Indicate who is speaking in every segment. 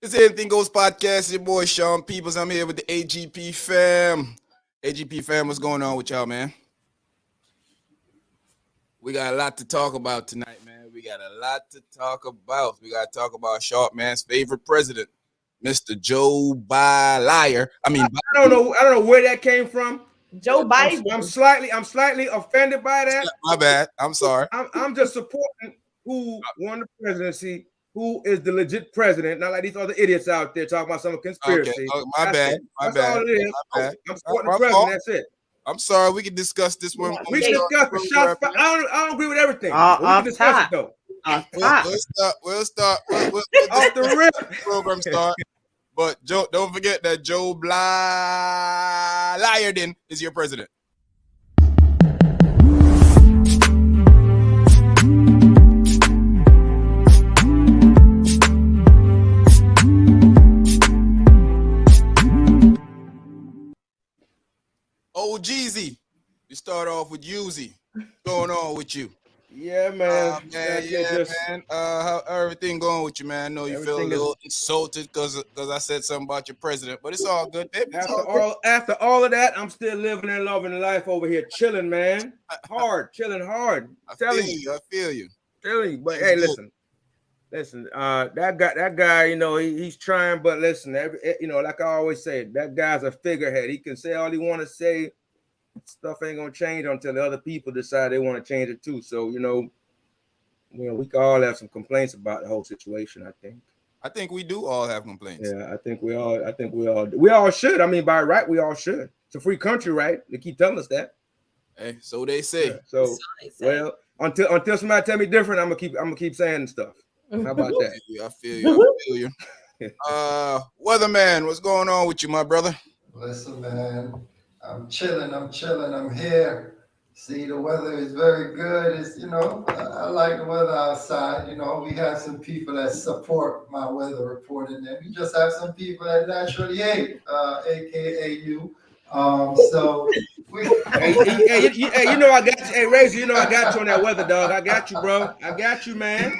Speaker 1: It's Anything Goes podcast. Your boy Sean Peoples. I'm here with the AGP fam. AGP fam, what's going on with y'all, man? We got a lot to talk about tonight, man. We got a lot to talk about. We got to talk about Sharp Man's favorite president, Mr. Joe Biden.
Speaker 2: I don't know where that came from.
Speaker 3: Joe Biden.
Speaker 2: I'm slightly offended by that.
Speaker 1: My bad. I'm sorry.
Speaker 2: I'm just supporting who won the presidency, who is the legit president, not like these other idiots out there talking about some conspiracy.
Speaker 1: Okay. Oh, my bad.
Speaker 2: That's all it is.
Speaker 1: I'm
Speaker 2: supporting the president. That's it.
Speaker 1: I'm sorry. We can discuss this one.
Speaker 2: We can discuss the shots. I don't agree with everything. We can discuss it though.
Speaker 1: We'll start. We'll
Speaker 2: Off the rip.
Speaker 1: Program start. But Joe, don't forget that Joe Biden is your president. Oh, Jeezy. We start off with Uzi. What's going on with you?
Speaker 2: Yeah, man.
Speaker 1: Man. How everything going with you, man? I know you feel a little insulted because I said something about your president, but it's all good, baby.
Speaker 2: After all of that, I'm still living and loving life over here, chilling, man. Chilling hard.
Speaker 1: I feel you.
Speaker 2: But hey, listen. That guy, he's trying, but listen, like I always say, that guy's a figurehead. He can say all he want to say. Stuff ain't gonna change until the other people decide they want to change it too. So we can all have some complaints about the whole situation.
Speaker 1: I think we do all have complaints.
Speaker 2: Yeah, I think we all should. I mean, by right, we all should. It's a free country, right? They keep telling us that.
Speaker 1: Hey, so they say.
Speaker 2: Yeah, well, until somebody tell me different, I'm gonna keep saying stuff. How about that?
Speaker 1: I feel you. Weatherman, what's going on with you, my brother?
Speaker 4: Listen, man. I'm chilling. I'm here. See, the weather is very good. It's, I like the weather outside. We have some people that support my weather report, and then we just have some people that naturally hate, aka you. So we.
Speaker 2: I got you. Hey, Razor, I got you on that weather, dog. I got you, bro. I got you, man.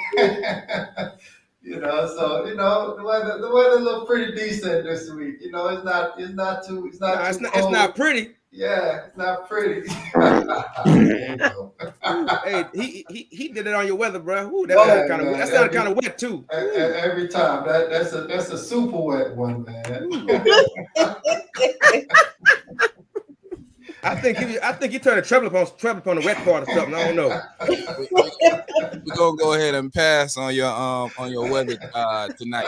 Speaker 4: The weather looked pretty decent this week. It's not
Speaker 2: pretty.
Speaker 4: Yeah, it's not pretty.
Speaker 2: Hey, he did it on your weather, bro. Ooh, that sounded kind of wet too.
Speaker 4: Every time. That's a super wet one, man.
Speaker 2: I think he turned a treble upon the wet part or something. I don't know.
Speaker 1: We're gonna go ahead and pass on your weather tonight.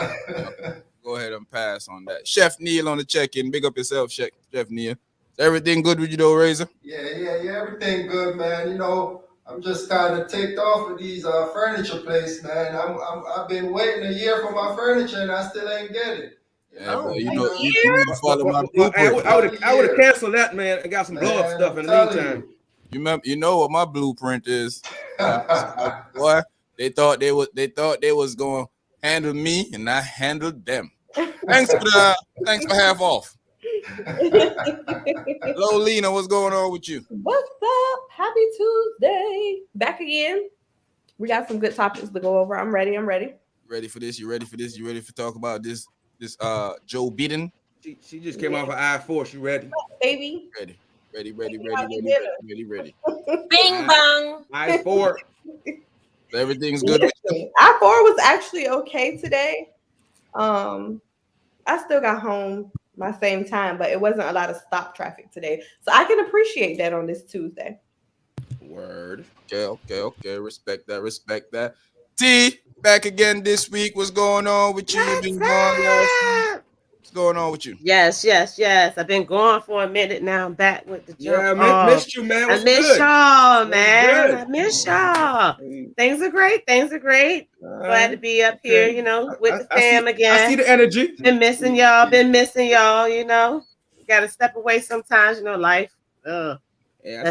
Speaker 1: Go ahead and pass on that. Chef Neil on the check-in. Big up yourself, Chef Neil. Is everything good with you though, Razor?
Speaker 4: Yeah, everything good, man. I'm just kind of ticked off with these furniture place, man. I've been waiting a year for my furniture and I still ain't get it.
Speaker 1: Yeah, you follow my blueprint.
Speaker 2: I would have canceled that, man, and got some blow up stuff in the meantime.
Speaker 1: You know what my blueprint is? Boy, they thought they was gonna handle me, and I handled them. Thanks for half off. Hello, Lena. What's going on with you?
Speaker 3: What's up? Happy Tuesday. Back again. We got some good topics to go over. I'm ready.
Speaker 1: Ready for this? You ready for this? You ready for talk about this Joe Biden?
Speaker 2: She just came off of I-4. She ready?
Speaker 3: Baby.
Speaker 1: Ready. Bing
Speaker 3: bang.
Speaker 2: I-4.
Speaker 1: Everything's good with you?
Speaker 3: I-4 was actually okay today. I still got home my same time, but it wasn't a lot of stop traffic today. So I can appreciate that on this Tuesday.
Speaker 1: Word. Okay. Respect that. T, back again this week. What's going on with you? You've been gone last week. What's going on with you?
Speaker 5: Yes. I've been gone for a minute now. I'm back with the jump.
Speaker 2: Yeah, missed you, man.
Speaker 5: I miss y'all, man. I miss y'all. Things are great. Glad to be up here, with the fam again.
Speaker 2: I see the energy.
Speaker 5: Been missing y'all. Got to step away sometimes, life. That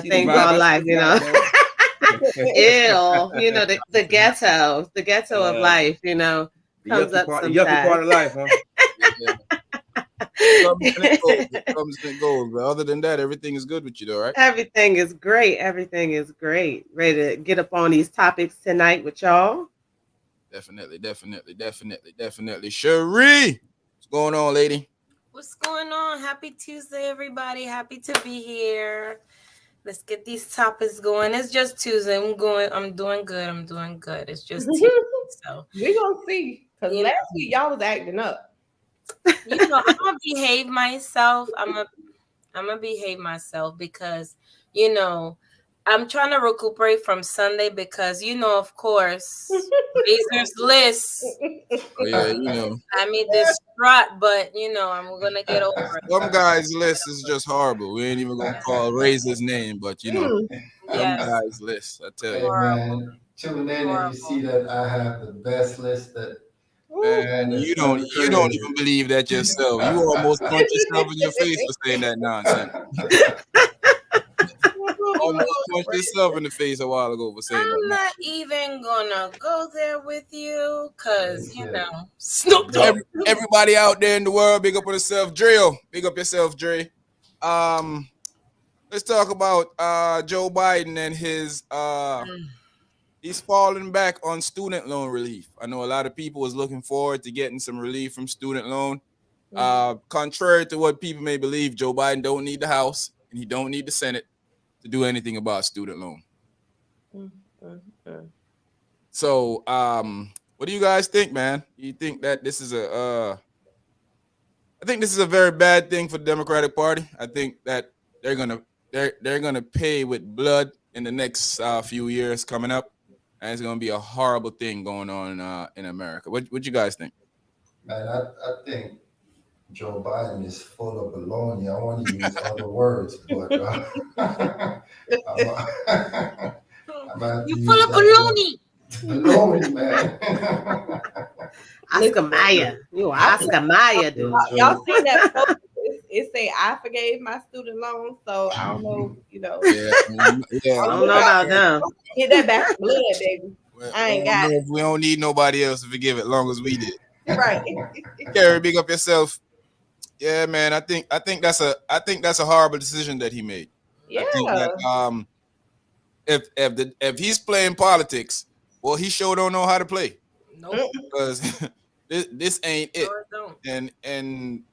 Speaker 5: thing called life, Ew, the ghetto of life, comes up sometimes.
Speaker 2: The yucky part of life, huh?
Speaker 1: Yeah. Comes and goes. But other than that, everything is good with you, though, right?
Speaker 5: Everything is great. Ready to get up on these topics tonight with y'all.
Speaker 1: Definitely. Cherie, what's going on, lady?
Speaker 6: What's going on? Happy Tuesday, everybody. Happy to be here. Let's get these topics going. It's just Tuesday. I'm doing good. It's just Tuesday. So
Speaker 3: we're gonna see. Because last week y'all was acting up.
Speaker 6: I'm gonna behave myself. I'm gonna behave myself because I'm trying to recuperate from Sunday because of course, Razor's list.
Speaker 1: Oh, yeah,
Speaker 6: I mean, distraught, but I'm gonna get over it.
Speaker 1: Some guy's list is just horrible. We ain't even gonna call Razor's name, but some guy's list. I tell you,
Speaker 4: man, tune in and you see that I have the best list that.
Speaker 1: Man, you don't even believe that yourself. You almost punched yourself in your face for saying that nonsense. Almost punched yourself in the face a while ago for saying that.
Speaker 6: I'm not even gonna go there with you, cause Snoop Dogg.
Speaker 1: Everybody out there in the world, big up on yourself, Drill. Big up yourself, Dre. Let's talk about Joe Biden and his he's falling back on student loan relief. I know a lot of people was looking forward to getting some relief from student loan. Contrary to what people may believe, Joe Biden don't need the House and he don't need the Senate to do anything about student loan. So, what do you guys think, man? You think that this is I think this is a very bad thing for the Democratic Party. I think that they're gonna pay with blood in the next few years coming up. And it's going to be a horrible thing going on in America. What you guys think?
Speaker 4: Man, I think Joe Biden is full of baloney. I want to use other words, but
Speaker 6: you full of baloney.
Speaker 4: Baloney, man.
Speaker 5: Oscar Mayer. You Oscar Mayer, dude.
Speaker 3: Y'all seen that post? It say I forgave my student loan, so I don't know,
Speaker 5: Yeah, I don't know about them.
Speaker 3: Get that back in blood, baby. I ain't got it.
Speaker 1: We don't need nobody else to forgive it, as long as we did.
Speaker 3: Right.
Speaker 1: Gary, big up yourself. Yeah, man. I think that's a horrible decision that he made.
Speaker 3: Yeah.
Speaker 1: I think that, if he's playing politics, well, he sure don't know how to play.
Speaker 6: Nope.
Speaker 1: Because this ain't it. And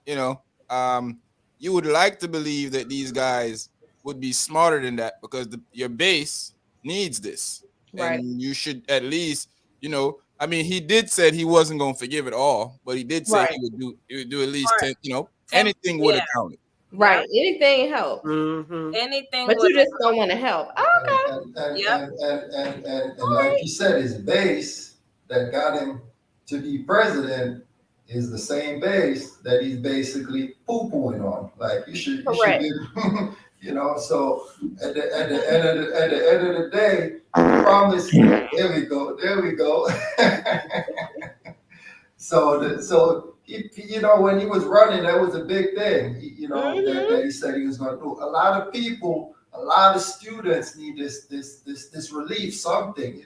Speaker 1: you would like to believe that these guys would be smarter than that, because your base needs this.
Speaker 3: Right.
Speaker 1: And you should at least, I mean, he did said he wasn't going to forgive it all, but he did say he would do at least 10, anything would have counted.
Speaker 3: Right. Anything helps.
Speaker 5: Mm-hmm.
Speaker 6: Anything.
Speaker 3: But you just don't want to help. Okay.
Speaker 4: And like you said, his base that got him to be president is the same base that he's basically poo-pooing on. Like you should give, so at the end of the day, promise. There we go. So he, when he was running, that was a big thing. That he said he was going to do. A lot of students need this relief, something,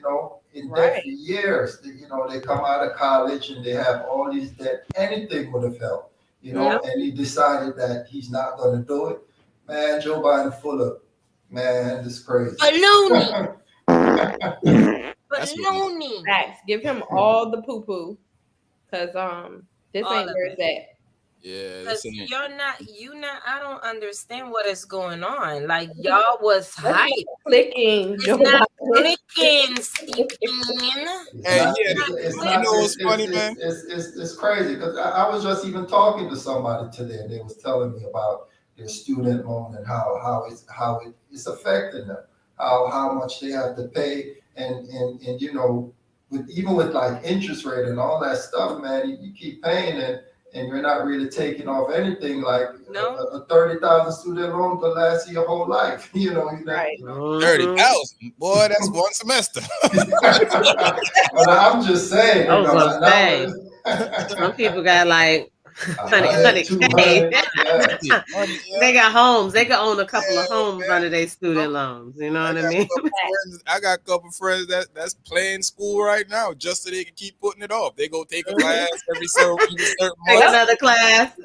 Speaker 4: in debt for years. They come out of college and they have all these debt. Anything would have helped, and he decided that he's not going to do it. Man, Joe Biden full of, man, this is crazy.
Speaker 6: Baloney.
Speaker 3: Facts. Give him all the poo-poo. Because this
Speaker 6: all
Speaker 3: ain't where it's at.
Speaker 1: Yeah,
Speaker 6: because you not. I don't understand what is going on. Like y'all was hype.
Speaker 3: Clicking.
Speaker 6: It's not clicking.
Speaker 1: It's funny, man.
Speaker 4: It's crazy because I was just even talking to somebody today, and they was telling me about their student loan and how it's affecting them, how much they have to pay, and even with like interest rate and all that stuff, man, you keep paying and you're not really taking off anything. Like a 30,000 student loan could last you your whole life.
Speaker 3: Right.
Speaker 1: 30,000, boy, that's one semester.
Speaker 4: But I'm just saying.
Speaker 5: Some people got like 100K. They got homes. They can own a couple of homes under their student loans. You know what I mean?
Speaker 1: I got a couple friends that's playing school right now just so they can keep putting it off. They go take a class every certain month.
Speaker 5: Take another class.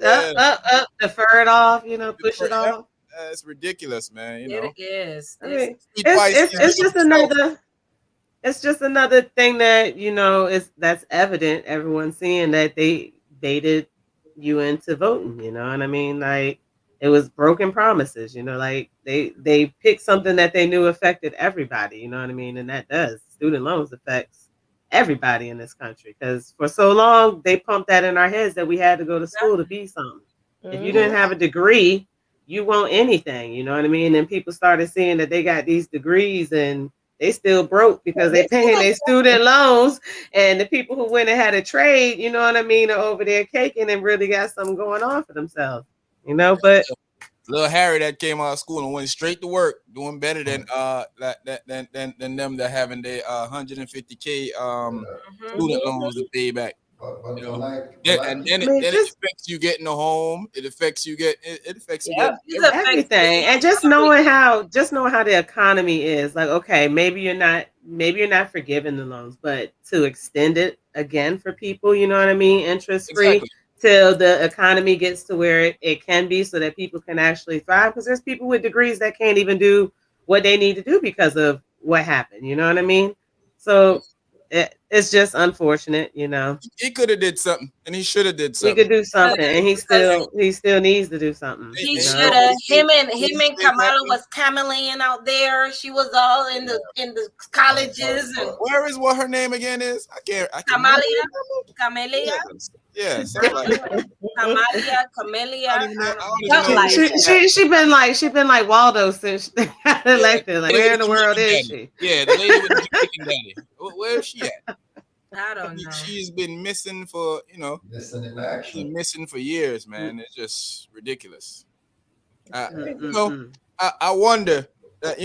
Speaker 5: Defer it off. Push it off.
Speaker 1: It's ridiculous, man.
Speaker 6: It is.
Speaker 5: It's just another. it's just another thing that that's evident. Everyone's seeing that they baited you into voting. You know what I mean? Like it was broken promises. Like they picked something that they knew affected everybody. You know what I mean? And that does student loans affects everybody in this country because for so long they pumped that in our heads that we had to go to school to be something. If you didn't have a degree, you won't anything. You know what I mean? And people started seeing that they got these degrees and they still broke because they paying their student loans, and the people who went and had a trade, you know what I mean, are over there caking and really got something going on for themselves, But
Speaker 1: little Harry that came out of school and went straight to work, doing better than than them that having their 150K student loans to pay back. And then it affects you getting a home. It affects you it affects you getting
Speaker 5: everything. And just knowing how the economy is, like, okay, maybe you're not forgiving the loans, but to extend it again for people, you know what I mean, interest free till the economy gets to where it can be, so that people can actually thrive. Because there's people with degrees that can't even do what they need to do because of what happened. You know what I mean? So it's just unfortunate,
Speaker 1: He could have did something, and he should have did something.
Speaker 5: He could do something, and he still needs to do something.
Speaker 6: He should have. Him and Kamala was cameling out there. She was all in the colleges. And
Speaker 1: where is what her name again is? I can't.
Speaker 6: Camelia.
Speaker 1: Yeah, like
Speaker 6: Camelia.
Speaker 5: She been like Waldo since she got elected. Like, where in the world is she?
Speaker 1: Yeah, the lady with the Jamaican daddy. Where is she at?
Speaker 6: I don't know.
Speaker 1: She's been missing for
Speaker 4: missing in action.
Speaker 1: She's missing for years, man. It's just ridiculous. I wonder that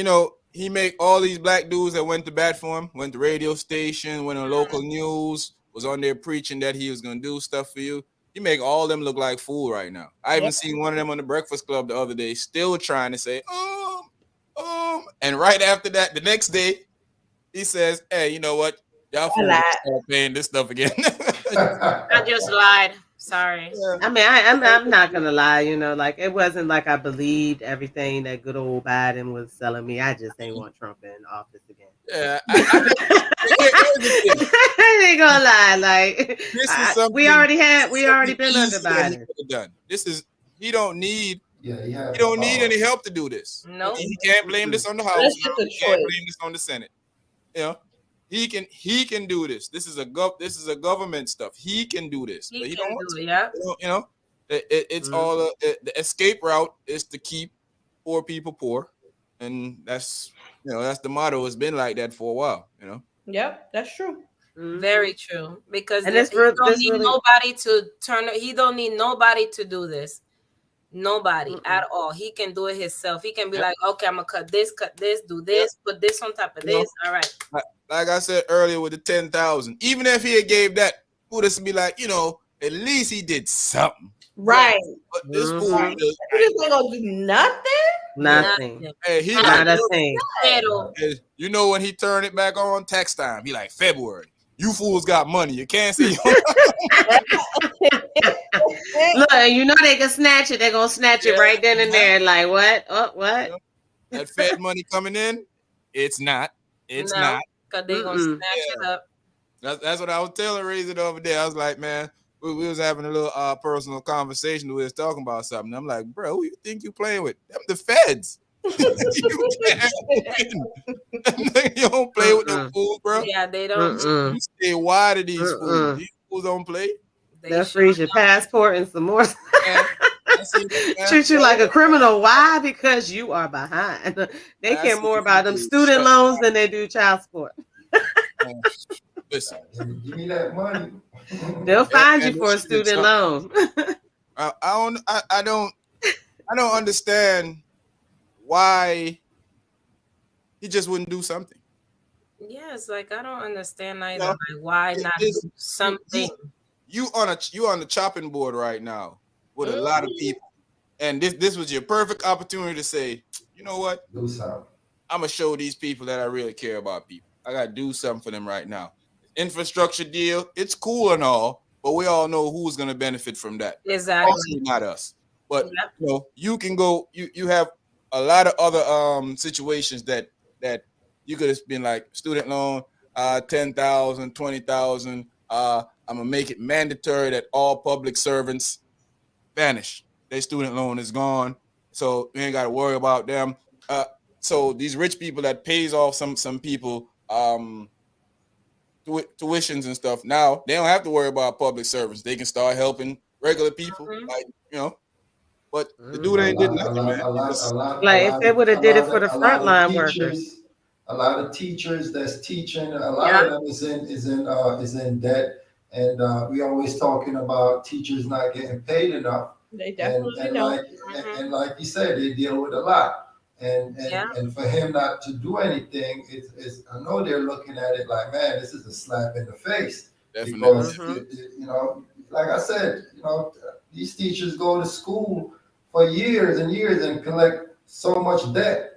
Speaker 1: he make all these black dudes that went to bat for him, went to radio station, went on local news, was on there preaching that he was gonna do stuff for you. He make all them look like fool right now. I even seen one of them on the Breakfast Club the other day, still trying to say, and right after that, the next day, he says, "Hey, you know what? Y'all start paying this stuff again."
Speaker 6: I just lied. Sorry.
Speaker 5: I mean, I'm not gonna lie. Like, it wasn't like I believed everything that good old Biden was selling me. I just ain't want Trump in office again.
Speaker 1: Yeah,
Speaker 5: I ain't gonna lie. Like, we already been under Biden.
Speaker 1: He don't need any help to do this.
Speaker 6: No,
Speaker 1: he can't blame this on the House. He can't blame this on the Senate. He can do this. This is a government stuff. He can do this. But he don't want to. Yeah. It's all the escape route is to keep poor people poor, and that's the motto. It's been like that for a while.
Speaker 3: Yep, that's true.
Speaker 6: Very true. Because
Speaker 5: he
Speaker 6: don't need nobody to turn. He don't need nobody to do this. Nobody at all. He can do it himself. He can be like, okay, I'm gonna cut this, do this, put this on top of this. All right.
Speaker 1: Like I said earlier with the 10,000, even if he had gave that, would just be like, at least he did something.
Speaker 3: Right.
Speaker 1: But this fool
Speaker 3: just ain't gonna do nothing.
Speaker 5: Nothing.
Speaker 1: Hey, he
Speaker 5: not a thing.
Speaker 1: When he turned it back on tax time, he like, February. You fools got money. You can't see.
Speaker 5: Look, they can snatch it. They're gonna snatch it right then and there. Like, what? Oh, what?
Speaker 1: That Fed money coming in? It's not. It's not.
Speaker 6: Because they're gonna snatch it up.
Speaker 1: That's what I was telling Razor the other day. I was like, man, we was having a little personal conversation. We was talking about something. I'm like, bro, who you think you playing with? Them the Feds. You don't play with them fools, bro.
Speaker 6: Yeah, they don't.
Speaker 1: You stay wide of these fools. These fools don't play.
Speaker 5: They'll freeze your passport and some more. Treat you like a criminal. Why? Because you are behind. They care more about them student loans than they do child support.
Speaker 1: Listen,
Speaker 4: give me that money.
Speaker 5: They'll find you for a student loan.
Speaker 1: I don't understand why he just wouldn't do something.
Speaker 6: Yeah, it's like I don't understand either. Like, why not do something?
Speaker 1: You on the chopping board right now with a lot of people, and this was your perfect opportunity to say, you know what?
Speaker 4: Do something.
Speaker 1: I'm gonna show these people that I really care about people. I gotta do something for them right now. Infrastructure deal, it's cool and all, but we all know who's gonna benefit from that.
Speaker 6: Exactly.
Speaker 1: Obviously not us. But you can go. You have a lot of other situations that you could have been like student loan. 10,000, 20,000. I'm gonna make it mandatory that all public servants vanish. Their student loan is gone, so we ain't got to worry about them. So these rich people that pays off some people tuitions and stuff, now they don't have to worry about public servants. They can start helping regular people, like But the dude ain't did nothing, man.
Speaker 5: Like if they would have did it for the frontline workers.
Speaker 4: A lot of teachers that's teaching, a lot
Speaker 6: Yeah.
Speaker 4: of them is in debt, and we always talking about teachers not getting paid enough.
Speaker 3: They definitely
Speaker 4: and
Speaker 3: don't.
Speaker 4: like and like you said, they deal with a lot,
Speaker 6: Yeah.
Speaker 4: and for him not to do anything, it's I know they're looking at it like, man, this is a slap in the face.
Speaker 1: Definitely.
Speaker 4: Because you know, like I said, you know, these teachers go to school for years and years and collect so much debt.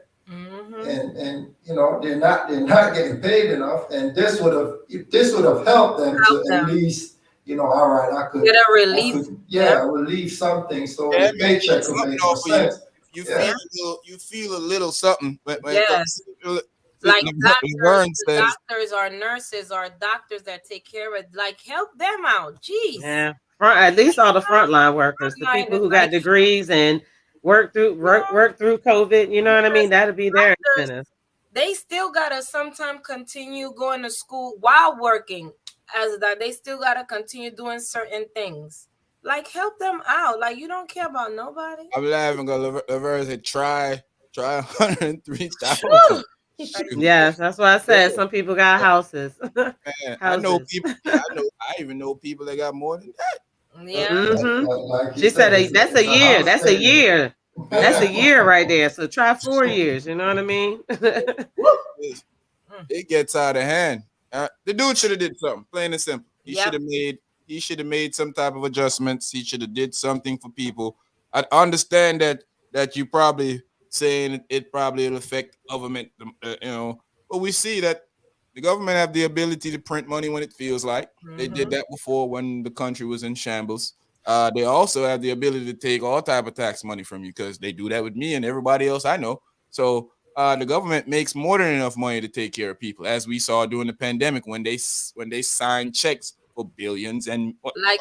Speaker 4: And you know they're not getting paid enough, and this would have helped them to at least, you know, all right, I could
Speaker 6: get a relief.
Speaker 4: Relieve something, so the paycheck could make more sense.
Speaker 1: You feel a little something, but
Speaker 6: Yes. Like doctors or nurses or doctors that take care of it, like help them out. Jeez.
Speaker 5: Yeah, at least all the frontline workers, the people who got degrees and work through COVID. You know what I mean? That'll be their incentive.
Speaker 6: They still gotta sometime continue going to school while working, as that they still gotta continue doing certain things. Like help them out. Like you don't care about nobody.
Speaker 1: I'm laughing because Laverne said try 103,000.
Speaker 5: Yes, that's what I said. Some people got houses.
Speaker 1: Man, I know people. I even know people that got more than that.
Speaker 6: Yeah.
Speaker 4: Like
Speaker 5: she said that's a year. That's a year. That's a year right there. So try 4 years. You know what I mean?
Speaker 1: It gets out of hand. The dude should have did something, plain and simple. He should have made some type of adjustments. He should have did something for people. I understand that you probably saying it probably will affect government, you know, but we see that the government have the ability to print money when it feels like. They did that before when the country was in shambles. They also have the ability to take all type of tax money from you because they do that with me and everybody else I know. So the government makes more than enough money to take care of people, as we saw during the pandemic when they signed checks for billions and
Speaker 6: like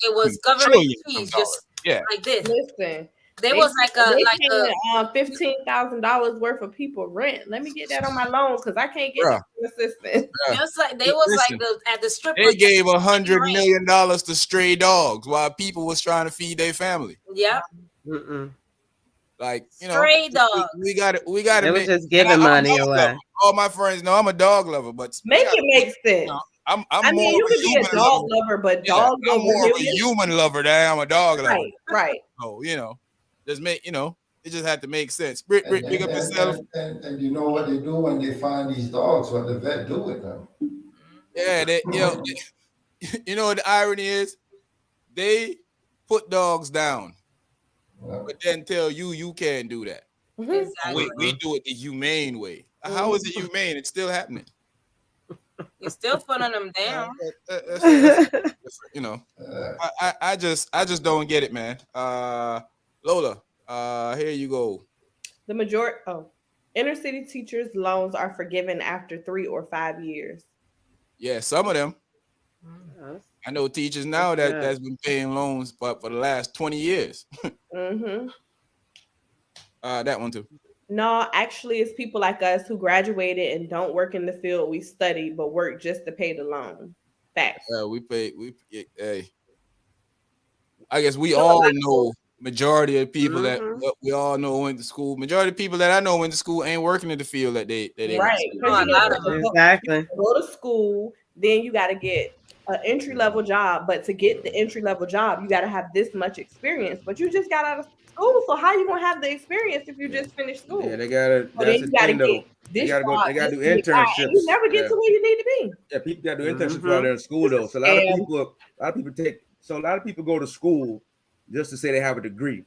Speaker 6: it was government fees, just like this.
Speaker 3: Listen,
Speaker 6: they was like
Speaker 3: $15,000 worth of people rent. Let me get that on my loan because I can't get assistance.
Speaker 6: Just like they was like at the strip.
Speaker 1: They gave $100 million to stray dogs while people was trying to feed their family.
Speaker 6: Yeah.
Speaker 1: Like, you know,
Speaker 6: stray dogs.
Speaker 1: We got it.
Speaker 5: They was just giving money away.
Speaker 1: All my friends know I'm a dog lover, but
Speaker 3: make it make sense.
Speaker 1: You know, I'm
Speaker 3: I mean,
Speaker 1: more
Speaker 3: you
Speaker 1: of a
Speaker 3: could be a
Speaker 1: human
Speaker 3: dog lover, but dog
Speaker 1: I'm more of a human lover than I am a dog lover.
Speaker 3: Right.
Speaker 1: So, you know, just make, you know, it just had to make sense. Big up yourself.
Speaker 4: And you know what they do when they find these dogs, what the vet do with them.
Speaker 1: Yeah, you know what the irony is? They put dogs down, but then tell you can't do that.
Speaker 6: Exactly.
Speaker 1: We do it the humane way. How is it humane? It's still happening.
Speaker 6: You're still putting them down.
Speaker 1: You know, I just don't get it, man. Lola, here you go.
Speaker 3: The majority inner city teachers' loans are forgiven after 3 or 5 years.
Speaker 1: Yeah, some of them. I know teachers now that's been paying loans, but for the last 20 years. That one too.
Speaker 3: No, actually, it's people like us who graduated and don't work in the field we studied, but work just to pay the loan. Facts.
Speaker 1: Hey, I guess we all know majority of people that we all know went to school. Majority of people that I know went to school ain't working in the field that they
Speaker 3: right.
Speaker 5: Exactly.
Speaker 3: Go to school, then you got to get an entry level job. But to get the entry level job, you got to have this much experience. But you just got out of school, so how you gonna have the experience if you just finished school?
Speaker 2: Yeah, they gotta.
Speaker 3: So then you gotta get
Speaker 2: they gotta do internships.
Speaker 3: You never get to where you need to be.
Speaker 2: Yeah, people gotta do internships while they're in school though. So a lot of people go to school just to say they have a degree.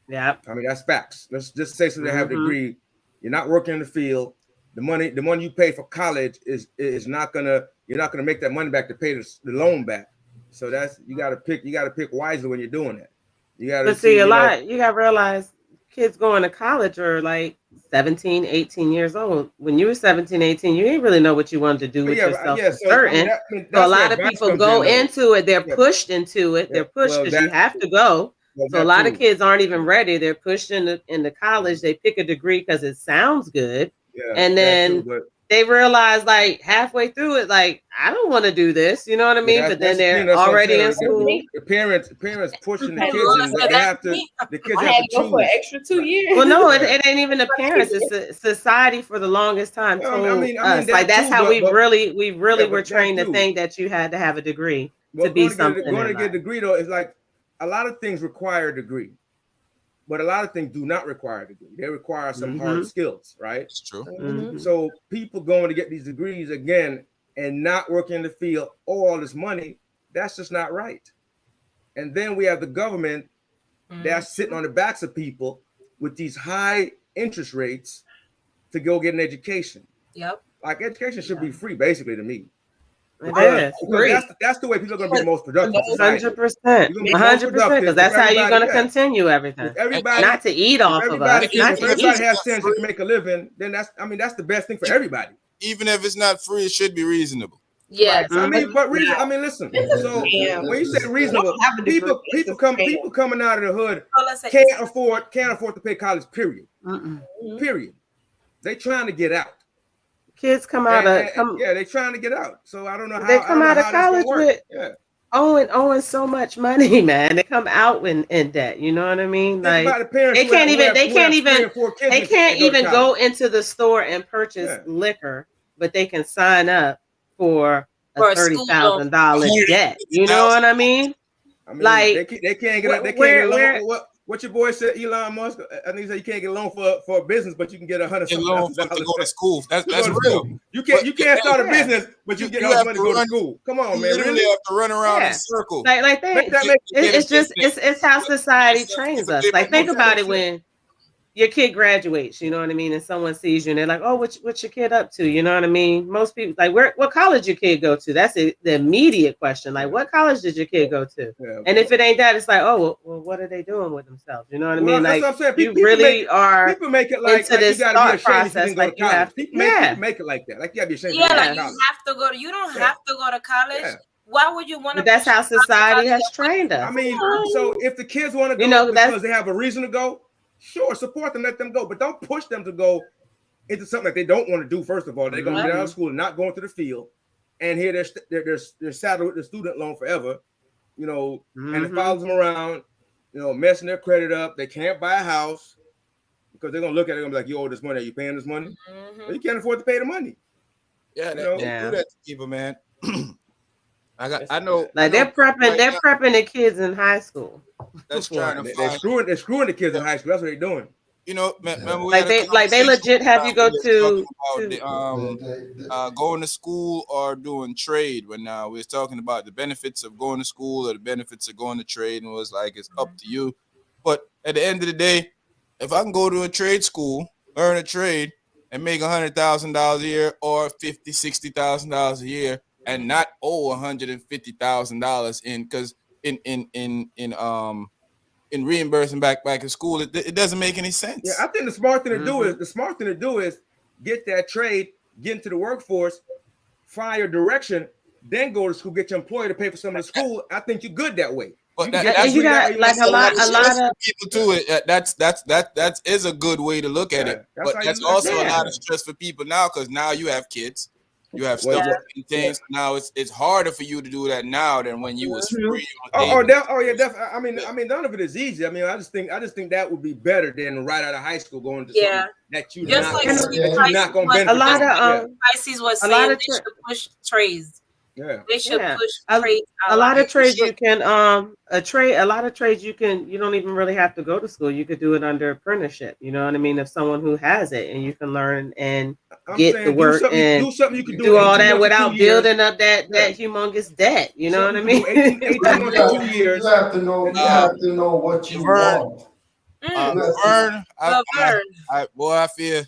Speaker 5: Yeah,
Speaker 2: I mean that's facts. Let's just say so they have a degree. You're not working in the field. The money you pay for college is not gonna. You're not gonna make that money back to pay the loan back. So that's you gotta pick wisely when you're doing that. You gotta
Speaker 5: see a lot. You gotta realize kids going to college are like 17, 18 years old. When you were 17, 18, you didn't really know what you wanted to do with yourself for certain. So a lot of people go into it. They're pushed into it. They're pushed because you have to go. So a lot of kids aren't even ready. They're pushed into college. They pick a degree because it sounds good. And then they realize like halfway through it, like, I don't want to do this. You know what I mean? But then they're already in school.
Speaker 2: The parents pushing the kids, and they have to. The kids have to choose
Speaker 3: for an extra 2 years.
Speaker 5: Well, no, it ain't even the parents. It's society for the longest time told us. Like that's how we really were trained to think that you had to have a degree to be something.
Speaker 2: Going to get a degree though is like a lot of things require a degree. But a lot of things do not require a degree. They require some hard skills, right?
Speaker 1: It's true.
Speaker 2: So people going to get these degrees again and not working in the field, all this money, that's just not right. And then we have the government that's sitting on the backs of people with these high interest rates to go get an education.
Speaker 6: Yep.
Speaker 2: Like education should be free, basically, to me.
Speaker 5: It is.
Speaker 2: That's the way people are going to be the most productive.
Speaker 5: 100%. 100%. Because that's how you're going to continue everything.
Speaker 2: Everybody,
Speaker 5: not to eat off of us.
Speaker 2: If everybody has sense to make a living, then that's the best thing for everybody.
Speaker 1: Even if it's not free, it should be reasonable.
Speaker 6: Yes.
Speaker 2: I mean, but listen. So when you say reasonable, people coming out of the hood can't afford to pay college. Period. Period. They trying to get out.
Speaker 5: Kids come out
Speaker 2: they're trying to get out. So I don't know how
Speaker 5: they come out of college with owing so much money, man. They come out in debt. You know what I mean? Like they can't even go into the store and purchase liquor, but they can sign up for a $30,000 debt. You know what I mean? Like
Speaker 2: they can't get a loan. What your boy said, Elon Musk? I think he said you can't get a loan for a business, but you can get $100,000
Speaker 1: to go to school. That's real.
Speaker 2: You can't start a business, but you get enough money to go to school. Come on, man.
Speaker 1: You really have to run around in a circle.
Speaker 5: It's how society trains us. Like think about it when your kid graduates, you know what I mean, and someone sees you and they're like, oh, what's your kid up to? You know what I mean? Most people like, what college your kid go to? That's the immediate question. Like, what college did your kid go to? And if it ain't that, it's like, oh, well, what are they doing with themselves? You know what I mean? Like, you really are
Speaker 2: people make it like
Speaker 5: into this thought process. Like you have to,
Speaker 2: people make it like that. Like you gotta be ashamed.
Speaker 6: Yeah, like you have to go. You don't have to go to college. Yeah. Why would you want to?
Speaker 5: But that's how society has trained us.
Speaker 2: I mean, so if the kids want to go because they have a reason to go, sure, support them, let them go, but don't push them to go into something that they don't want to do. First of all, they're going to get out of school and not going to the field, and here they're saddled with the student loan forever, you know, and it follows them around, you know, messing their credit up. They can't buy a house because they're going to look at it and be like, you owe this money. Are you paying this money? Well, you can't afford to pay the money.
Speaker 1: Yeah, they do that to people, man. I know.
Speaker 5: Like they're prepping the kids in high school.
Speaker 1: That's trying to
Speaker 2: they're screwing the kids in high school. That's what they're doing.
Speaker 1: You know, remember
Speaker 5: they legit have you go to
Speaker 1: going to school or doing trade. When we was talking about the benefits of going to school or the benefits of going to trade, and it was like it's up to you. But at the end of the day, if I can go to a trade school, learn a trade, and make $100,000 a year or $50,000-$60,000 a year, and not owe $150,000 in reimbursing back in school, it doesn't make any sense.
Speaker 2: Yeah, I think the smart thing to do is get that trade, get into the workforce, find your direction, then go to school, get your employer to pay for some of the school. I think you're good that way.
Speaker 1: But you got like a lot of people to it. That is a good way to look at it. But that's also a lot of stress for people now because now you have kids. You have stuff and things. Now it's harder for you to do that now than when you was free.
Speaker 2: Definitely. I mean, none of it is easy. I mean, I just think that would be better than right out of high school going to something that you're not going to benefit.
Speaker 6: A lot of Pisces was saying they should push trades.
Speaker 2: Yeah,
Speaker 6: they should push trades.
Speaker 5: A lot of trades you can you don't even really have to go to school. You could do it under apprenticeship. You know what I mean? If someone who has it and you can learn and get the work and do something you can do all that without building up that humongous debt. You know what I mean?
Speaker 2: 18 months to 2 years.
Speaker 4: You have to know what you want.
Speaker 1: Vern, I feel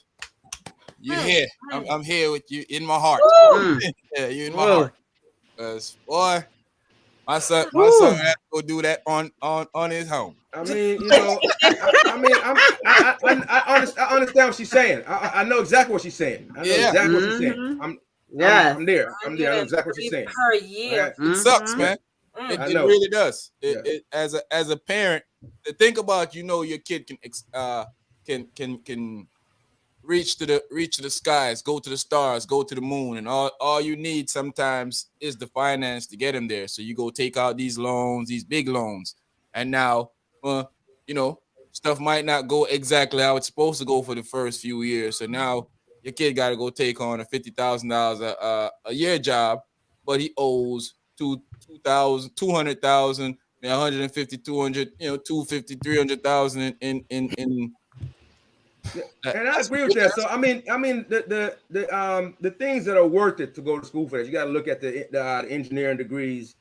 Speaker 1: you're here. I'm here with you in my heart. Yeah, you in my heart. Because boy, My son has to go do that on his home.
Speaker 2: I mean, you know, I understand what she's saying. I know exactly what she's saying. I know exactly what she's saying. I'm there. I'm there. I know exactly what she's saying.
Speaker 6: Per year.
Speaker 1: It sucks, man. It really does. It as a parent, to think about, you know, your kid can reach to the skies, go to the stars, go to the moon, and all you need sometimes is the finance to get him there. So you go take out these loans, these big loans, and now, you know, stuff might not go exactly how it's supposed to go for the first few years. So now your kid got to go take on a $50,000 a year job, but he owes $200,000, 150, 200, you know, 250, 300,000 in.
Speaker 2: And I agree with that. So I mean, the things that are worth it to go to school for that, you got to look at the engineering degrees.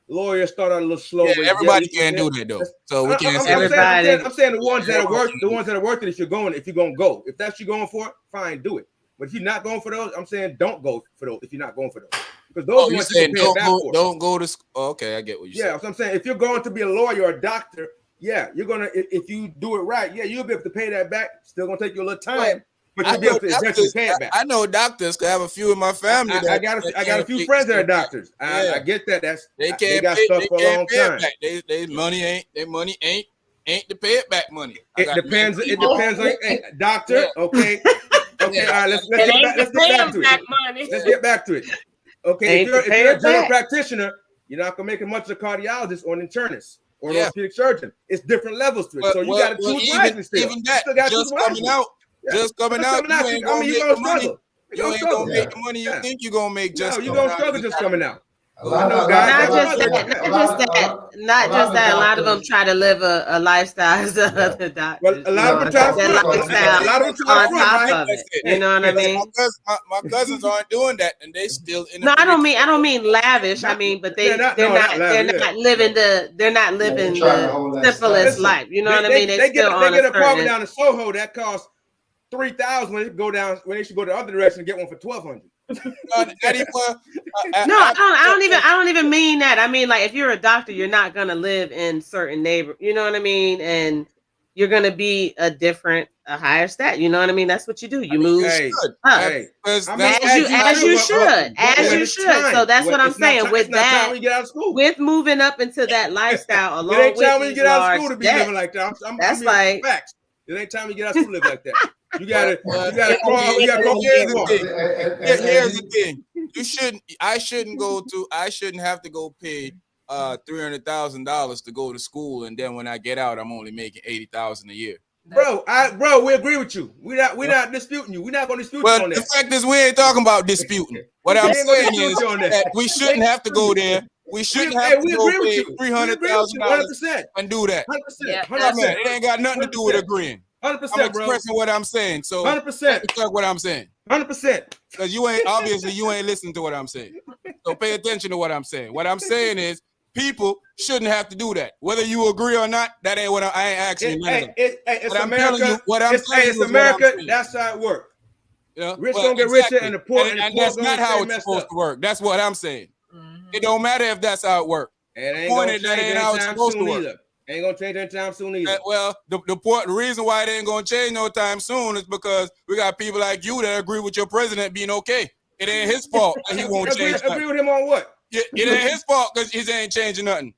Speaker 2: Lawyers start out a little slow.
Speaker 1: Yeah, everybody can't do that though. So we can't say
Speaker 5: everybody.
Speaker 2: I'm saying the ones that are worth it. If you're going to go, if that's you going for it, fine, do it. But if you're not going for those, I'm saying don't go for those. If you're not going for those, because those are ones you can pay back for.
Speaker 1: Don't go to school. Oh, okay, I get what you're saying.
Speaker 2: Yeah, so I'm saying if you're going to be a lawyer or a doctor, yeah, you're gonna, if you do it right, yeah, you'll be able to pay that back. Still gonna take you a little time, but you'll be able to eventually pay it back.
Speaker 1: I know doctors, because I have a few in my family.
Speaker 2: I got a few friends that are doctors. I get that. They got stuff for a long time.
Speaker 1: Their money ain't to pay it back money.
Speaker 2: It depends on doctor. Okay. Okay, all right, let's get back to it. Let's get back to it. Okay, if you're a general practitioner, you're not gonna make as much as a cardiologist or an internist or an orthopedic surgeon. It's different levels to it. So you got to choose wisely still.
Speaker 1: Even that, just coming out, you ain't gonna make the money you think you're gonna make. Just
Speaker 2: you're gonna struggle just coming out.
Speaker 5: Not just that. A lot of them try to live a lifestyle as other doctors.
Speaker 2: Well, a lot of them try to
Speaker 5: on top of it. You know what I mean?
Speaker 1: My cousins aren't doing that, and they still.
Speaker 5: No, I don't mean lavish. I mean, but they're not living the simplest life. You know what I mean?
Speaker 2: They get an apartment down in Soho that costs $3,000 when they should go the other direction and get one for $1,200.
Speaker 5: I don't even mean that. I mean, like, if you're a doctor, you're not gonna live in certain neighborhoods. You know what I mean? And you're gonna be a higher stat. You know what I mean? That's what you do. You move
Speaker 2: as you should.
Speaker 5: So that's what I'm saying. With that, with moving up into that lifestyle, along with
Speaker 2: when you get out of school to be living like that.
Speaker 5: That's like
Speaker 2: facts. It ain't time to get out of school to live like that. You gotta crawl.
Speaker 1: Here's the thing. I shouldn't have to go pay $300,000 to go to school, and then when I get out, I'm only making $80,000 a year.
Speaker 2: Bro, we agree with you. We're not disputing you. We're not gonna dispute you on that.
Speaker 1: The fact is, we ain't talking about disputing. What I'm saying is that we shouldn't have to go there. We shouldn't have to go pay $300,000 and do that. 100%. It ain't got nothing to do with agreeing.
Speaker 2: 100%,
Speaker 1: I'm expressing what I'm saying. So
Speaker 2: 100%.
Speaker 1: What I'm saying.
Speaker 2: 100%.
Speaker 1: Because you ain't listening to what I'm saying. So pay attention to what I'm saying. What I'm saying is people shouldn't have to do that. Whether you agree or not, that ain't what I ain't asking.
Speaker 2: It's America. It's America. That's how it works. Rich gonna get richer, and the poor
Speaker 1: and that's not how it's supposed to work. That's what I'm saying. It don't matter if that's how it works.
Speaker 2: It ain't gonna change anytime soon either. Ain't gonna change anytime soon either.
Speaker 1: Well, the reason why it ain't gonna change no time soon is because we got people like you that agree with your president being okay. It ain't his fault that he won't change.
Speaker 2: Agree with him on what?
Speaker 1: It ain't his fault because he ain't changing nothing.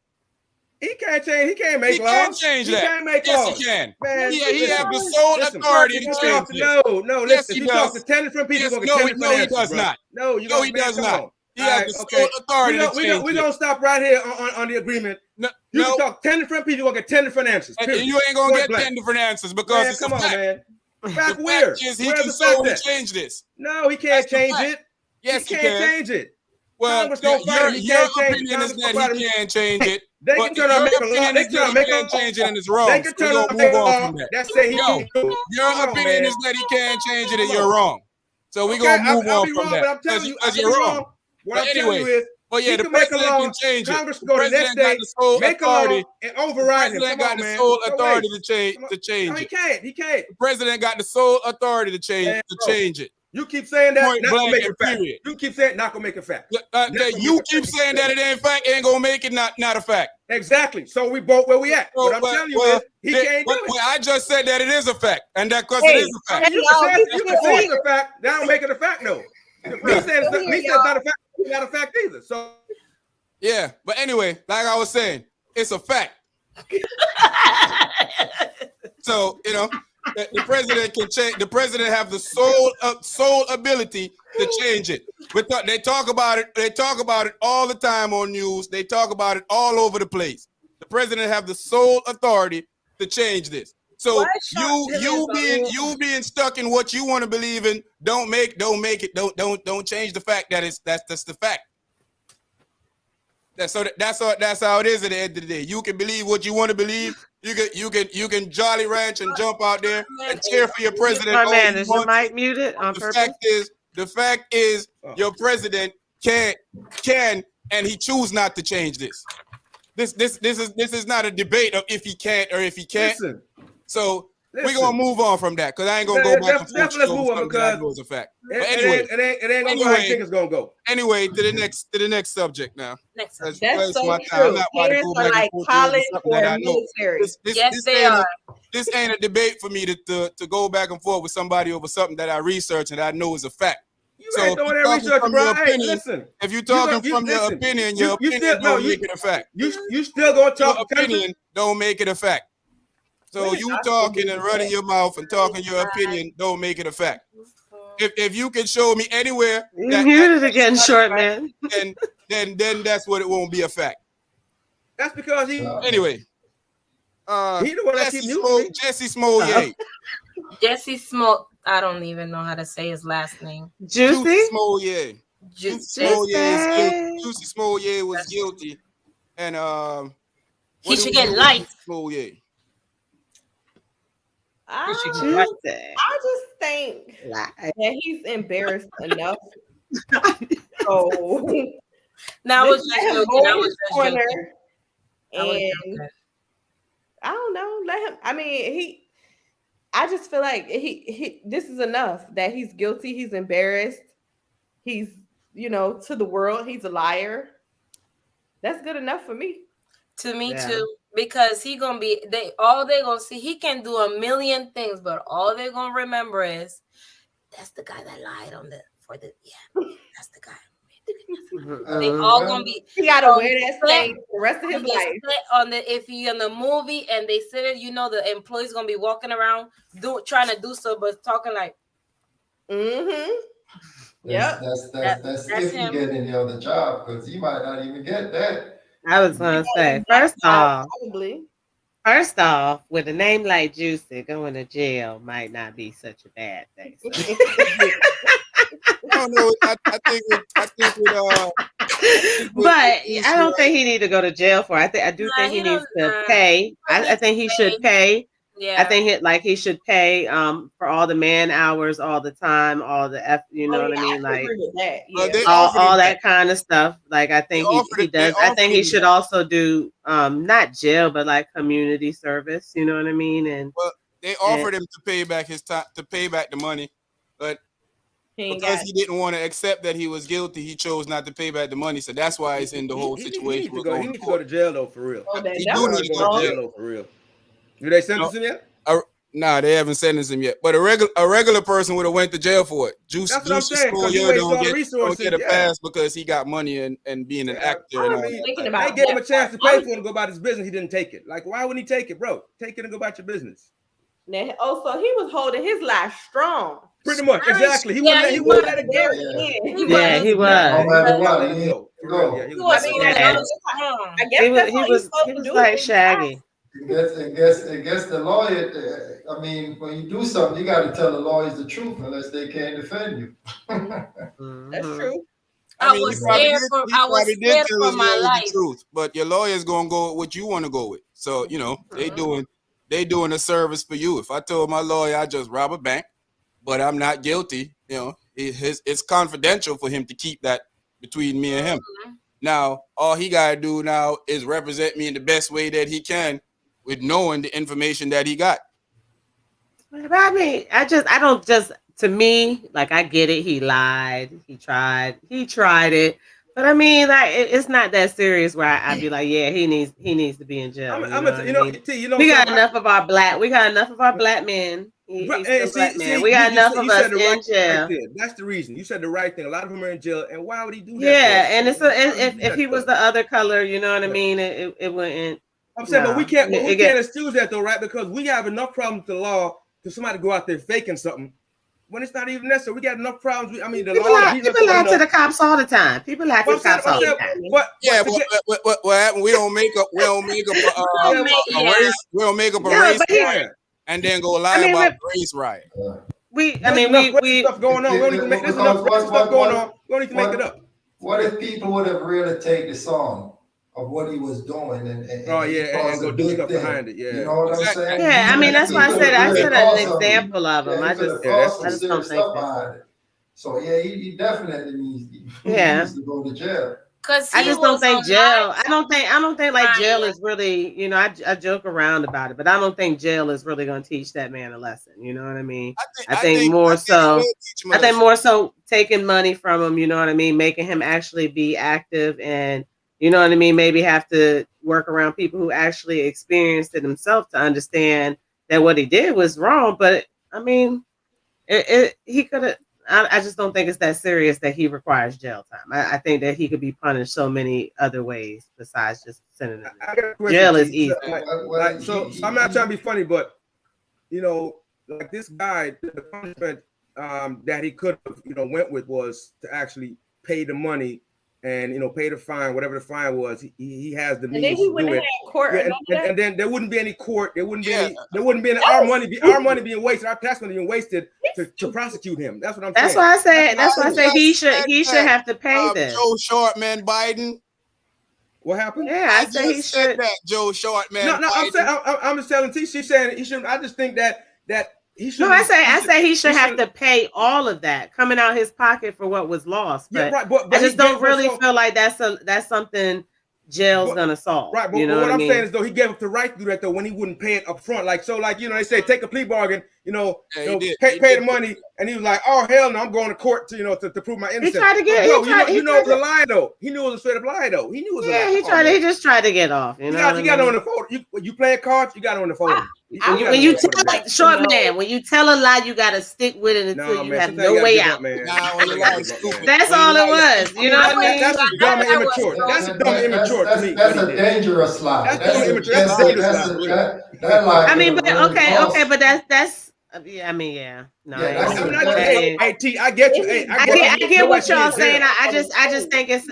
Speaker 2: He can't change. He can't make laws.
Speaker 1: He can't change that.
Speaker 2: He can't make laws.
Speaker 1: Yes, he can.
Speaker 2: Man,
Speaker 1: he has the sole authority to change it.
Speaker 2: No. Listen, if you talk to 10 different people, you're gonna get 10 different answers.
Speaker 1: No, he does not.
Speaker 2: No,
Speaker 1: he does not. He has the sole authority to change it.
Speaker 2: We're gonna stop right here on the agreement. You can talk 10 different people, you're gonna get 10 different answers.
Speaker 1: And you ain't gonna get 10 different answers because it's
Speaker 2: come on, man. Fact
Speaker 1: where? He can solely change this.
Speaker 2: No, he can't change it.
Speaker 1: Yes,
Speaker 2: he can't change it.
Speaker 1: Well, your opinion is that he can't change it.
Speaker 2: They can turn around and make a law. They
Speaker 1: can't change it and it's wrong.
Speaker 2: They can turn around and make a law that say he can't.
Speaker 1: Your opinion is that he can't change it and you're wrong. So we're gonna move on from that. Because you're wrong.
Speaker 2: What I'm telling you is,
Speaker 1: the president can change it.
Speaker 2: Congress can go the next day, make a law and override him.
Speaker 1: The president got the sole authority to change it.
Speaker 2: He can't.
Speaker 1: The president got the sole authority to change it.
Speaker 2: You keep saying that,
Speaker 1: Point
Speaker 2: not gonna
Speaker 1: blank
Speaker 2: make
Speaker 1: and
Speaker 2: it fact.
Speaker 1: period.
Speaker 2: You keep saying not gonna make it fact.
Speaker 1: Okay, you keep saying that it ain't fact, ain't gonna make it not a fact.
Speaker 2: Exactly. So we both where we at.
Speaker 1: So,
Speaker 2: What I'm telling you is he can't do it.
Speaker 1: Well, I just said that it is a fact, and that because
Speaker 3: Hey,
Speaker 1: it is a fact.
Speaker 2: You can say it's a fact. That don't make it a fact, though. Me saying it's not a fact. It's not a fact either. So
Speaker 1: yeah, but anyway, like I was saying, it's a fact. So the president can change. The president have the sole ability to change it. But they talk about it. They talk about it all the time on news. They talk about it all over the place. The president have the sole authority to change this. So you being stuck in what you want to believe in, don't make it. Don't change the fact that that's the fact. That's how it is at the end of the day. You can believe what you want to believe. You can Jolly Ranch and jump out there and cheer for your president.
Speaker 5: My man, is your mic muted on purpose?
Speaker 1: The fact is, your president can and he choose not to change this. This is not a debate of if he can't or if he can't. So we're gonna move on from that because I ain't gonna go back and forth.
Speaker 2: Let's move on because
Speaker 1: it's a fact.
Speaker 2: But anyway, it ain't gonna go how you think it's gonna go.
Speaker 1: Anyway, to the next subject now.
Speaker 3: Next subject. That's so true. Parents are like college or military.
Speaker 6: Yes, they are.
Speaker 1: This ain't a debate for me to go back and forth with somebody over something that I research and I know is a fact.
Speaker 2: You ain't doing that research, bro. Hey, listen.
Speaker 1: If you're talking from your opinion, your opinion don't make it a fact.
Speaker 2: You still gonna talk?
Speaker 1: Your opinion don't make it a fact. So you talking and running your mouth and talking your opinion don't make it a fact. If you can show me anywhere
Speaker 5: that muted again, short man,
Speaker 1: then that's what it won't be a fact.
Speaker 2: That's because he
Speaker 1: anyway.
Speaker 2: He the one that keep muting.
Speaker 1: Jussie Smollett.
Speaker 6: Jussie Smollett. I don't even know how to say his last name.
Speaker 5: Jussie
Speaker 1: Smollett. Jussie Smollett was guilty, and
Speaker 6: he should get life.
Speaker 1: Smollett.
Speaker 3: I just think that he's embarrassed enough. So
Speaker 6: now was just joking.
Speaker 3: And I don't know. Let him. I mean, I just feel like he. This is enough that he's guilty. He's embarrassed. He's to the world. He's a liar. That's good enough for me.
Speaker 6: To me too. Because he gonna be all they gonna see. He can do a million things, but all they're gonna remember is that's the guy that lied that's the guy. They all gonna be.
Speaker 3: He gotta wear that thing the rest of his life.
Speaker 6: If he in the movie and they said it, the employees gonna be walking around trying to do so, but talking like.
Speaker 3: Yeah.
Speaker 4: That's if you get any other job because you might not even get that.
Speaker 5: I was gonna say, first off, with a name like Jussie, going to jail might not be such a bad thing. So.
Speaker 1: I don't know. I think
Speaker 5: but I don't think he need to go to jail for it. I do think he needs to pay. I think he should pay. Yeah. I think he should pay for all the man hours all the time, all the what I mean? Like all that kind of stuff. Like I think he does. I think he should also do not jail, but like community service, you know what I mean? And
Speaker 1: they offered him to pay back his time, to pay back the money, but because he didn't want to accept that he was guilty, he chose not to pay back the money. So that's why he's in the whole situation.
Speaker 2: He needs to go to jail though, for real.
Speaker 1: He do need to go to jail
Speaker 2: for real. Do they sentence him yet?
Speaker 1: Nah, they haven't sentenced him yet. But a regular person would have went to jail for it. Jussie Smollett don't get a pass because he got money and being an actor.
Speaker 2: They gave him a chance to pay for him to go about his business. He didn't take it. Like, why wouldn't he take it, bro? Take it and go about your business.
Speaker 3: Now, so he was holding his life strong.
Speaker 2: Pretty much, exactly. He wouldn't let it go.
Speaker 5: Yeah, he was. He was like Shaggy.
Speaker 4: It gets the lawyer. I mean, when you do something, you got to tell the lawyers the truth, unless they can't defend you.
Speaker 3: That's true.
Speaker 6: I was scared for my life.
Speaker 1: Truth, but your lawyer's gonna go with what you want to go with. So they doing a service for you. If I told my lawyer I just rob a bank, but I'm not guilty, it's confidential for him to keep that between me and him. Now, all he gotta do now is represent me in the best way that he can, with knowing the information that he got.
Speaker 5: But I mean, I don't just to me, like I get it. He lied. He tried it. But I mean, like it's not that serious. Where I'd be like, yeah, he needs to be in jail. We got enough of our black men. He's a black man. We got enough of us in jail.
Speaker 2: That's the reason. You said the right thing. A lot of them are in jail, and why would he do that?
Speaker 5: Yeah, and if he was the other color, you know what I mean, it wouldn't.
Speaker 2: I'm saying, but we can't excuse that though, right? Because we have enough problems with the law to somebody go out there faking something when it's not even necessary. We got enough problems. I mean, the
Speaker 5: people
Speaker 2: law.
Speaker 5: People lie to the cops all the time. People lie to the cops all the time.
Speaker 1: What happened? We don't make up. We don't make up a race. We don't make up a race riot and then go lie about race riot.
Speaker 5: We
Speaker 2: stuff going on. We don't need to make this enough stuff going on. We don't need to make it up.
Speaker 4: What if people would have really taken the song of what he was doing and
Speaker 2: and go do stuff behind it? Yeah,
Speaker 4: you know what I'm saying?
Speaker 5: Yeah, I mean that's why I said an example of him. I just don't think that.
Speaker 4: So yeah, he definitely needs to go to jail.
Speaker 5: I just don't think jail. I don't think like jail is really, you know, I joke around about it, but I don't think jail is really going to teach that man a lesson. You know what I mean? I think more so taking money from him. You know what I mean? Making him actually be active, and you know what I mean. Maybe have to work around people who actually experienced it himself to understand that what he did was wrong. But I mean, he could have. I just don't think it's that serious that he requires jail time. I think that he could be punished so many other ways besides just sending him. Jail is easy.
Speaker 2: So I'm not trying to be funny, but you know, like this guy, the punishment that he could have, you know, went with was to actually pay the money and, you know, pay the fine, whatever the fine was. He has the means to do it.
Speaker 3: Court
Speaker 2: and then there wouldn't be any court. There wouldn't be any. Our money being wasted. Our tax money being wasted to prosecute him. That's what I'm saying.
Speaker 5: That's why I say he should have to pay this.
Speaker 1: Joe Shortman Biden.
Speaker 2: What happened?
Speaker 5: Yeah, I say he should.
Speaker 1: That Joe Shortman.
Speaker 2: No, I'm just telling T. She's saying he shouldn't. I just think that he should.
Speaker 5: No, I say he should have to pay all of that coming out his pocket for what was lost. But, but I just don't really feel like that's something jail's gonna solve.
Speaker 2: Right, but what I'm saying is though he gave up the right to do that though when he wouldn't pay it up front. Like you know, they say take a plea bargain, you know, pay the money, and he was like, oh hell no, I'm going to court to to prove my innocence.
Speaker 5: He tried to get
Speaker 2: it was a lie though. He knew it was a straight up lie though. He knew it was a lie.
Speaker 5: He just tried to get off. You got
Speaker 2: it on the phone. You playing cards, you got it on the phone.
Speaker 5: When you tell a lie, you gotta stick with it until you have no way out. That's all it was. You know what I mean?
Speaker 2: That's dumb and immature. That's dumb and immature to me.
Speaker 4: That's a dangerous lie.
Speaker 2: That's dangerous lie.
Speaker 5: I mean, but okay, but that's. Yeah, I mean, yeah. No,
Speaker 2: hey, T, I get you. Hey,
Speaker 5: I get what y'all saying. I just think it's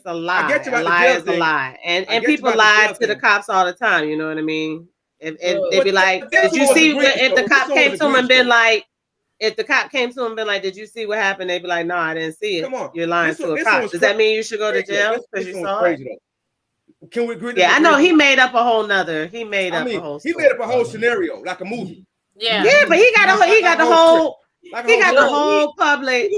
Speaker 5: a lie. A lie is a lie, and people lie to the cops all the time. You know what I mean? If they be like, did you see? If the cop came to him and been like, did you see what happened? They'd be like, no, I didn't see it. You're lying to a cop. Does that mean you should go to jail because you saw it?
Speaker 2: Can we agree?
Speaker 5: Yeah, I know he made up a whole nother. He made up a whole
Speaker 2: scenario like a movie.
Speaker 6: Yeah,
Speaker 5: but he got the whole public.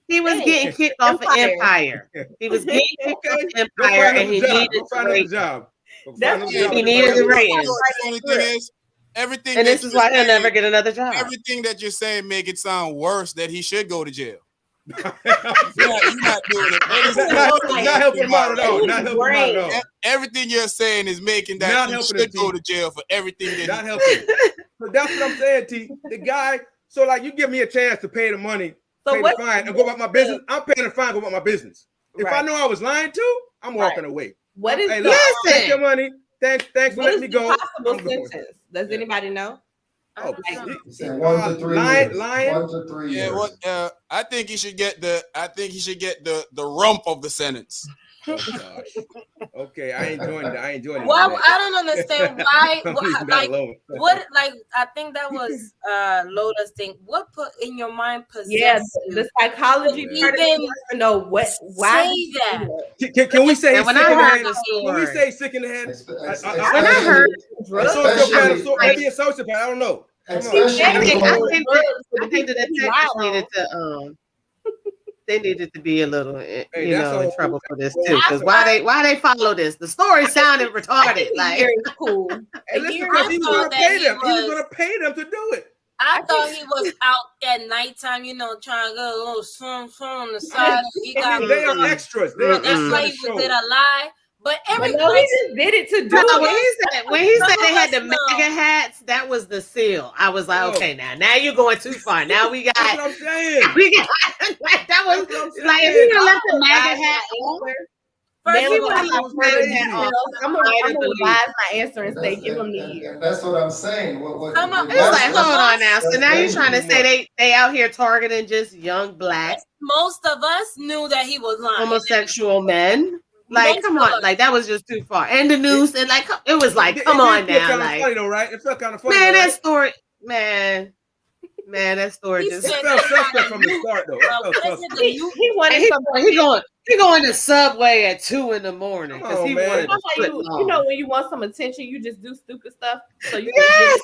Speaker 5: He was getting kicked off of Empire. He was getting kicked off Empire, and he needed a job. He needed a raise.
Speaker 1: The only thing is, everything.
Speaker 5: And this is why he'll never get another job.
Speaker 1: Everything that you're saying make it sound worse that he should go to jail. You're not doing it.
Speaker 2: Not helping him out at all. Not helping him out at all.
Speaker 1: Everything you're saying is making that he should go to jail for everything that
Speaker 2: not helping. So that's what I'm saying, T. The guy. So like, you give me a chance to pay the money, pay the fine, and go about my business. I'm paying the fine, go about my business. If I know I was lying to, I'm walking away.
Speaker 3: What is
Speaker 2: take your money. Thanks for letting me go.
Speaker 3: Possible sentence? Does anybody know?
Speaker 4: Oh, 1 to 3 years. 1 to 3 years.
Speaker 1: Yeah, I think he should get the rump of the sentence.
Speaker 2: Oh, gosh. Okay, I ain't joining that.
Speaker 6: Well, I don't understand why. I think that was Loda's thing. What put in your mind possessed?
Speaker 3: Yeah, the psychology part. Know what? Why
Speaker 6: say
Speaker 2: that? Can we say
Speaker 5: when I heard the story?
Speaker 2: Can we say sick in the head?
Speaker 5: When I heard
Speaker 2: maybe a sociopath. I don't know. I
Speaker 5: think that the needed to be a little,
Speaker 2: Hey, that's
Speaker 5: in
Speaker 2: all-
Speaker 5: trouble for this
Speaker 2: that's
Speaker 5: too.
Speaker 2: all-
Speaker 5: Because why they follow this? The story sounded
Speaker 3: I
Speaker 5: retarded.
Speaker 3: think a
Speaker 5: Like,
Speaker 3: year is cool.
Speaker 2: Hey,
Speaker 3: A
Speaker 2: listen,
Speaker 3: year
Speaker 2: because
Speaker 3: is
Speaker 2: he was
Speaker 6: thought
Speaker 2: going to
Speaker 6: that
Speaker 2: pay
Speaker 6: he
Speaker 2: them. He was
Speaker 6: was-
Speaker 2: going to pay them to do it.
Speaker 6: I thought he was out at nighttime, trying to get a little swim on the side. He got
Speaker 2: They are extras. They are
Speaker 6: that's
Speaker 2: extras
Speaker 6: why
Speaker 2: of
Speaker 6: he
Speaker 2: the show.
Speaker 6: did a lie. But
Speaker 3: But
Speaker 6: every
Speaker 3: no, he
Speaker 6: place,
Speaker 3: just did it to do
Speaker 5: no,
Speaker 3: it.
Speaker 5: when he said
Speaker 6: Some
Speaker 5: they
Speaker 6: of
Speaker 5: had
Speaker 6: us
Speaker 5: the
Speaker 6: know.
Speaker 5: MAGA hats, that was the seal. I was like,
Speaker 2: Oh.
Speaker 5: okay, now you're going too far. Now we got
Speaker 2: That's what I'm saying.
Speaker 5: we got like that was
Speaker 2: That's what I'm
Speaker 5: like if
Speaker 2: saying.
Speaker 5: you would left the MAGA
Speaker 3: Revise
Speaker 5: hat
Speaker 3: my
Speaker 5: on,
Speaker 3: answer.
Speaker 6: first
Speaker 3: Then
Speaker 6: he
Speaker 3: I'm
Speaker 6: was
Speaker 3: gonna
Speaker 2: was crazy.
Speaker 3: I'm gonna revise my answer and say give them the year.
Speaker 4: And that's what I'm saying.
Speaker 6: Some of-
Speaker 5: it was like,
Speaker 6: Most of
Speaker 5: hold on now. So
Speaker 4: that's
Speaker 5: now you're
Speaker 4: crazy.
Speaker 5: trying to say they out here targeting just young black
Speaker 6: most of us knew that he was lying.
Speaker 5: homosexual men. Like,
Speaker 6: Most
Speaker 5: come
Speaker 6: of
Speaker 5: on,
Speaker 6: us.
Speaker 5: like that was just too far. And the news, and like it was like,
Speaker 2: It
Speaker 5: come
Speaker 2: did
Speaker 5: on
Speaker 2: feel
Speaker 5: now,
Speaker 2: kind of
Speaker 5: like
Speaker 2: funny though, right? It felt kind of funny.
Speaker 5: man,
Speaker 2: though,
Speaker 5: that
Speaker 2: right?
Speaker 5: story, man, that story
Speaker 6: He
Speaker 5: just.
Speaker 2: It
Speaker 6: said-
Speaker 2: felt suspect from the start, though. It felt
Speaker 6: What is it,
Speaker 2: suspect.
Speaker 6: the you-
Speaker 3: He wanted
Speaker 5: He
Speaker 3: something.
Speaker 5: going to Subway at 2 a.m.
Speaker 2: Come
Speaker 5: because
Speaker 2: on,
Speaker 5: he
Speaker 2: man.
Speaker 5: wanted
Speaker 3: You know
Speaker 5: to
Speaker 3: how
Speaker 5: foot long.
Speaker 3: you know when you want some attention, you just do stupid stuff. So you
Speaker 5: Yes.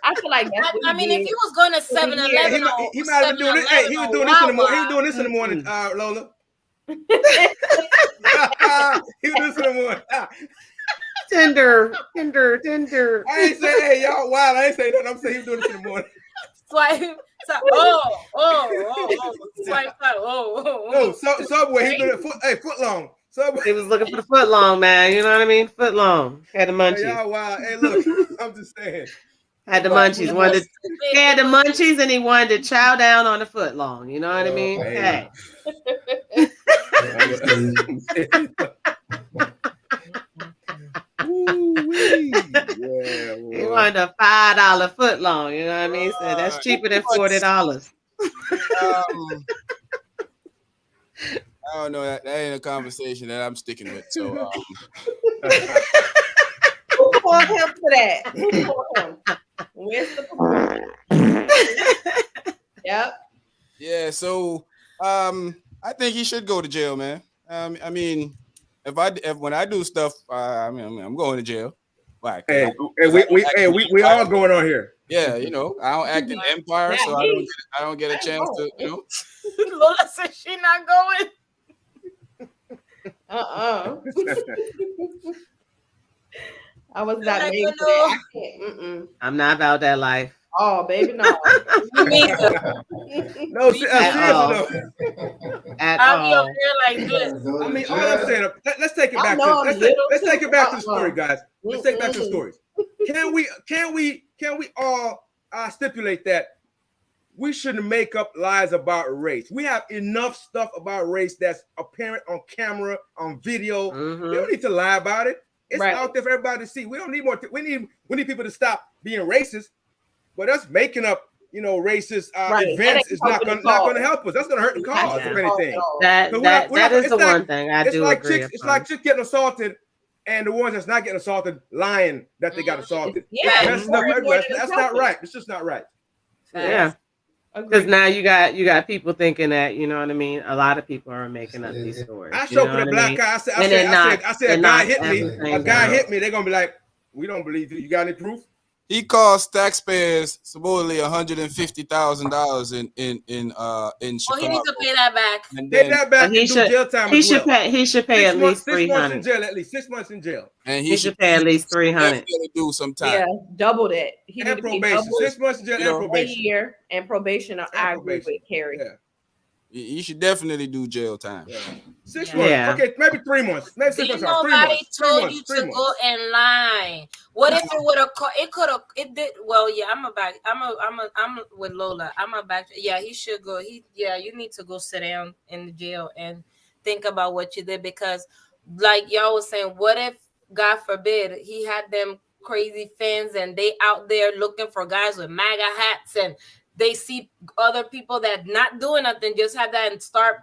Speaker 3: I feel like that's what
Speaker 6: I mean, if
Speaker 3: did.
Speaker 6: he was going to
Speaker 2: He
Speaker 6: 7-Eleven,
Speaker 2: might have been doing this. Hey, he was doing this in the morning. He was doing this in the morning, Lola. He was doing this in the morning.
Speaker 5: Tender.
Speaker 2: I ain't saying, hey, y'all wild. I ain't saying nothing. I'm saying he was doing this in the morning.
Speaker 6: Swipe. Swipe.
Speaker 2: Oh, Subway. He was doing it foot long. Subway.
Speaker 5: He was looking for the foot long, man. You know what I mean? Foot long. Had the
Speaker 2: Hey,
Speaker 5: munchies.
Speaker 2: y'all wild. Hey, look, I'm just saying.
Speaker 5: Had the munchies. He had the munchies and he wanted to chow down on the foot long. You know what I mean?
Speaker 2: Hey. Ooh-wee. Yeah,
Speaker 5: He
Speaker 2: boy.
Speaker 5: wanted a $5 foot long. You know what I mean? So that's cheaper than $40.
Speaker 1: I don't know. That ain't a conversation that I'm sticking with. So
Speaker 3: Who called him for that? Who called him? Where's the Yep.
Speaker 1: yeah. So I think he should go to jail, man. I mean, if when I do stuff, I'm going to jail. Why?
Speaker 2: Hey, we all going on here.
Speaker 1: Yeah, I don't act in Empire, so I don't get a chance to,
Speaker 6: Lola said she not going.
Speaker 3: I was not
Speaker 6: Like,
Speaker 3: made
Speaker 6: you
Speaker 3: for that. I can't.
Speaker 5: I'm not about that life.
Speaker 3: Oh, baby, no.
Speaker 2: No, seriously though.
Speaker 5: At
Speaker 6: I'll be
Speaker 5: all.
Speaker 6: up there like this.
Speaker 2: I mean, all I'm saying, let's take it
Speaker 3: I
Speaker 2: back
Speaker 3: know
Speaker 2: to
Speaker 3: I'm
Speaker 2: let's
Speaker 3: little
Speaker 2: take
Speaker 3: too.
Speaker 2: it back to the story, guys. Let's take it back to the
Speaker 3: Mm-mm.
Speaker 2: stories. Can we all stipulate that we shouldn't make up lies about race? We have enough stuff about race that's apparent on camera, on video. We don't need to lie about it. It's
Speaker 3: Right.
Speaker 2: out there for everybody to see. We don't need more. We need people to stop being racist. But us making up, racist
Speaker 3: Right.
Speaker 2: events
Speaker 3: That
Speaker 2: is
Speaker 3: ain't
Speaker 2: not
Speaker 3: helping
Speaker 2: going to
Speaker 3: the
Speaker 2: help us. That's going to hurt the cause, if anything.
Speaker 5: That is the one thing I
Speaker 2: It's
Speaker 5: do
Speaker 2: like
Speaker 5: agree
Speaker 2: chicks. It's
Speaker 5: upon.
Speaker 2: like chicks getting assaulted, and the ones that's not getting assaulted lying that they got assaulted.
Speaker 3: Yeah,
Speaker 2: That's not right. It's just not right.
Speaker 5: Yeah. Because now you got people thinking that, you know what I mean? A lot of people are making up these stories.
Speaker 2: I show for the black guy. I said a guy hit me. A guy hit me. They're gonna be like, we don't believe you. You got any proof?
Speaker 1: He cost taxpayers supposedly $150,000 in
Speaker 6: Well, he
Speaker 1: Chicago.
Speaker 6: needs to pay that back.
Speaker 1: And
Speaker 2: Pay
Speaker 1: then,
Speaker 2: that back and do jail time
Speaker 5: He
Speaker 2: as
Speaker 5: should
Speaker 2: well.
Speaker 5: pay. He should pay at least
Speaker 2: 6 months in
Speaker 5: $300.
Speaker 2: jail. At least 6 months in jail.
Speaker 1: and
Speaker 5: He should pay at least $300.
Speaker 1: definitely do some time.
Speaker 3: Yeah, double that. He
Speaker 2: And
Speaker 3: need to pay
Speaker 2: probation.
Speaker 3: double
Speaker 2: 6 months in jail and
Speaker 3: a
Speaker 2: probation.
Speaker 3: year and probation. I agree
Speaker 2: probation.
Speaker 3: with Carrie.
Speaker 2: Yeah.
Speaker 1: You should definitely do jail time.
Speaker 2: 6 months.
Speaker 5: Yeah.
Speaker 2: Okay, maybe 3 months. Maybe 6 months. 3
Speaker 6: Nobody
Speaker 2: months.
Speaker 6: told you to go and lie. What if it would have? It could have. It did. Well, yeah. I'm with Lola. Yeah, he should go. You need to go sit down in the jail and think about what you did, because, like y'all was saying, what if, God forbid, he had them crazy fans and they out there looking for guys with MAGA hats and they see other people that not doing nothing, just have that and start.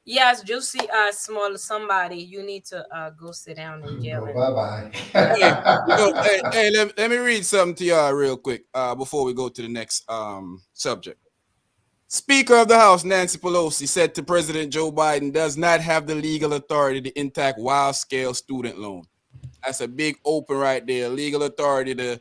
Speaker 6: Yes, Jussie Smollett, somebody, you need to go sit down in jail.
Speaker 4: Bye-bye.
Speaker 1: Hey, let me read something to y'all real quick before we go to the next subject. Speaker of the House Nancy Pelosi said to President Joe Biden does not have the legal authority to enact wild-scale student loan. That's a big open right there. Legal authority to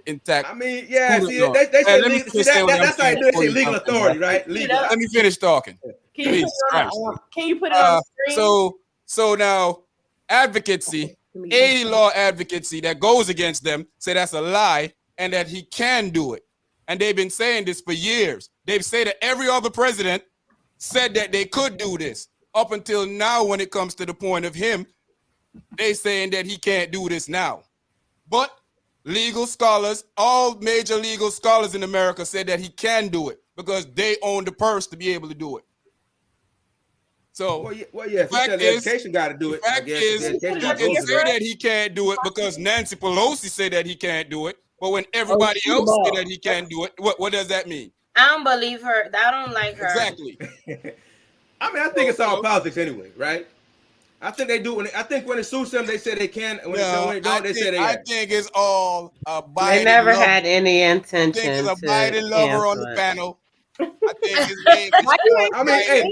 Speaker 1: intact.
Speaker 2: I mean, yeah. See,
Speaker 1: No.
Speaker 2: they
Speaker 1: Hey,
Speaker 2: say
Speaker 1: let me
Speaker 2: legal. See,
Speaker 1: finish saying what I'm
Speaker 2: that's how
Speaker 1: saying
Speaker 2: they do. They
Speaker 1: before
Speaker 2: say
Speaker 1: you
Speaker 2: legal
Speaker 1: jump in,
Speaker 2: authority,
Speaker 1: man.
Speaker 2: right? Legal.
Speaker 1: Let me finish talking.
Speaker 3: Can you
Speaker 1: Jesus Christ.
Speaker 3: can you put it on the screen?
Speaker 1: So now advocacy, a law advocacy that goes against them, say that's a lie and that he can do it. And they've been saying this for years. They've said that every other president said that they could do this. Up until now, when it comes to the point of him, they saying that he can't do this now. But legal scholars, all major legal scholars in America said that he can do it because they own the purse to be able to do it. So,
Speaker 2: well, yeah. If you tell the education got to do it, I guess the education
Speaker 1: you
Speaker 2: got
Speaker 1: can
Speaker 2: to
Speaker 1: say that he can't do it because Nancy Pelosi said that he can't do it. But when everybody
Speaker 3: shoot
Speaker 1: else
Speaker 3: him
Speaker 1: say
Speaker 3: up.
Speaker 1: that he can't do it, what does that mean?
Speaker 6: I don't believe her. I don't like her.
Speaker 1: Exactly.
Speaker 2: I mean, I think it's all politics anyway, right? I think they do. I think when it suits them, they say they can. When it don't, they say they
Speaker 1: I
Speaker 2: can.
Speaker 1: think it's all a Biden.
Speaker 5: They never
Speaker 1: lover.
Speaker 5: had any
Speaker 1: I
Speaker 5: intention
Speaker 1: think it's a
Speaker 5: to
Speaker 1: Biden lover on
Speaker 5: cancel
Speaker 1: the
Speaker 5: it.
Speaker 1: panel. I think his name is
Speaker 2: I mean, hey,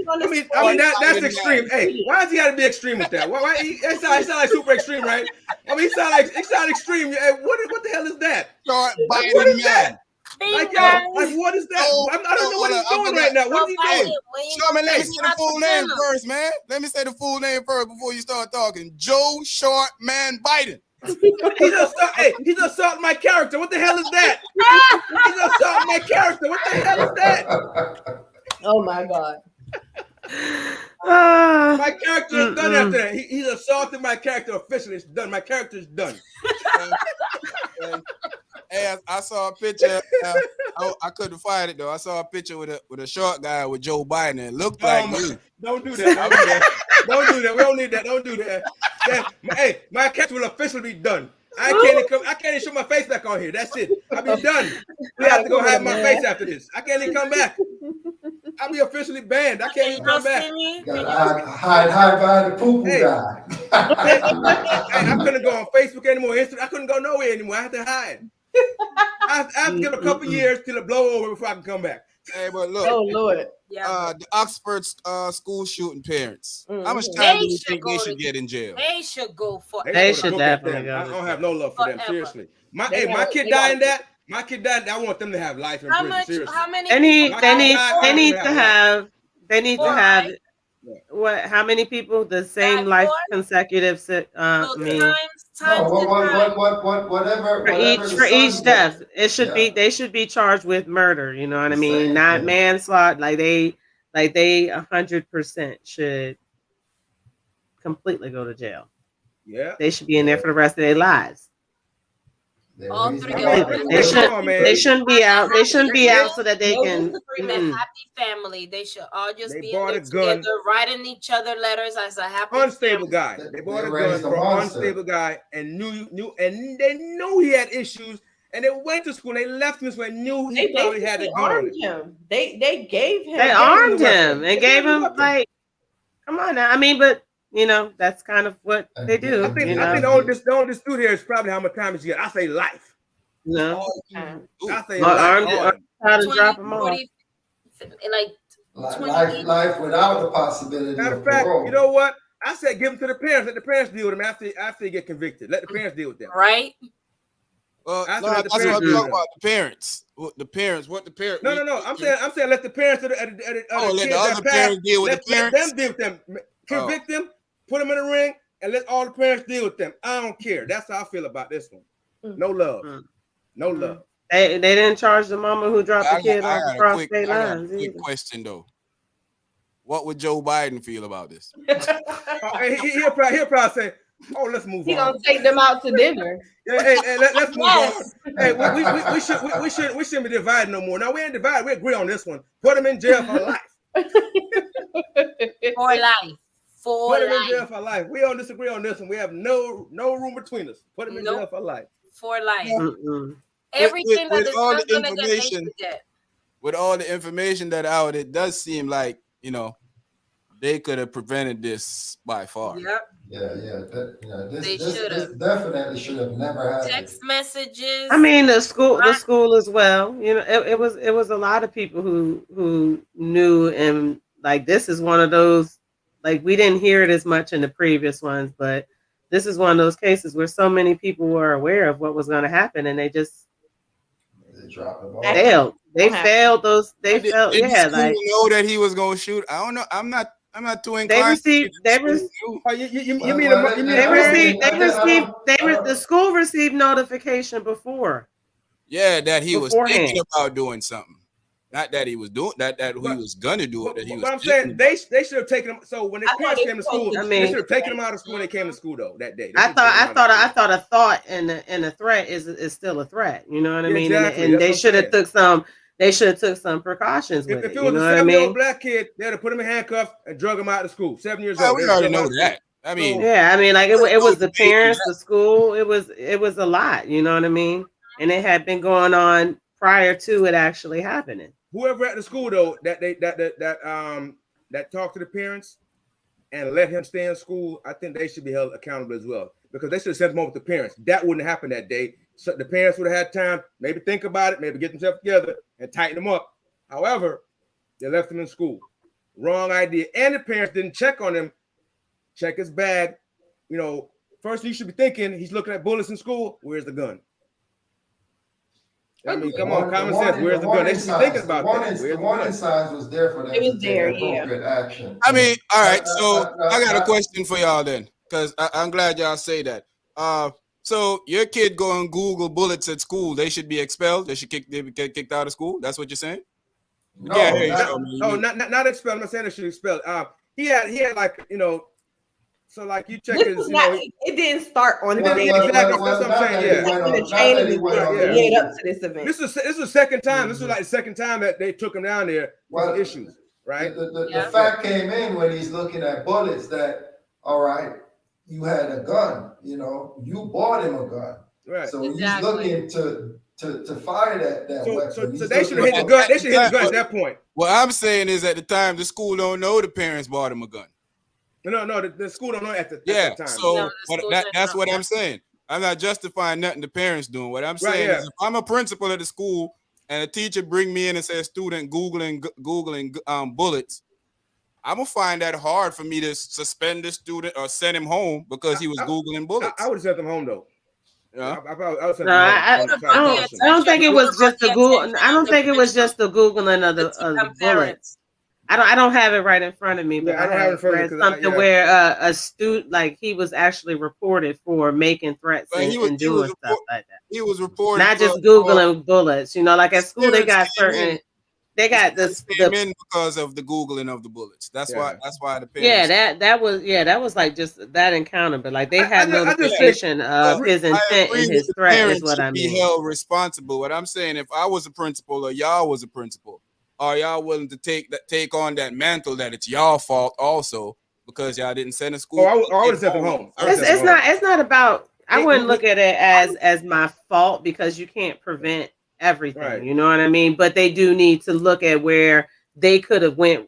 Speaker 2: that's
Speaker 1: Biden
Speaker 2: extreme.
Speaker 1: man.
Speaker 2: Hey, why does he got to be extreme with that? Why it sound like super extreme, right? I mean, he sound extreme. Hey, what the hell is that?
Speaker 1: Short
Speaker 2: Like,
Speaker 1: Biden
Speaker 2: what is
Speaker 1: man.
Speaker 2: that? Like what is that? I don't know what he's doing right now. What is he doing?
Speaker 1: Show me, let me say the full name first, man. Let me say the full name first before you start talking. Joe Short Man Biden.
Speaker 2: He's assaulting my character. What the hell is that? He's assaulting my character. What the hell is that?
Speaker 3: Oh my God.
Speaker 2: My character is done after that. He's assaulted my character officially. It's done. My character is done.
Speaker 1: Hey, I saw a picture. I couldn't find it though. I saw a picture with a short guy with Joe Biden. And it looked like me.
Speaker 2: Don't do that. Don't do that. Don't do that. We don't need that. Don't do that. Hey, my character will officially be done. I can't even show my face back on here. That's it. I'll be done. I have to go hide my face after this. I can't even come back. I'll be officially banned. I can't even come back.
Speaker 4: Hide behind the poo-poo guy.
Speaker 2: I couldn't go on Facebook anymore. Instagram. I couldn't go nowhere anymore. I had to hide. I have to give a couple years till it blow over before I can come back.
Speaker 1: Hey, but look.
Speaker 3: Oh Lord.
Speaker 1: The Oxford school shooting parents. How much time do you think they should get in jail?
Speaker 6: They should go for.
Speaker 5: They should definitely go.
Speaker 2: I don't have no love for them. Seriously, my kid dying that. My kid died. I want them to have life in prison. Seriously.
Speaker 6: How many?
Speaker 5: They need to have. What? How many people? The same life consecutive.
Speaker 4: Whatever.
Speaker 5: For each death, it should be. They should be charged with murder. You know what I mean? Not manslaughter. Like they 100% should completely go to jail.
Speaker 2: Yeah,
Speaker 5: they should be in there for the rest of their lives.
Speaker 6: All three of
Speaker 5: them. They shouldn't be out. They shouldn't be out so that they can.
Speaker 6: Happy family. They should all just be in there together, writing each other letters as a happy.
Speaker 2: Unstable guy. They bought a gun from an unstable guy and and they knew he had issues. And they went to school. They left him when knew he probably had a gun.
Speaker 3: They gave him.
Speaker 5: They armed him and gave him like. Come on now. I mean, but. You know, that's kind of what they do.
Speaker 2: I think the only dispute here is probably how much time is yet. I say life.
Speaker 5: No.
Speaker 2: I say life.
Speaker 5: How to drop them off.
Speaker 4: Life without the possibility
Speaker 2: Matter of fact, you know what? I said give them to the parents. Let the parents deal with them after they get convicted. Let the parents deal with them.
Speaker 6: Right?
Speaker 1: Well, that's what I'm talking about. The parents. What the parents?
Speaker 2: No. I'm saying let the parents
Speaker 1: let the other parents deal with the parents.
Speaker 2: Let them deal with them. Convict them. Put them in a ring and let all the parents deal with them. I don't care. That's how I feel about this one. No love. No love.
Speaker 5: They didn't charge the mama who dropped the kid off across state lines.
Speaker 1: Quick question though. What would Joe Biden feel about this?
Speaker 2: He'll probably say, "Oh, let's move on."
Speaker 3: He's gonna take them out to dinner.
Speaker 2: Hey, let's move on. Hey, we shouldn't be divided no more. Now we ain't divided. We agree on this one. Put them in jail for life.
Speaker 6: For life.
Speaker 2: Put him in jail for life. We don't disagree on this one. We have no room between us. Put him in jail for life.
Speaker 6: For life. Everything
Speaker 1: with all the information, with all the information that out, it does seem like they could have prevented this by far.
Speaker 6: Yep.
Speaker 4: This definitely should have never happened.
Speaker 6: Text messages.
Speaker 5: I mean, the school as well. It was a lot of people who knew, and like this is one of those. Like we didn't hear it as much in the previous ones, but this is one of those cases where so many people were aware of what was going to happen, and they just
Speaker 4: drop the ball.
Speaker 5: They failed those. They failed.
Speaker 1: Did
Speaker 5: Yeah,
Speaker 1: the school
Speaker 5: like
Speaker 1: know that he was gonna shoot? I don't know. I'm not too inclined.
Speaker 5: they received.
Speaker 1: The
Speaker 5: school received notification before.
Speaker 1: Yeah, that he was thinking
Speaker 5: Beforehand.
Speaker 1: about doing something. Not that he was doing that he was gonna do it. That he was.
Speaker 2: But I'm saying they should have taken him. So when their parents came to school, they should have taken him out of school when they came to school though that day.
Speaker 5: I thought a thought and a threat is still a threat. You know what I mean?
Speaker 2: Exactly.
Speaker 5: And they should have took some. They should have took some precautions with it.
Speaker 2: If it was a 7-year-old black kid, they'd have put him in handcuffs and drug him out of school. 7 years old.
Speaker 1: We already know that. I mean,
Speaker 5: yeah. I mean, like it was the parents, the school. It was a lot. You know what I mean? And it had been going on prior to it actually happening.
Speaker 2: Whoever at the school though that talked to the parents and let him stay in school, I think they should be held accountable as well, because they should have sent him over to the parents. That wouldn't happen that day. So the parents would have had time, maybe think about it, maybe get themselves together and tighten them up. However, they left him in school. Wrong idea. And the parents didn't check on him, check his bag. You know, first you should be thinking he's looking at bullets in school. Where's the gun? I mean, come on, common sense. Where's the gun? They should be thinking about that.
Speaker 4: The warning signs was there for them to take appropriate action.
Speaker 1: I mean, all right. So I got a question for y'all then, because I'm glad y'all say that. So your kid go and Google bullets at school, they should be expelled. They should get kicked out of school. That's what you're saying?
Speaker 2: No, not expelled. I'm not saying they should expel. He had like, you know. So like you check his,
Speaker 3: it didn't start on the day.
Speaker 2: Exactly. That's what I'm saying.
Speaker 3: Led up to this event.
Speaker 2: This is the second time. This was like the second time that they took him down there for issues, right?
Speaker 4: The fact came in when he's looking at bullets that, all right, you had a gun, you bought him a gun.
Speaker 2: Right.
Speaker 4: So he's looking to fire that weapon.
Speaker 2: So they should have hit the gun. They should hit the gun at that point.
Speaker 1: What I'm saying is at the time the school don't know the parents bought him a gun.
Speaker 2: No, the school don't know at the time.
Speaker 1: So that's what I'm saying. I'm not justifying nothing the parents doing. What I'm saying is if I'm a principal at the school and a teacher bring me in and says student Googling bullets, I'm gonna find that hard for me to suspend the student or send him home because he was Googling bullets.
Speaker 2: I would have sent him home though. Yeah.
Speaker 5: I don't think it was just the Google. I don't think it was just the Googling of the bullets. I don't have it right in front of me, but I have read something where a student, like he was actually reported for making threats and doing stuff like that.
Speaker 1: He was reported
Speaker 5: not just Googling bullets. Like at school they got certain. They got this
Speaker 1: because of the Googling of the bullets. That's why the parents.
Speaker 5: that was like just that encounter, but like they had notification of his intent and his threat is what I mean.
Speaker 1: Be held responsible. What I'm saying, if I was a principal or y'all was a principal, are y'all willing to take on that mantle that it's y'all fault also because y'all didn't send a school?
Speaker 2: I would have sent them home.
Speaker 5: It's not about. I wouldn't look at it as my fault because you can't prevent everything, right. You know what I mean? But they do need to look at where they could have went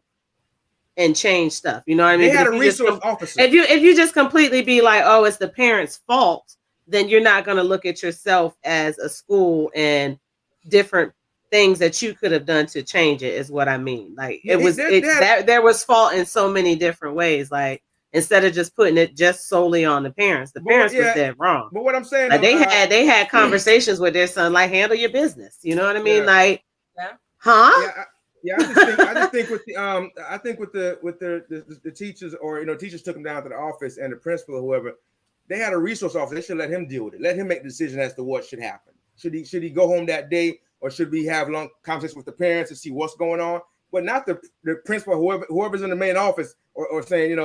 Speaker 5: and changed stuff. You know what I mean?
Speaker 2: They had a resource officer.
Speaker 5: If you just completely be like, oh, it's the parents' fault, then you're not going to look at yourself as a school and different things that you could have done to change it. Is what I mean. Like there was fault in so many different ways. Like instead of just putting it just solely on the parents was dead wrong.
Speaker 2: But what I'm saying,
Speaker 5: like, they had conversations with their son, like handle your business. You know what I mean? Like, huh?
Speaker 2: I just think with the teachers, or teachers took them down to the office, and the principal or whoever, they had a resource officer. They should let him deal with it. Let him make the decision as to what should happen. Should he go home that day, or should we have long conversations with the parents to see what's going on? But not the principal, whoever's in the main office, or saying,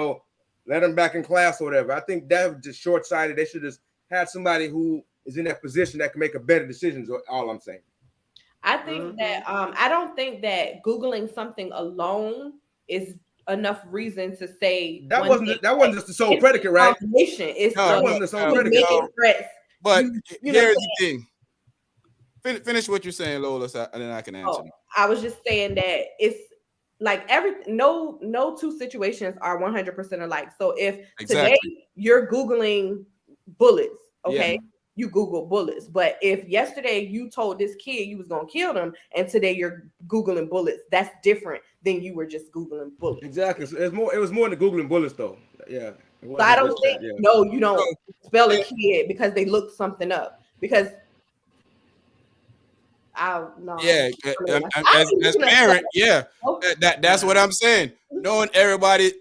Speaker 2: let them back in class or whatever. I think that was just short-sighted. They should just have somebody who is in that position that can make a better decision. Is all I'm saying.
Speaker 3: I think that I don't think that Googling something alone is enough reason to say
Speaker 2: that wasn't just the sole predicate, right?
Speaker 3: That wasn't the sole predicate. Threats.
Speaker 1: But here's the thing. Finish what you're saying, Lola, and then I can answer.
Speaker 3: I was just saying that it's like no two situations are 100% alike. So if today you're Googling bullets, okay, you Google bullets. But if yesterday you told this kid you was gonna kill them, and today you're Googling bullets, that's different than you were just Googling bullets.
Speaker 2: Exactly. So it was more than Googling bullets, though. Yeah.
Speaker 3: So I don't think you don't spell a kid because they looked something up. Because No.
Speaker 1: Yeah,
Speaker 3: I mean,
Speaker 1: as parent, yeah,
Speaker 3: Okay.
Speaker 1: that's what I'm saying. Knowing everybody,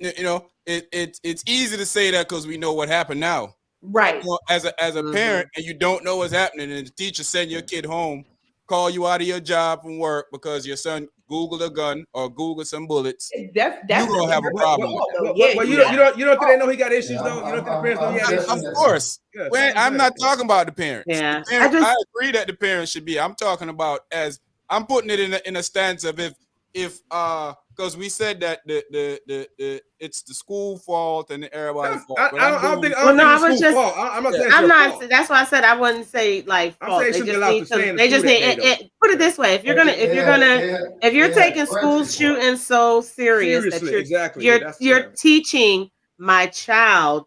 Speaker 1: it's easy to say that because we know what happened now.
Speaker 3: Right.
Speaker 1: Well, as a parent, and you don't know what's happening, and the teacher send your kid home, call you out of your job from work because your son Googled a gun or Googled some bullets,
Speaker 3: That's
Speaker 1: you're gonna have a problem with that.
Speaker 2: But you don't think they know he got issues though? You don't think the parents know he had issues?
Speaker 1: Of course.
Speaker 2: Yeah,
Speaker 1: I'm not talking about the parents.
Speaker 5: Yeah.
Speaker 1: The parent, I agree that the parents should be. I'm talking about as I'm putting it in a stance of if because we said that the it's the school fault and everybody's fault.
Speaker 2: I don't think
Speaker 5: I'm
Speaker 2: not saying
Speaker 5: I'm not. That's why I said I wouldn't say like
Speaker 2: I'm
Speaker 5: fault.
Speaker 2: saying
Speaker 5: They
Speaker 2: shouldn't
Speaker 5: just
Speaker 2: be allowed
Speaker 5: need
Speaker 2: to stay in
Speaker 5: to.
Speaker 2: the
Speaker 5: They just
Speaker 2: school that
Speaker 5: need.
Speaker 2: day,
Speaker 5: Put it this way: if you're taking school shooting so serious that you're teaching my child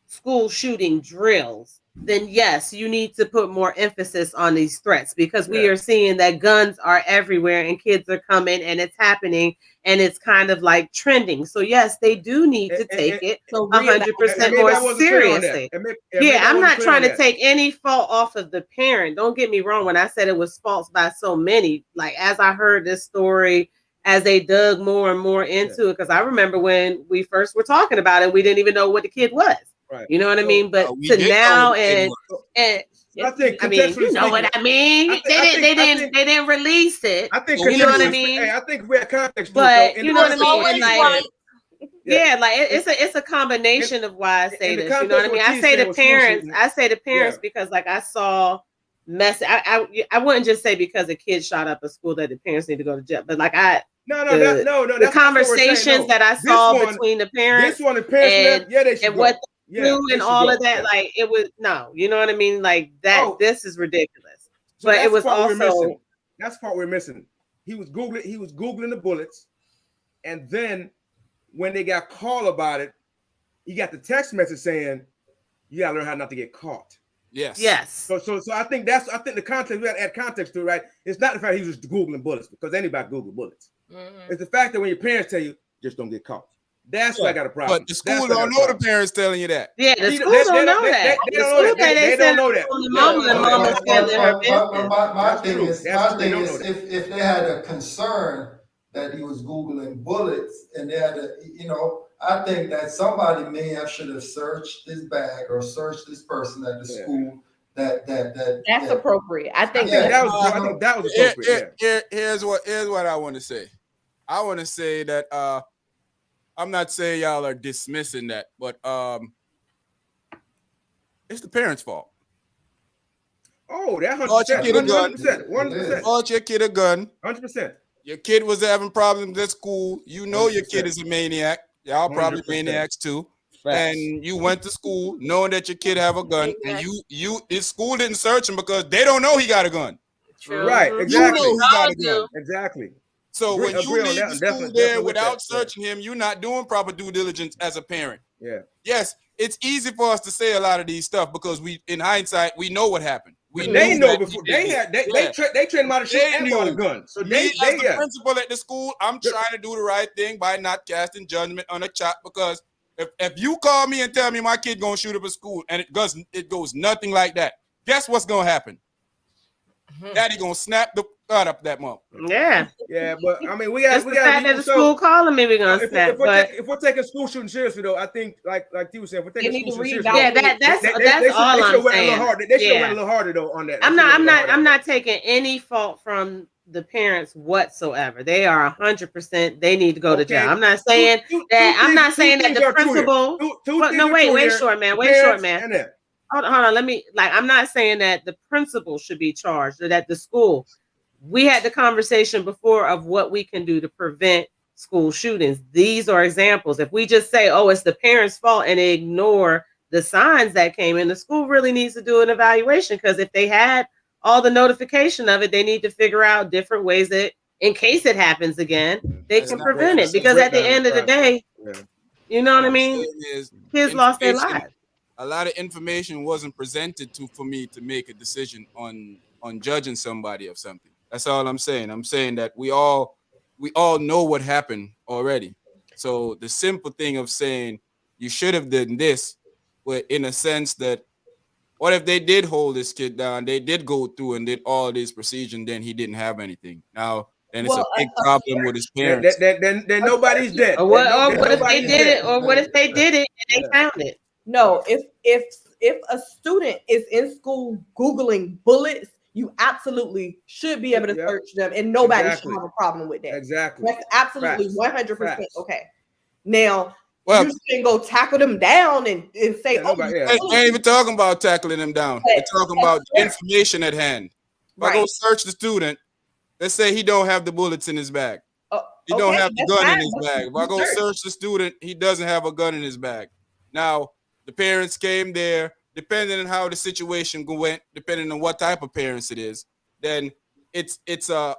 Speaker 5: school shooting drills, then yes, you need to put more emphasis on these threats because we are seeing that guns are everywhere and kids are coming and it's happening and it's kind of like trending. So yes, they do need to take it 100% more seriously. I'm not trying to take any fault off of the parent. Don't get me wrong. When I said it was faults by so many, like as I heard this story, as they dug more and more into it, because I remember when we first were talking about it, we didn't even know what the kid was.
Speaker 2: Right.
Speaker 5: You know what I mean? But to now and
Speaker 2: I think
Speaker 5: I mean, you know what I mean. They didn't release it.
Speaker 2: I think
Speaker 5: you know what I mean.
Speaker 2: Hey, I think we had context.
Speaker 5: But you know what I mean. And like,
Speaker 6: Yeah,
Speaker 5: it's a combination of why I say this. You know what I mean. I say the parents because like I saw mess. I wouldn't just say because a kid shot up a school that the parents need to go to jail, but like the conversations that I saw between the parents and what they do and all of that, like it was you know what I mean, like that. This is ridiculous.
Speaker 2: So
Speaker 5: but it was also
Speaker 2: that's the part we're missing. He was googling the bullets, and then when they got called about it, he got the text message saying, "You gotta learn how not to get caught."
Speaker 5: Yes.
Speaker 2: So I think the context, we gotta add context to it, right? It's not the fact he was googling bullets because anybody Google bullets. Mm-hmm. It's the fact that when your parents tell you, just don't get caught. That's why I got a problem.
Speaker 1: But the school don't know the parents telling you that.
Speaker 5: Yeah, the school don't know that.
Speaker 2: They don't know that.
Speaker 4: My thing is, if they had a concern that he was Googling bullets and they had I think that somebody should have searched this bag or searched this person at the school. That's
Speaker 3: appropriate. I think
Speaker 2: that was appropriate.
Speaker 1: Here's what I want to say. I want to say that I'm not saying y'all are dismissing that, but it's the parents' fault.
Speaker 2: Oh, that 100%.
Speaker 1: Bought your kid a gun.
Speaker 2: 100%.
Speaker 1: Bought your kid a gun.
Speaker 2: 100%.
Speaker 1: Your kid was having problems at school. You know 100%. Your kid is a maniac. Y'all probably 100%. Maniacs too. Facts. And you went to school knowing that your kid have a gun, and this school didn't search him because they don't know he got a gun.
Speaker 2: True. Right, exactly.
Speaker 1: You know he got a gun.
Speaker 2: Exactly.
Speaker 1: So when you leave the school there without searching him, you're not doing proper due diligence as a parent.
Speaker 2: Yeah.
Speaker 1: Yes, it's easy for us to say a lot of these stuff because we, in hindsight, we know what happened.
Speaker 2: They know before they trained him how to shoot and bought a gun. So they
Speaker 1: as the principal at the school, I'm trying to do the right thing by not casting judgment on a child because if you call me and tell me my kid gonna shoot up a school and it goes nothing like that, guess what's gonna happen? Daddy gonna snap the cut up that month.
Speaker 5: Yeah,
Speaker 2: but I mean, we got
Speaker 5: the school calling me. We're gonna snap.
Speaker 2: If we're taking school shooting seriously, though, I think like you were saying, if we're taking school shooting seriously,
Speaker 5: that's all I'm saying.
Speaker 2: They should have went a little harder though on that.
Speaker 5: I'm not taking any fault from the parents whatsoever. They are 100%. They need to go to jail. I'm not saying that. I'm not saying that the principal. No, wait, short man. Hold on. I'm not saying that the principal should be charged or that the school. We had the conversation before of what we can do to prevent school shootings. These are examples. If we just say, oh, it's the parents' fault and they ignore the signs that came in, the school really needs to do an evaluation because if they had all the notification of it, they need to figure out different ways that in case it happens again, they can prevent it. Because at the end of the day, you know what I mean? Kids lost their lives.
Speaker 1: A lot of information wasn't presented for me to make a decision on judging somebody of something. That's all I'm saying. I'm saying that we all know what happened already. So the simple thing of saying you should have done this, but in a sense that What if they did hold this kid down? They did go through and did all this procedure, and then he didn't have anything. Now, then it's a big problem with his parents.
Speaker 2: Then nobody's dead.
Speaker 5: Or what if they did it? Or what if they did it and they found it?
Speaker 3: No, if a student is in school Googling bullets, you absolutely should be able to search them, and nobody should have a problem with that.
Speaker 2: Exactly.
Speaker 3: That's absolutely 100% okay. Now, you shouldn't go tackle them down and say,
Speaker 1: I ain't even talking about tackling them down. We're talking about information at hand. If I go search the student, let's say he don't have the bullets in his bag. He don't have the gun in his bag. If I go search the student, he doesn't have a gun in his bag. Now, the parents came there, depending on how the situation went, depending on what type of parents it is, then it's a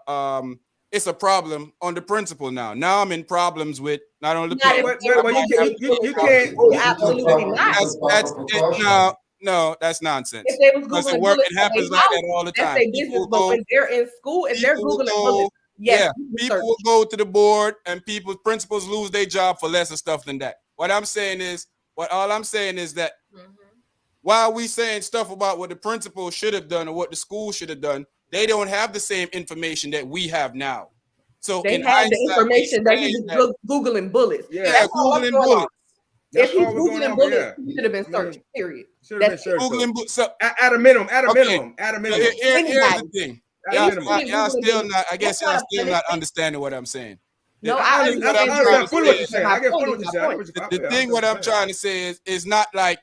Speaker 1: problem on the principal now. Now I'm in problems with not only the parents.
Speaker 2: You can't.
Speaker 3: Absolutely not.
Speaker 1: No, that's nonsense.
Speaker 3: If they was Googling bullets,
Speaker 1: it happens like that all the time.
Speaker 3: But when they're in school and they're Googling bullets,
Speaker 1: people will go to the board and principals lose their job for lesser stuff than that. All I'm saying is that while we saying stuff about what the principal should have done or what the school should have done, they don't have the same information that we have now. So
Speaker 3: they had the information that he was Googling bullets.
Speaker 1: Yeah, Googling bullets.
Speaker 3: If he's Googling bullets, he should have been searched, period.
Speaker 1: Googling bullets. So,
Speaker 2: at a minimum.
Speaker 1: Here's the thing. Y'all still not, I guess y'all still not understanding what I'm saying.
Speaker 3: No,
Speaker 1: the thing what I'm trying to say is not like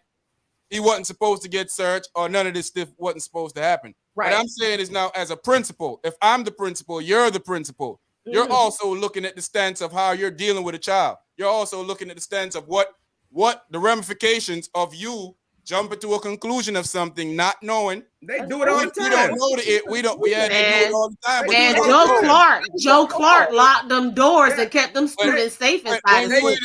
Speaker 1: he wasn't supposed to get searched or none of this stuff wasn't supposed to happen. Right. What I'm saying is now, as a principal, if I'm the principal, you're the principal. You're also looking at the stance of how you're dealing with a child. You're also looking at the stance of what the ramifications of you jumping to a conclusion of something, not knowing.
Speaker 2: They do it all the time.
Speaker 1: We don't know it. We had to do it all the time.
Speaker 5: And Joe Clark locked them doors and kept them students safe inside.
Speaker 1: When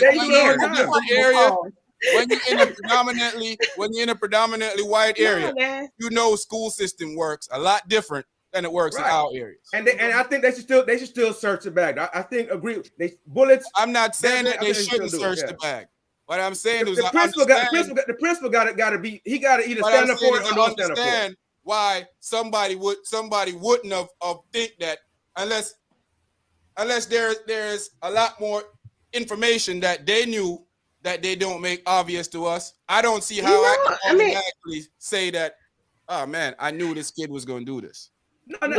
Speaker 1: you're in a predominantly white area, you know school system works a lot different than it works in our areas.
Speaker 2: And I think they should still search the bag. I think bullets.
Speaker 1: I'm not saying that they shouldn't search the bag. What I'm saying is
Speaker 2: the principal got to be. He got to either stand up for it or not stand up for it.
Speaker 1: Why somebody wouldn't have think that unless there's a lot more information that they knew that they don't make obvious to us. I don't see how I can automatically say that. Oh man, I knew this kid was going to do this.
Speaker 5: It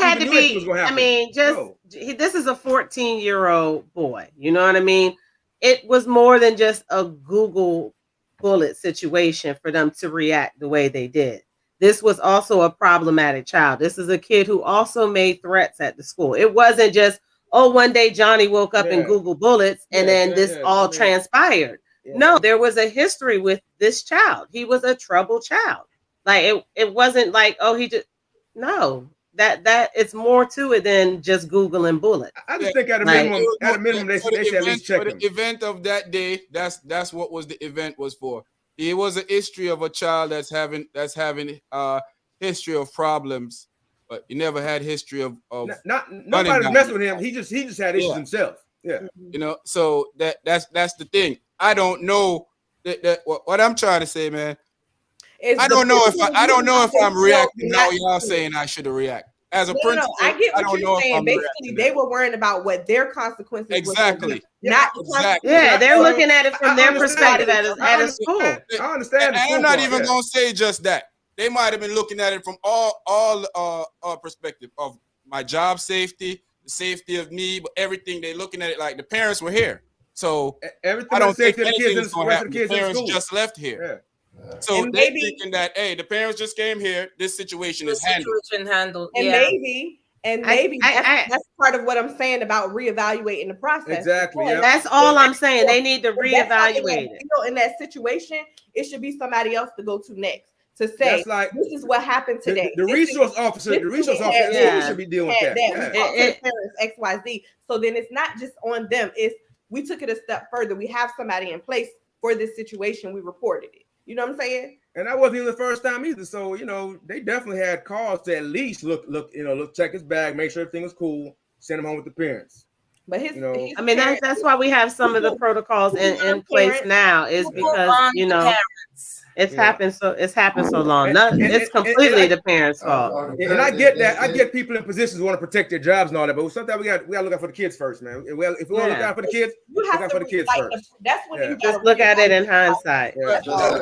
Speaker 5: had to be. I mean, this is a 14-year-old boy. You know what I mean? It was more than just a Google bullet situation for them to react the way they did. This was also a problematic child. This is a kid who also made threats at the school. It wasn't just, one day Johnny woke up and Google bullets and then this all transpired. Yeah. No, there was a history with this child. He was a troubled child. Like it wasn't like, that it's more to it than just Googling bullets.
Speaker 2: I just think at a minimum, they should at least check
Speaker 1: the event of that day. That's what was the event was for. It was a history of a child that's having history of problems, but he never had history of
Speaker 2: nobody's messing with him. He just had issues himself. Yeah,
Speaker 1: so that's the thing. I don't know that what I'm trying to say, man. I don't know if I'm reacting how y'all saying I should have reacted. As a principal,
Speaker 3: I get what you're saying. Basically, they were worrying about what their consequences
Speaker 1: exactly.
Speaker 3: Not
Speaker 5: they're looking at it from their perspective at a school.
Speaker 2: I understand.
Speaker 1: And I'm not even gonna say just that. They might have been looking at it from all perspective of my job safety, the safety of me, but everything. They're looking at it like the parents were here. So
Speaker 2: everything
Speaker 1: I don't think
Speaker 2: the
Speaker 1: anything's going to happen. The parents just left here. Yeah. So they're thinking that, hey, the parents just came here. This situation is handled.
Speaker 3: And maybe that's part of what I'm saying about reevaluating the process.
Speaker 2: Exactly. Yeah.
Speaker 5: That's all I'm saying. They need to reevaluate it.
Speaker 3: In that situation, it should be somebody else to go to next to say, this is what happened today.
Speaker 2: The resource officer should be dealing with that.
Speaker 3: Parents, XYZ. So then it's not just on them. It's we took it a step further. We have somebody in place for this situation. We reported it. You know what I'm saying?
Speaker 2: And that wasn't even the first time either. So, they definitely had cause to at least look, check his bag, make sure everything was cool, send him home with the parents.
Speaker 3: But
Speaker 5: that's why we have some of the protocols in place now is because, It's
Speaker 2: You know,
Speaker 5: happened so long.
Speaker 2: and-
Speaker 5: It's
Speaker 2: and
Speaker 5: completely
Speaker 2: I-
Speaker 5: the parents' fault.
Speaker 2: and I get that. I get people in positions who want to protect their jobs and all that, but sometimes we got to look out for the kids first, man. Well, if we want to look
Speaker 5: Yeah.
Speaker 2: out for the kids,
Speaker 3: You
Speaker 2: look
Speaker 3: have
Speaker 2: out
Speaker 3: to
Speaker 2: for the kids
Speaker 3: like,
Speaker 2: first.
Speaker 3: that's when
Speaker 2: Yeah.
Speaker 3: you
Speaker 5: Just look at it in hindsight.
Speaker 2: Yeah.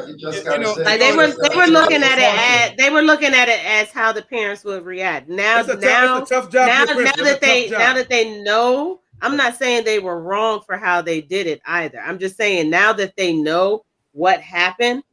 Speaker 4: You just gotta say
Speaker 5: Like they were looking at it as how the parents would react. Now
Speaker 2: It's a tough job.
Speaker 5: now
Speaker 2: to be a principal. It's a tough
Speaker 5: now
Speaker 2: job.
Speaker 5: that they know, I'm not saying they were wrong for how they did it either. I'm just saying now that they know what happened,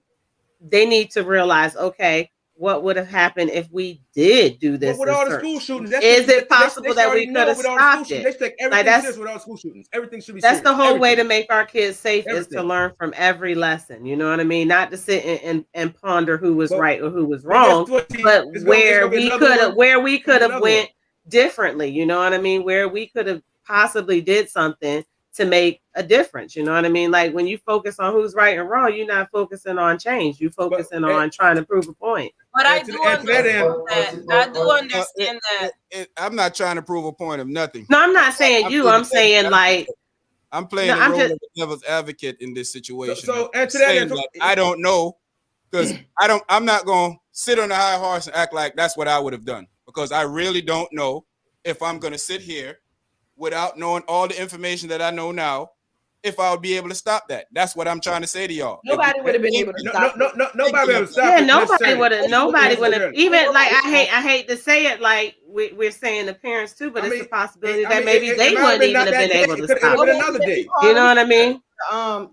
Speaker 5: they need to realize, okay, what would have happened if we did do this?
Speaker 2: With all the school shootings,
Speaker 5: is it possible that we could have stopped it?
Speaker 2: They take everything serious with all the school shootings. Everything should be
Speaker 5: that's
Speaker 2: serious.
Speaker 5: the whole way
Speaker 2: Everything.
Speaker 5: to make our kids safe is to
Speaker 2: Everything.
Speaker 5: learn from every lesson. You know what I mean? Not to sit and ponder who was right or who was
Speaker 2: But
Speaker 5: wrong,
Speaker 2: guess what, T?
Speaker 5: but
Speaker 2: It's
Speaker 5: where
Speaker 2: gonna be
Speaker 5: we
Speaker 2: another
Speaker 5: could have
Speaker 2: one.
Speaker 5: where we could have
Speaker 2: Another
Speaker 5: went differently. You know what I mean? Where we could have possibly did something to make a difference. You know what I mean? Like when you focus on who's right and wrong, you're not focusing on change. You're focusing on trying to prove a point.
Speaker 6: But I do understand that.
Speaker 1: I'm not trying to prove a point of nothing.
Speaker 5: No, I'm not saying you. I'm saying like
Speaker 1: I'm playing the role of the devil's advocate in this situation.
Speaker 2: So and to that end,
Speaker 1: I don't know because I'm not gonna sit on the high horse and act like that's what I would have done because I really don't know if I'm gonna sit here without knowing all the information that I know now. If I would be able to stop that, that's what I'm trying to say to y'all.
Speaker 3: Nobody would have been able to stop.
Speaker 2: Nobody would have stopped.
Speaker 5: Yeah, nobody would have. Even like I hate to say it, like we're saying the parents too, but it's a possibility that maybe they wouldn't even have been able to stop it.
Speaker 2: Another day.
Speaker 5: You know what I mean?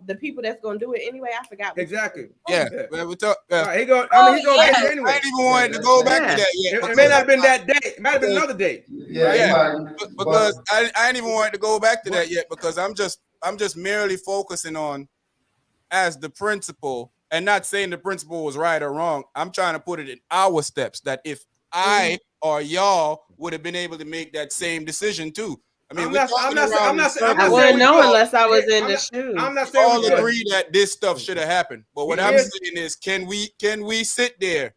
Speaker 3: The people that's gonna do it anyway. I forgot.
Speaker 2: Exactly.
Speaker 1: Yeah. We talk.
Speaker 2: He going. I mean, he's going to get it anyway.
Speaker 1: I didn't even want to go back to that yet.
Speaker 2: It may not have been that day. It might have been another day.
Speaker 4: Yeah.
Speaker 1: Because I didn't even want to go back to that yet because I'm just merely focusing on as the principal and not saying the principal was right or wrong. I'm trying to put it in our steps that if I or y'all would have been able to make that same decision too. I mean,
Speaker 5: I wouldn't know unless I was in the shoes.
Speaker 2: I'm not saying
Speaker 1: all agree that this stuff should have happened. But what I'm saying is, can we sit there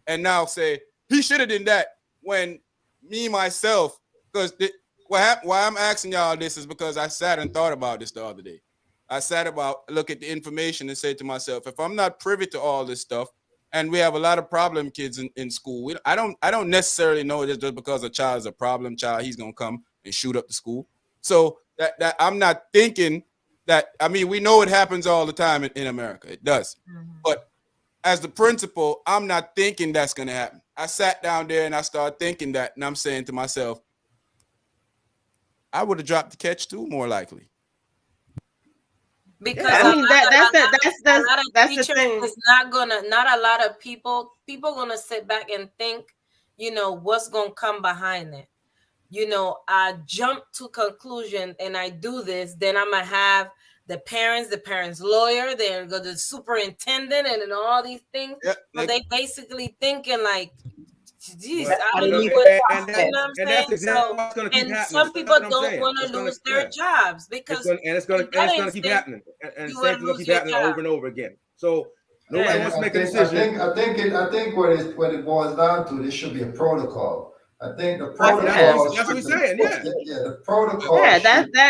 Speaker 1: and now say he should have done that when me myself, because why I'm asking y'all this is because I sat and thought about this the other day. I look at the information and say to myself, if I'm not privy to all this stuff, and we have a lot of problem kids in school, I don't necessarily know just because a child is a problem child, he's gonna come and shoot up the school. So that I'm not thinking that. I mean, we know it happens all the time in America. It does, but as the principal, I'm not thinking that's gonna happen. I sat down there and I started thinking that, and I'm saying to myself, I would have dropped the catch too, more likely.
Speaker 6: Because
Speaker 5: I mean, that's the thing.
Speaker 6: It's not a lot of people gonna sit back and think, what's gonna come behind it. I jump to conclusion and I do this, then I'm gonna have the parents' lawyer, they're the superintendent and all these things.
Speaker 1: Yeah,
Speaker 6: but they basically thinking like, geez, and some people don't want to lose their jobs because
Speaker 2: it's going to keep happening, and same thing will keep happening over and over again. So nobody wants to make a decision.
Speaker 4: I think what it boils down to, there should be a protocol. I think the protocol.
Speaker 2: That's what we're saying. Yeah,
Speaker 4: the protocol.
Speaker 5: Yeah,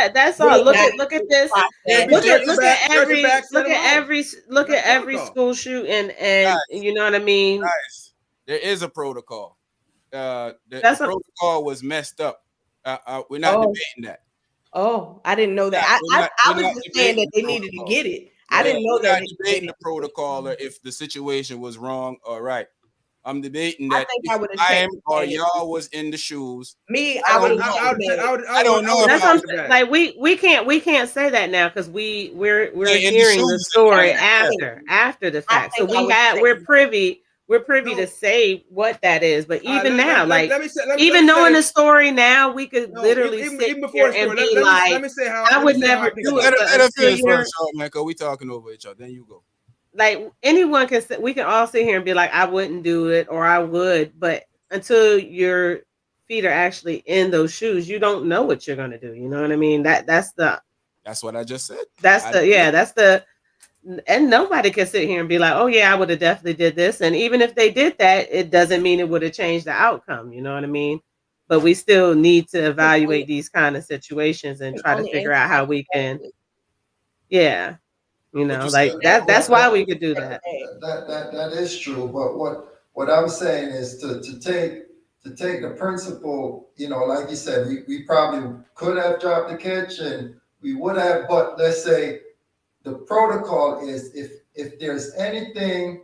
Speaker 5: that's all. Look at this. Look at every school shooting, and you know what I mean.
Speaker 1: Nice. There is a protocol. The protocol was messed up. We're not debating that.
Speaker 3: Oh, I didn't know that. I was just saying that they needed to get it. I didn't know that.
Speaker 1: I'm not debating the protocol or if the situation was wrong or right. I'm debating that I am or y'all was in the shoes.
Speaker 3: Me,
Speaker 1: I
Speaker 5: don't know. That's what I'm saying. Like we can't say that now because we're hearing the story after the fact. So we're privy to say what that is. But even now, even knowing the story now, we could literally sit here and be like, I would never do it.
Speaker 1: Let us finish first, man, because we talking over each other. Then you go.
Speaker 5: Like anyone we can all sit here and be like, I wouldn't do it or I would, but until your feet are actually in those shoes, you don't know what you're gonna do. You know what I mean? That's
Speaker 1: what I just said.
Speaker 5: And nobody can sit here and be like, oh yeah, I would have definitely did this. And even if they did that, it doesn't mean it would have changed the outcome. You know what I mean? But we still need to evaluate these kind of situations and try to figure out how we can. Yeah. You
Speaker 1: What
Speaker 5: know,
Speaker 1: you
Speaker 5: like
Speaker 1: said?
Speaker 5: that's why we could do that.
Speaker 4: That is true. But what I'm saying is to take the principle, you know, like you said, we probably could have dropped the catch and we would have, but let's say the protocol is if there's anything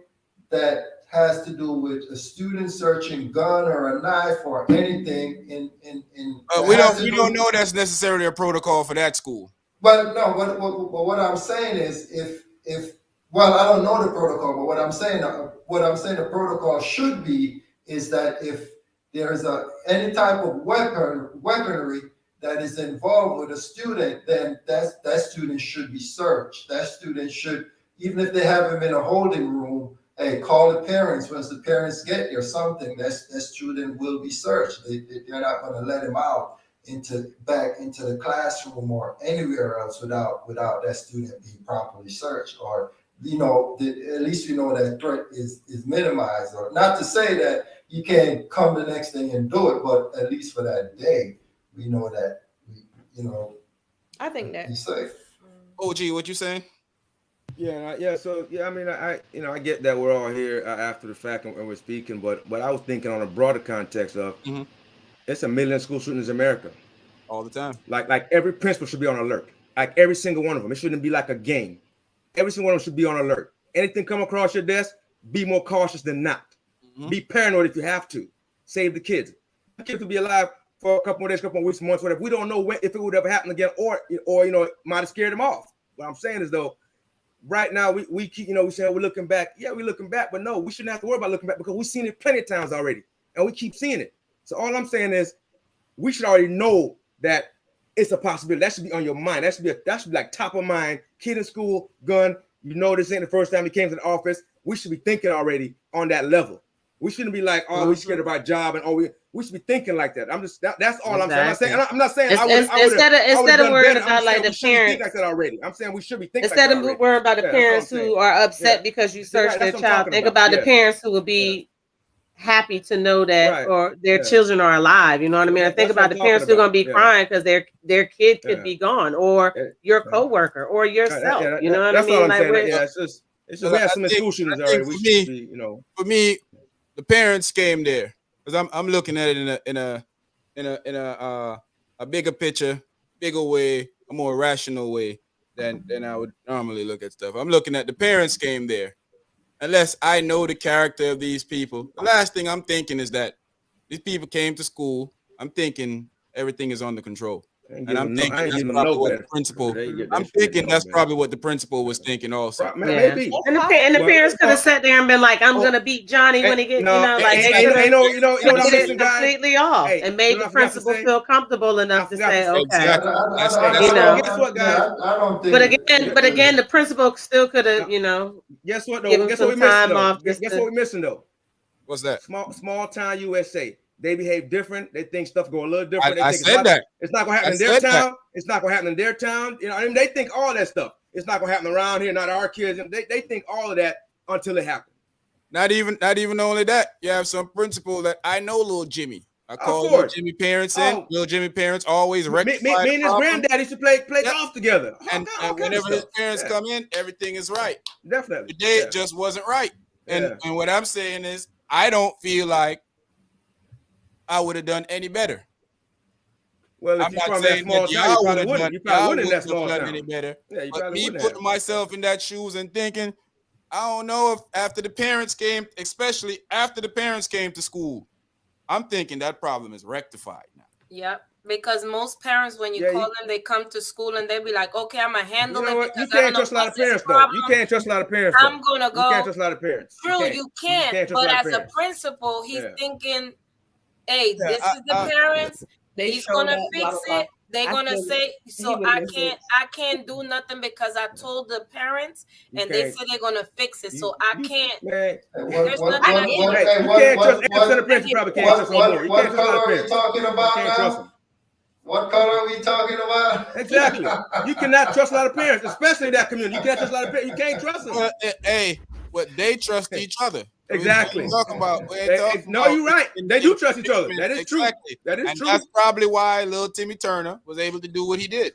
Speaker 4: that has to do with a student searching gun or a knife or anything in
Speaker 1: We don't know that's necessarily a protocol for that school.
Speaker 4: But no, what I'm saying is if well, I don't know the protocol, but what I'm saying the protocol should be is that if there's any type of weaponry that is involved with a student, then that student should be searched. That student should, even if they have him in a holding room, hey, call the parents. Once the parents get there, something that student will be searched. They're not going to let him out back into the classroom or anywhere else without that student being properly searched, or you know, at least you know that threat is minimized. Or not to say that you can't come the next day and do it, but at least for that day, we know that you know.
Speaker 3: I think that
Speaker 4: be safe.
Speaker 1: OG, what you saying?
Speaker 2: Yeah. So I mean, I get that we're all here after the fact and we're speaking, but I was thinking on a broader context of it's 1 million school shootings in America
Speaker 1: all the time.
Speaker 2: Like every principal should be on alert. Like every single one of them. It shouldn't be like a game. Every single one of them should be on alert. Anything come across your desk, be more cautious than not. Be paranoid if you have to. Save the kids. The kids will be alive for a couple more days, couple more weeks, months, whatever. We don't know if it would ever happen again, or you know, it might have scared them off. What I'm saying is though, right now we keep, you know, we say we're looking back. Yeah, we're looking back, but no, we shouldn't have to worry about looking back because we've seen it plenty of times already, and we keep seeing it. So all I'm saying is we should already know that it's a possibility. That should be on your mind. That should be like top of mind. Kid in school, gun. You know this ain't the first time he came to the office. We should be thinking already on that level. We shouldn't be like, oh, we're scared of our job, and we should be thinking like that. I'm just that's all I'm saying. I'm not saying
Speaker 5: instead of worrying about like the parents
Speaker 2: like that already. I'm saying we should be thinking
Speaker 5: instead of worrying about the parents who are upset because you searched their child. Think about the parents who will be happy to know that or their children are alive. You know what I mean? I think about the parents who are going to be crying because their kid could be gone, or your coworker, or yourself. You know what I mean?
Speaker 2: Like, it's just we have some school shootings already. We should be, you know.
Speaker 1: For me, the parents came there because I'm looking at it in a bigger picture, bigger way, a more rational way than I would normally look at stuff. I'm looking at the parents came there. Unless I know the character of these people, the last thing I'm thinking is that these people came to school. I'm thinking everything is under control. And I'm thinking that's probably what the principal. I'm thinking that's probably what the principal was thinking also.
Speaker 2: Maybe.
Speaker 5: And the parents could have sat there and been like, "I'm gonna beat Johnny when he gets," you know, like they could have did it completely off and made the principal feel comfortable enough to say, "Okay."
Speaker 2: You know, guess what, guys?
Speaker 4: I don't think.
Speaker 5: But again, the principal still could have, you know.
Speaker 2: Guess what?
Speaker 5: Though?
Speaker 2: Guess what we're missing though?
Speaker 1: What's that?
Speaker 2: Small town USA. They behave different. They think stuff go a little different.
Speaker 1: I said that.
Speaker 2: It's not going to happen in their town. It's not going to happen in their town. You know, I mean, they think all that stuff. It's not going to happen around here. Not our kids. They think all of that until it happens.
Speaker 1: Not even only that. You have some principal that I know, little Jimmy. I call little Jimmy parents in. Little Jimmy parents always rectify.
Speaker 2: Me and his granddad used to play golf together.
Speaker 1: And whenever his parents come in, everything is right.
Speaker 2: Definitely.
Speaker 1: Today it just wasn't right. And what I'm saying is, I don't feel like I would have done any better.
Speaker 2: Well, if
Speaker 1: I'm
Speaker 2: you're
Speaker 1: not
Speaker 2: from that
Speaker 1: saying
Speaker 2: small
Speaker 1: that
Speaker 2: town, you probably wouldn't that small town
Speaker 1: any better.
Speaker 2: Yeah,
Speaker 1: but me putting myself in that shoes and thinking, I don't know if after the parents came, especially after the parents came to school, I'm thinking that problem is rectified now.
Speaker 6: Yep. Because most parents, when you call them, they come to school and they be like, okay, I'm going to handle it.
Speaker 2: You can't trust a lot of parents, though. You can't trust a lot of parents.
Speaker 6: I'm going to go.
Speaker 2: You can't trust a lot of parents.
Speaker 6: True, you can't. But as a principal, he's thinking, hey, this is the parents. He's going to fix it. They're going to say, so I can't do nothing because I told the parents and they said they're going to fix it. So I can't. There's nothing I can do.
Speaker 2: You can't trust the parents. You probably can't trust no more. You can't trust a lot of parents.
Speaker 4: Talking about now? What color are we talking about?
Speaker 2: Exactly. You cannot trust a lot of parents, especially in that community. You can't trust a lot of parents. You can't trust them.
Speaker 1: Hey, but they trust each other.
Speaker 2: Exactly.
Speaker 1: Talking about.
Speaker 2: No, you're right. They do trust each other. That is true. That is true.
Speaker 1: That's probably why little Timmy Turner was able to do what he did.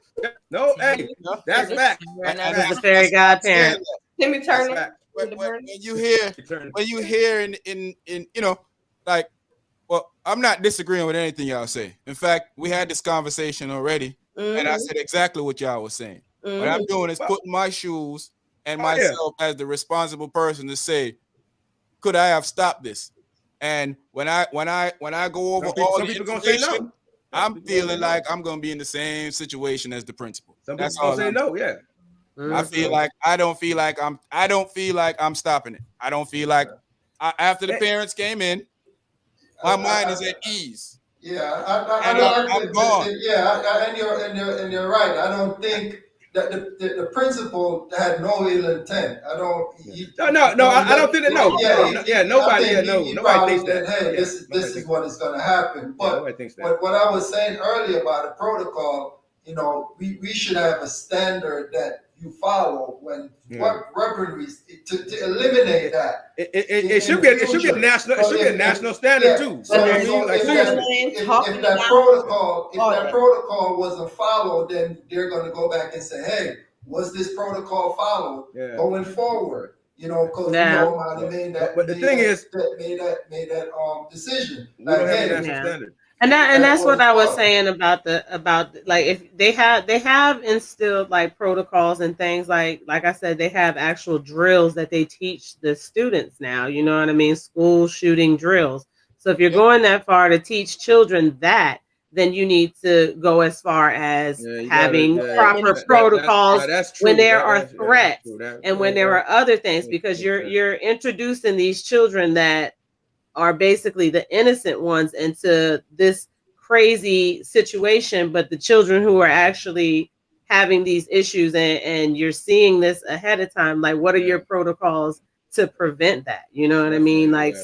Speaker 2: No, hey, that's fact.
Speaker 5: That's a fairy godparent.
Speaker 3: Timmy Turner.
Speaker 1: When you hear in you know, like, well, I'm not disagreeing with anything y'all say. In fact, we had this conversation already, and I said exactly what y'all was saying. What I'm doing is putting my shoes and myself as the responsible person to say, could I have stopped this? And when I go over all the information, I'm feeling like I'm gonna be in the same situation as the principal.
Speaker 2: That's all. Say no, yeah.
Speaker 1: I feel like I don't feel like I'm stopping it. I don't feel like after the parents came in, my mind is at ease.
Speaker 4: Yeah,
Speaker 1: I'm gone.
Speaker 4: And you're right. I don't think that the principal had no ill intent. I don't.
Speaker 2: No. I don't think that. No. Nobody. Nobody thinks that.
Speaker 4: Hey, this is what is going to happen. But what I was saying earlier about the protocol, you know, we should have a standard that you follow when what weaponries to eliminate that.
Speaker 2: It should be a national standard too.
Speaker 4: So if that protocol wasn't followed, then they're going to go back and say, hey, was this protocol followed going forward? You know, because nobody made that.
Speaker 2: But the thing is,
Speaker 4: made that decision.
Speaker 2: Like, hey, national standard.
Speaker 5: And that's what I was saying about like if they have instilled like protocols and things like I said, they have actual drills that they teach the students now, you know what I mean? School shooting drills. So if you're going that far to teach children that, then you need to go as far as having proper protocols when there are threats and when there are other things, because you're introducing these children that are basically the innocent ones into this crazy situation, but the children who are actually having these issues and you're seeing this ahead of time, like what are your protocols to prevent that? You know what I mean? Like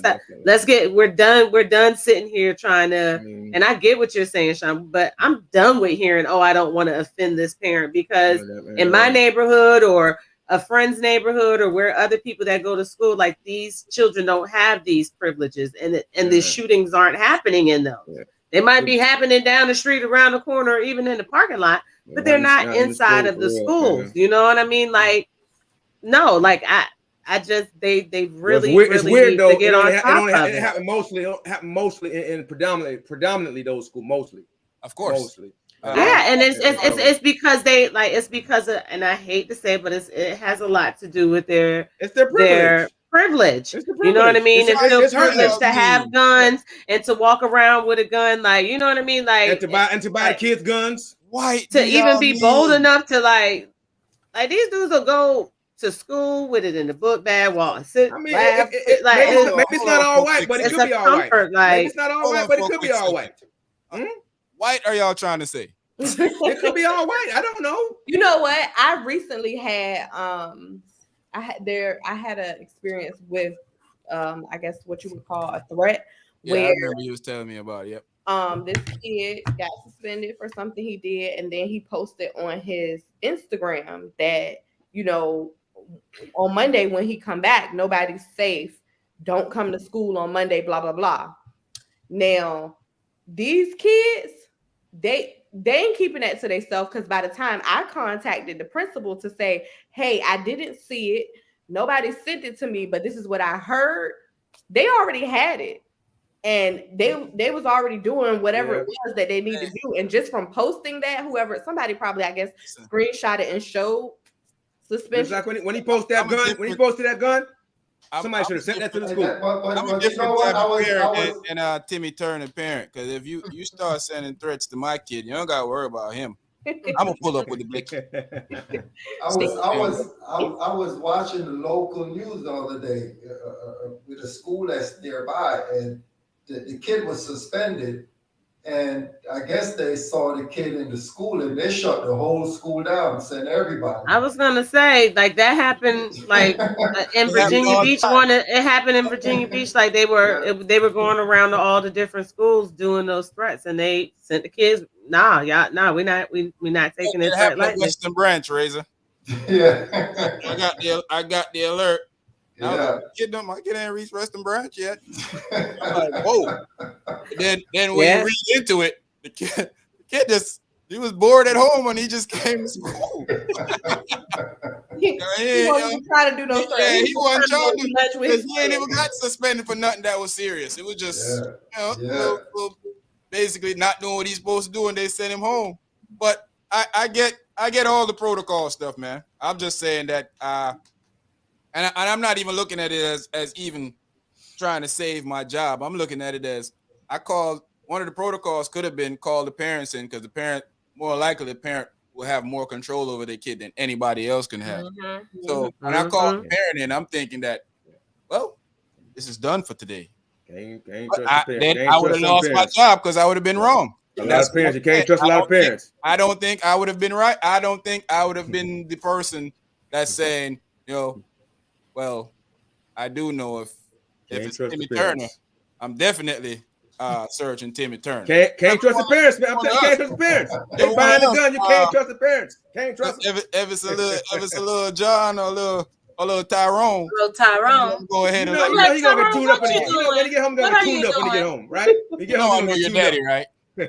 Speaker 5: we're done sitting here trying to, and I get what you're saying, Sean, but I'm done with hearing, I don't want to offend this parent, because in my neighborhood or a friend's neighborhood or where other people that go to school, like these children don't have these privileges, and the shootings aren't happening in them. They might be happening down the street, around the corner, or even in the parking lot, but they're not inside of the schools. You know what I mean? Like, no, like I just they really
Speaker 2: it's weird
Speaker 5: need
Speaker 2: though.
Speaker 5: to get on top of it.
Speaker 2: It happened mostly in predominantly those schools, mostly.
Speaker 1: Of course.
Speaker 2: Mostly.
Speaker 5: And it's because they like, it's because of, and I hate to say it, but it has a lot to do with their privilege. You know what I mean? It's still privileged to have guns and to walk around with a gun, like, you know what I mean? Like,
Speaker 2: and to buy kids guns.
Speaker 1: White
Speaker 5: to even be bold enough to like these dudes will go to school with it in the book bag, while sit. I mean, laugh,
Speaker 2: maybe it's not all white, but it could be all white. Maybe it's not all white, but it could be all white.
Speaker 1: White are y'all trying to say?
Speaker 2: It could be all white. I don't know.
Speaker 3: You know what? I recently had I had an experience with I guess what you would call a threat.
Speaker 1: Yeah, I remember you was telling me about it. Yep.
Speaker 3: This kid got suspended for something he did, and then he posted on his Instagram that, you know, on Monday when he come back, nobody's safe. Don't come to school on Monday, blah, blah, blah. Now, these kids, they ain't keeping that to themselves, because by the time I contacted the principal to say, hey, I didn't see it, nobody sent it to me, but this is what I heard, they already had it. And they was already doing whatever it was that they need to do. And just from posting that, somebody probably, I guess, screenshot it and showed suspension.
Speaker 2: It's like when he posted that gun, somebody should have sent that to the school.
Speaker 1: I'm a different type of parent than Timmy Turner parent, because if you start sending threats to my kid, you don't gotta worry about him. I'm gonna pull up with the big.
Speaker 4: I was watching the local news the other day with a school that's nearby, and the kid was suspended, and I guess they saw the kid in the school and they shut the whole school down and sent everybody.
Speaker 5: I was gonna say, like, that happened like in Virginia Beach. It happened in Virginia Beach. Like they were going around to all the different schools doing those threats, and they sent the kids. We're not taking it
Speaker 1: like Western Branch, Razor.
Speaker 4: Yeah.
Speaker 1: I got the alert.
Speaker 4: Yeah.
Speaker 1: My kid ain't reached Resting Branch yet. I'm like, whoa. Then when you read into it, the kid just he was bored at home and he just came to school.
Speaker 3: He wasn't trying to do no stuff.
Speaker 1: Yeah, he wasn't trying to
Speaker 3: do much with
Speaker 1: he ain't even got suspended for nothing that was serious. It was just little, basically not doing what he's supposed to do, and they sent him home. But I get all the protocol stuff, man. I'm just saying that and I'm not even looking at it as even trying to save my job. I'm looking at it as I called one of the protocols could have been call the parents in, because the parent, more likely the parent will have more control over their kid than anybody else can have. So when I call the parent in, I'm thinking that, well, this is done for today.
Speaker 2: Then
Speaker 1: I would have lost my job because I would have been wrong.
Speaker 2: A lot of parents, you can't trust a lot of parents.
Speaker 1: I don't think I would have been right. I don't think I would have been the person that's saying, well, I do know if it's Timmy Turner, I'm definitely searching Timmy Turner.
Speaker 2: Can't trust the parents, man. Can't trust the parents. They're buying the gun. You can't trust the parents. Can't trust them.
Speaker 1: If it's a little John or a little Tyrone. Go ahead and
Speaker 2: he's gonna get tuned up when he get home. Gonna get tuned up when he get home, right? You get home,
Speaker 1: I know your daddy, right?
Speaker 3: Do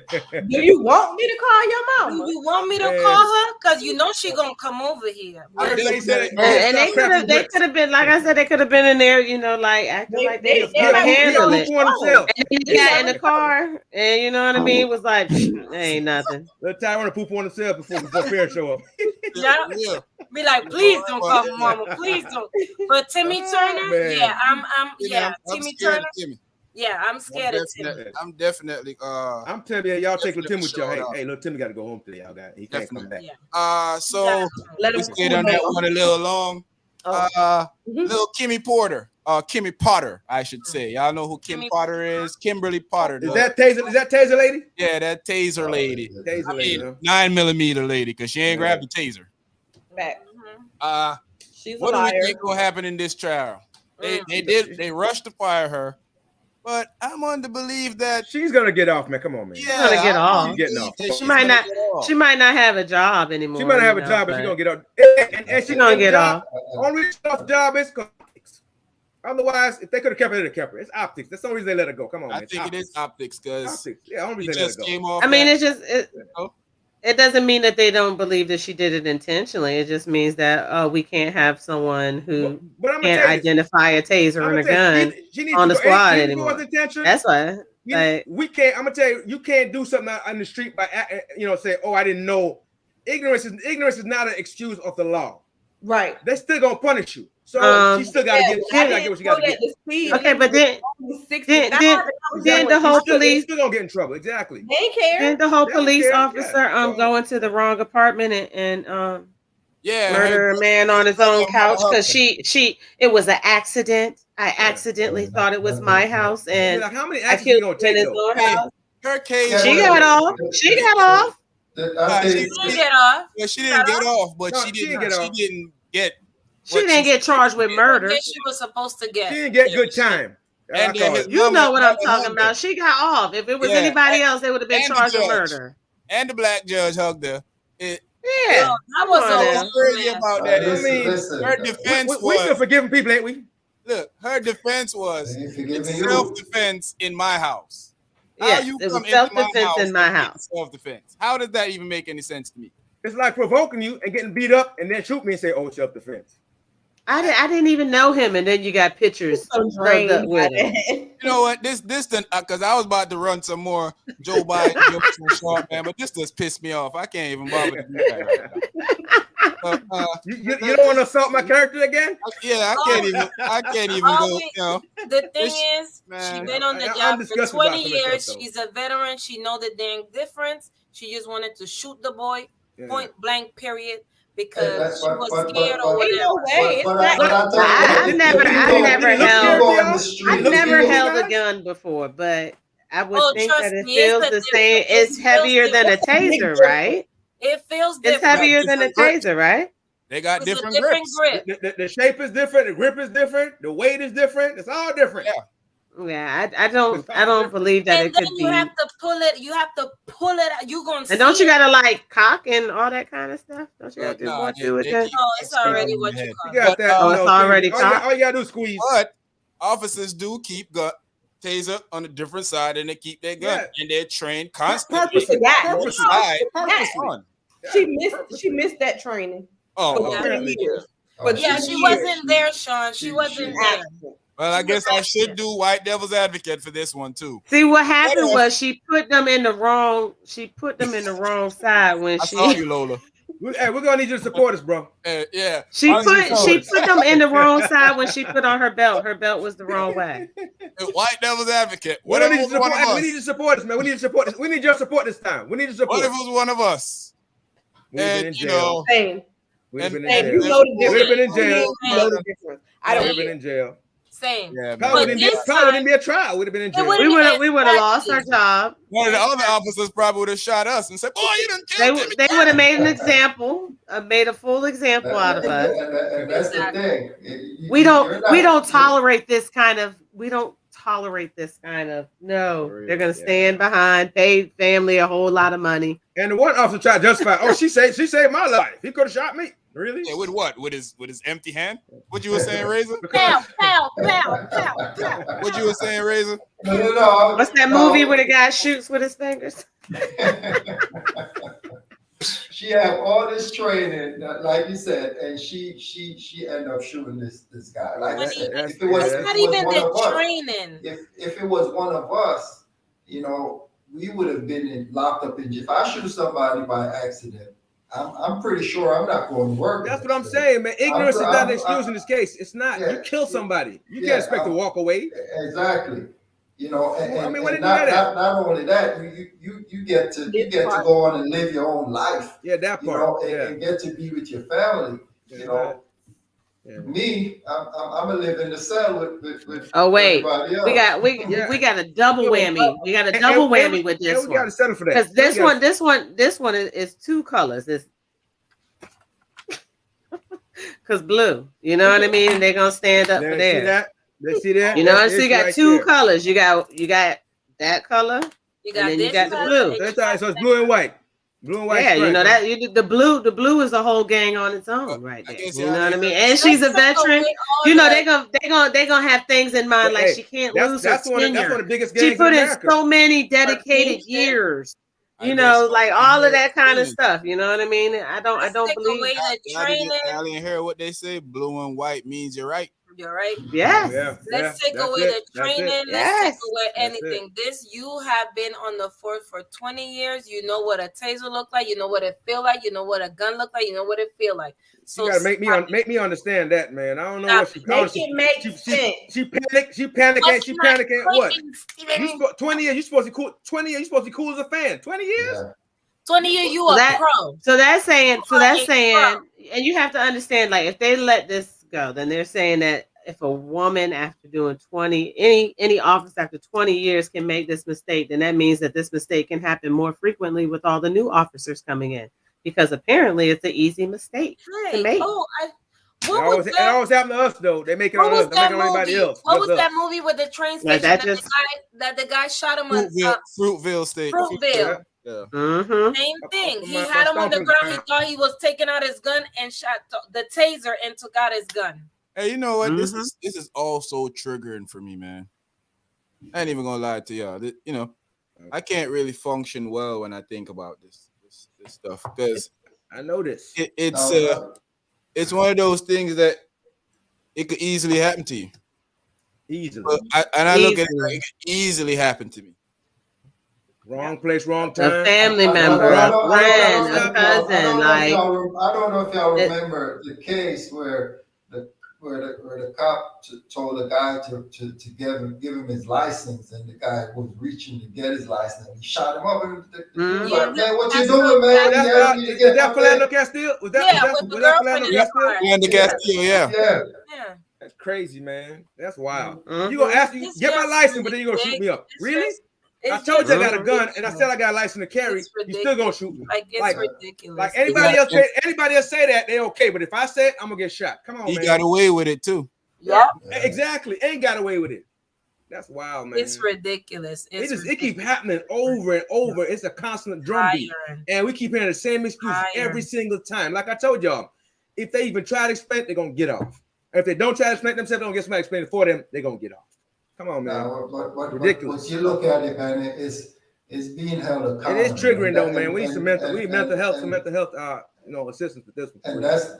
Speaker 3: you want me to call your mama?
Speaker 6: Do you want me to call her? Because you know she gonna come over here.
Speaker 5: And they could have been, like I said, they could have been in there, like acting like they could handle it. And he got in the car, and you know what I mean? Was like, ain't nothing.
Speaker 2: Let Tyrone poop on himself before parents show up.
Speaker 6: Yeah. Be like, please don't call mama, please don't. But Timmy Turner, Timmy Turner. Yeah, I'm scared of Timmy.
Speaker 1: I'm definitely.
Speaker 2: I'm telling you, y'all take little Timmy with y'all. Hey, little Timmy got to go home today, y'all. He can't come back.
Speaker 1: So we stayed on that one a little long. Little Kimmy Potter, I should say. Y'all know who Kim Potter is? Kimberly Potter.
Speaker 2: Is that Taser lady?
Speaker 1: Yeah, that Taser lady.
Speaker 2: Taser lady.
Speaker 1: 9mm lady, because she ain't grabbed the Taser.
Speaker 3: Back.
Speaker 1: What do we think will happen in this trial? They rushed to fire her. But I'm on to believe that
Speaker 2: she's gonna get off, man. Come on, man.
Speaker 5: She's gonna get off.
Speaker 2: She's getting off.
Speaker 5: She might not have a job anymore.
Speaker 2: She might not have a job, but she's gonna get off. And she's
Speaker 5: gonna get off.
Speaker 2: Only reason she lost the job is optics. Otherwise, if they could have kept her, they'd have kept her. It's optics. That's the only reason they let her go. Come on, man.
Speaker 1: I think it is optics, because
Speaker 2: only reason they let her go.
Speaker 5: I mean, it doesn't mean that they don't believe that she did it intentionally. It just means that we can't have someone who can't identify a taser and a gun on the squad anymore. That's why.
Speaker 2: We can't. I'm gonna tell you, you can't do something out on the street by say, "Oh, I didn't know." Ignorance is not an excuse of the law.
Speaker 3: Right.
Speaker 2: They're still gonna punish you. So she still gotta get what she gotta get.
Speaker 5: Okay, but then the whole police
Speaker 2: still gonna get in trouble. Exactly.
Speaker 3: They ain't care.
Speaker 5: Then the whole police officer go into the wrong apartment and murder a man on his own couch because it was an accident. I accidentally thought it was my house, and
Speaker 2: how many accidents you gonna take?
Speaker 1: Her case.
Speaker 5: She got off. She got off.
Speaker 6: She didn't get off.
Speaker 1: Yeah, she didn't get off, but she didn't get
Speaker 5: charged with murder.
Speaker 6: She was supposed to get.
Speaker 2: She didn't get good time.
Speaker 5: You know what I'm talking about. She got off. If it was anybody else, they would have been charged with murder.
Speaker 1: And the black judge hugged her.
Speaker 5: Yeah,
Speaker 6: I was
Speaker 1: so crazy about that. Her defense was.
Speaker 2: We still forgiving people, ain't we?
Speaker 1: Look, her defense was self-defense in my house.
Speaker 5: Yes, it was self-defense in my house.
Speaker 1: Self-defense. How does that even make any sense to me?
Speaker 2: It's like provoking you and getting beat up and then shoot me and say, "Oh, self-defense."
Speaker 5: I didn't even know him, and then you got pictures framed up with him.
Speaker 1: You know what? This because I was about to run some more Joe Biden jokes from Sharp, man, but this just pissed me off. I can't even bother to do that right now.
Speaker 2: You don't want to assault my character again?
Speaker 1: Yeah, I can't even go.
Speaker 6: The thing is, she's been on the job for 20 years. She's a veteran. She know the dang difference. She just wanted to shoot the boy, point blank, period. Because she was scared or whatever.
Speaker 5: I've never held a gun before, but I would think that it feels the same. It's heavier than a taser, right?
Speaker 6: It feels different.
Speaker 5: It's heavier than a taser, right?
Speaker 1: They got different
Speaker 6: grip.
Speaker 2: The shape is different. The grip is different. The weight is different. It's all different.
Speaker 1: Yeah.
Speaker 5: Yeah, I don't believe that
Speaker 6: And
Speaker 5: it
Speaker 6: then
Speaker 5: could
Speaker 6: you
Speaker 5: be.
Speaker 6: have to pull it. You have to pull it out. You gonna
Speaker 5: And don't
Speaker 6: see
Speaker 5: you
Speaker 6: it.
Speaker 5: gotta like cock and all that kind of stuff? Don't you gotta do
Speaker 1: Nah,
Speaker 5: more to it
Speaker 1: they
Speaker 5: than?
Speaker 1: keep
Speaker 6: Oh,
Speaker 1: that
Speaker 6: it's
Speaker 1: stuff
Speaker 6: already
Speaker 1: in
Speaker 6: what
Speaker 1: their
Speaker 6: you
Speaker 1: head.
Speaker 6: call
Speaker 2: You got that.
Speaker 5: Oh,
Speaker 2: You
Speaker 5: it's
Speaker 2: know,
Speaker 5: already
Speaker 2: all you
Speaker 5: cocked?
Speaker 2: gotta do is squeeze.
Speaker 1: But officers do keep taser on a different side, and they keep their gun,
Speaker 2: Yeah.
Speaker 1: and they're trained constantly.
Speaker 2: Purposely.
Speaker 3: Forgot.
Speaker 2: Purposely.
Speaker 1: Side
Speaker 2: Purposely.
Speaker 1: on.
Speaker 3: She missed that training
Speaker 1: Oh,
Speaker 3: for
Speaker 1: okay.
Speaker 3: 20 years.
Speaker 4: Oh,
Speaker 3: For
Speaker 6: Yeah,
Speaker 3: 2
Speaker 6: she
Speaker 3: years.
Speaker 6: wasn't there, Sean. She wasn't there.
Speaker 3: Absent.
Speaker 1: Well, I
Speaker 6: She
Speaker 1: guess
Speaker 6: was
Speaker 1: I should
Speaker 6: absent.
Speaker 1: do white devil's advocate for this one too.
Speaker 5: See what happened
Speaker 1: What if-
Speaker 5: was she put them in the wrong. She put them in the wrong side when
Speaker 1: I saw
Speaker 5: she
Speaker 1: you, Lola.
Speaker 2: Hey, we're gonna need you to support us, bro.
Speaker 1: Yeah.
Speaker 5: she
Speaker 1: I need
Speaker 5: put them in the wrong side when she put on her belt. Her belt was the wrong way.
Speaker 1: white devil's advocate.
Speaker 2: We
Speaker 1: What
Speaker 2: don't
Speaker 1: if
Speaker 2: need
Speaker 1: it
Speaker 2: you
Speaker 1: was
Speaker 2: to
Speaker 1: one of
Speaker 2: support.
Speaker 1: us?
Speaker 2: We need you to support us, man. We need to support this. We need your support this time. We need your support.
Speaker 1: What if it was one of us?
Speaker 2: We'd have been in
Speaker 1: And you
Speaker 2: jail.
Speaker 1: know,
Speaker 3: Same.
Speaker 2: We'd have been in
Speaker 3: And
Speaker 2: jail.
Speaker 3: you know the
Speaker 2: We'd have
Speaker 3: difference.
Speaker 2: been in jail.
Speaker 3: You know the difference. I
Speaker 2: We'd
Speaker 3: don't
Speaker 2: have been in jail.
Speaker 6: Same.
Speaker 1: yeah,
Speaker 2: Probably
Speaker 1: man.
Speaker 2: wouldn't be a trial. We'd have been in jail.
Speaker 6: would've
Speaker 5: We would have lost our job.
Speaker 1: One of the other officers probably would have shot us and said, "Boy, you done killed Timmy."
Speaker 5: They would have made an example, made a full example out of us.
Speaker 4: And that's the thing.
Speaker 5: We don't tolerate this kind of. No, they're gonna stand behind, pay family a whole lot of money.
Speaker 2: And the one officer tried to justify. Oh, she saved my life. He could have shot me. Really?
Speaker 1: Yeah, with what? With his empty hand? What you were saying, Razor?
Speaker 6: Pow, pow, pow, pow, pow.
Speaker 1: What you were saying, Razor?
Speaker 4: No.
Speaker 5: What's that movie where the guy shoots with his fingers?
Speaker 4: She had all this training, like you said, and she ended up shooting this guy. Like I said, if it was,
Speaker 6: It's
Speaker 4: if
Speaker 6: not
Speaker 4: it was
Speaker 6: even
Speaker 4: one
Speaker 6: the
Speaker 4: of us,
Speaker 6: training.
Speaker 4: if it was one of us, you know, we would have been locked up in jail. If I shoot somebody by accident, I'm pretty sure I'm not going to work.
Speaker 2: That's what I'm saying, man. Ignorance is not an excuse in this case. It's not.
Speaker 4: Yeah,
Speaker 2: You kill somebody. You can't expect to walk away.
Speaker 4: Exactly. You know, and,
Speaker 2: I mean, what
Speaker 4: and
Speaker 2: did you do that?
Speaker 4: not only that, you get to go on and live your own life.
Speaker 2: Yeah, that
Speaker 4: You
Speaker 2: part.
Speaker 4: know,
Speaker 2: Yeah.
Speaker 4: and get to be with your family. You know, me, I'm gonna live in the cell with
Speaker 5: Oh wait,
Speaker 4: everybody else.
Speaker 5: we got a double whammy. We got a double whammy with this
Speaker 2: We got
Speaker 5: one
Speaker 2: to settle for that.
Speaker 5: because this one is two colors. It's because blue. You know what I mean? They're gonna stand up for theirs.
Speaker 2: Let's see that.
Speaker 5: You know,
Speaker 2: That's
Speaker 5: so you
Speaker 2: it
Speaker 5: got
Speaker 2: right
Speaker 5: two
Speaker 2: there.
Speaker 5: colors. You got that color,
Speaker 6: You
Speaker 5: and then
Speaker 6: this
Speaker 5: you got the
Speaker 6: color,
Speaker 5: blue.
Speaker 6: and
Speaker 2: That's
Speaker 6: you
Speaker 2: all right.
Speaker 6: got
Speaker 2: So it's
Speaker 6: that
Speaker 2: blue and white. Blue and white.
Speaker 5: Yeah, you
Speaker 2: stripe,
Speaker 5: know
Speaker 2: huh?
Speaker 5: that the blue is a whole gang on its own right
Speaker 1: I
Speaker 5: there.
Speaker 1: guess
Speaker 5: You
Speaker 1: y'all
Speaker 5: know what I
Speaker 1: didn't
Speaker 5: mean?
Speaker 1: hear-
Speaker 5: And she's a
Speaker 6: Let's take
Speaker 5: veteran.
Speaker 6: away all
Speaker 5: You know
Speaker 6: the-
Speaker 5: they gonna have things in mind
Speaker 2: But,
Speaker 5: like
Speaker 2: hey,
Speaker 5: she can't lose her
Speaker 2: that's one of
Speaker 5: tenure.
Speaker 2: the biggest gangs
Speaker 5: She put
Speaker 2: in
Speaker 5: in
Speaker 2: America.
Speaker 5: so many dedicated
Speaker 6: Gangster.
Speaker 5: years.
Speaker 1: I
Speaker 5: You
Speaker 1: guess
Speaker 5: know,
Speaker 1: y'all
Speaker 5: like
Speaker 1: didn't
Speaker 5: all
Speaker 1: hear
Speaker 5: of that kind of
Speaker 1: it.
Speaker 5: stuff. You know what I mean? I don't
Speaker 6: Let's take
Speaker 5: believe.
Speaker 6: away the training.
Speaker 1: Y'all didn't hear what they say. Blue and white means you're right.
Speaker 6: You're right.
Speaker 5: Yes.
Speaker 2: Yeah.
Speaker 6: Let's take
Speaker 2: that's
Speaker 6: away
Speaker 2: it.
Speaker 6: the
Speaker 2: That's it.
Speaker 6: training. Let's
Speaker 5: Yes.
Speaker 6: take away
Speaker 2: That's it.
Speaker 6: anything. This you have been on the force for 20 years. You know what a taser look like. You know what it feel like. You know what a gun look like. You know what it feel like. So
Speaker 2: You gotta make me understand that, man. I don't know what she
Speaker 3: Make it make sense.
Speaker 2: She panicked. She panicking. What?
Speaker 6: You
Speaker 2: 20 years. You supposed to be cool. 20 years. You supposed to be cool as a fan. 20 years.
Speaker 4: Yeah.
Speaker 6: 20 years. You a pro.
Speaker 5: So that's saying,
Speaker 6: Pro.
Speaker 5: and you have to understand, like, if they let this go, then they're saying that if a woman after doing 20, any office after 20 years can make this mistake, then that means that this mistake can happen more frequently with all the new officers coming in, because apparently it's an easy mistake to make.
Speaker 2: It always happen to us though. They make it on us. They make it on anybody else.
Speaker 6: What was that movie with the train station that the guy shot him on
Speaker 1: Fruitville State.
Speaker 6: Fruitville.
Speaker 1: Yeah.
Speaker 5: Mm-hmm.
Speaker 6: Same thing. He had him on the ground. He thought he was taking out his gun and shot the taser and took out his gun.
Speaker 1: Hey, you know what? This is all so triggering for me, man. I ain't even gonna lie to y'all. You know, I can't really function well when I think about this stuff because
Speaker 2: I know this.
Speaker 1: It's one of those things that it could easily happen to you.
Speaker 2: Easily.
Speaker 1: But I look at it like it could easily happen to me.
Speaker 2: Wrong place, wrong time.
Speaker 5: A family member, a friend, a cousin.
Speaker 4: I don't know if y'all remember the case where the cop told the guy to give him his license, and the guy was reaching to get his license, and he shot him up. And he was like, "Man, what you doing, man?"
Speaker 2: Is that Philando Castile? Was that Philando Castile?
Speaker 1: Philando Castile, yeah.
Speaker 2: That's crazy, man. That's wild.
Speaker 5: Mm-hmm.
Speaker 2: You gonna ask me get my license, but then you gonna shoot me up? Really? I told you I got a gun, and I said I got a license to carry. You still gonna shoot me?
Speaker 6: Like it's ridiculous.
Speaker 2: Like anybody else say that they okay, but if I say it, I'm gonna get shot. Come on,
Speaker 1: he
Speaker 2: man.
Speaker 1: got away with it too.
Speaker 6: Yeah,
Speaker 2: exactly. Ain't got away with it. That's wild, man.
Speaker 6: It's ridiculous.
Speaker 2: It keeps happening over and over. It's a constant drumbeat, and we keep hearing the same excuse every single time. Like I told y'all, if they even try to explain it, they're gonna get off. And if they don't try to explain it themselves, they don't get somebody to explain it for them, they're gonna get off. Come on, man. Ridiculous.
Speaker 4: But you look at it, man, it's being held accountable.
Speaker 2: It is triggering though, man. We need some mental health assistance with this one.
Speaker 4: And that's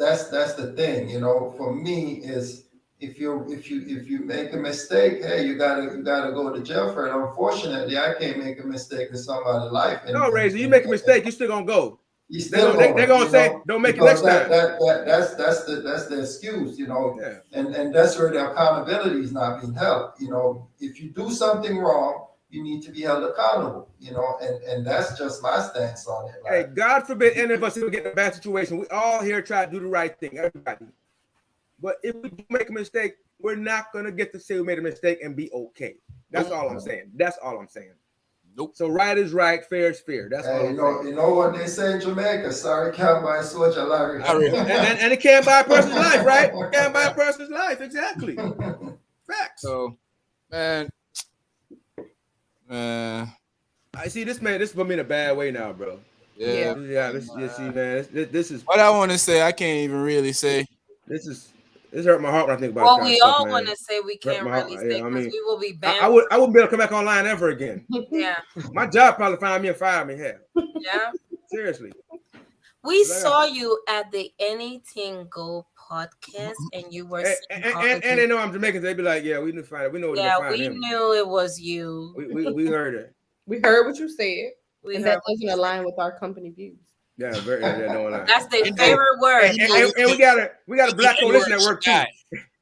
Speaker 4: the thing, for me is if you make a mistake, hey, you gotta go to jail for it. Unfortunately, I can't make a mistake in somebody's life.
Speaker 2: No, Razor, you make a mistake, you still gonna go. They're gonna say, don't make it next time.
Speaker 4: That's the excuse,
Speaker 2: Yeah.
Speaker 4: And that's where the accountability is not being held. If you do something wrong, you need to be held accountable, and that's just my stance on it.
Speaker 2: Hey, God forbid any of us ever get in a bad situation. We all here try to do the right thing, everybody. But if we do make a mistake, we're not gonna get to say we made a mistake and be okay. That's all I'm saying. That's all I'm saying.
Speaker 1: Nope.
Speaker 2: So right is right, fair is fair. That's all I'm saying.
Speaker 4: You know what they say in Jamaica? Sorry, can't buy a soldier, Larry.
Speaker 2: and it can't buy a person's life, right? Can't buy a person's life, exactly. Facts.
Speaker 1: So, man.
Speaker 2: I see this man. This put me in a bad way now, bro.
Speaker 1: Yeah.
Speaker 2: See, man. This is
Speaker 1: what I want to say. I can't even really say.
Speaker 2: This hurt my heart when I think about it.
Speaker 6: Well, we all want to say we can't really say because we will be banned.
Speaker 2: I wouldn't be able to come back online ever again.
Speaker 6: Yeah.
Speaker 2: My job probably find me and fire me. Hell.
Speaker 6: Yeah.
Speaker 2: Seriously.
Speaker 6: We saw you at the Anyting Go podcast, and you were
Speaker 2: and they know I'm Jamaican. They be like, "Yeah, we knew find it. We know what to find him."
Speaker 6: We knew it was you.
Speaker 2: We heard it.
Speaker 3: We heard what you said, and that doesn't align with our company views.
Speaker 2: Yeah, don't lie.
Speaker 6: That's their favorite word.
Speaker 2: And we got a Black Coalition at work too.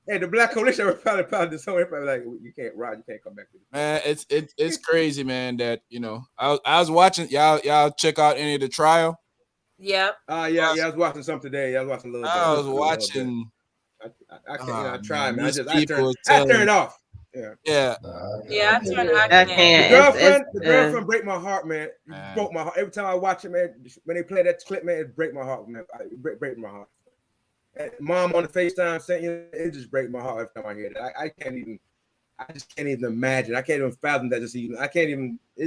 Speaker 2: Hey, the Black Coalition were probably somewhere probably like, you can't come back with it.
Speaker 1: Man, it's crazy, man. That I was watching y'all check out any of the trial.
Speaker 6: Yep.
Speaker 2: Yeah, I was watching some today. I was watching a little bit.
Speaker 1: I was watching.
Speaker 2: I can't. I tried, man. I turned it off.
Speaker 1: Yeah.
Speaker 6: I turned it off.
Speaker 2: The girlfriend break my heart, man. It broke my heart every time I watch it, man. When they play that clip, man, it break my heart, man. It break my heart. And Mom on the FaceTime saying it just break my heart every time I hear that. I just can't even imagine. I can't even fathom that. It's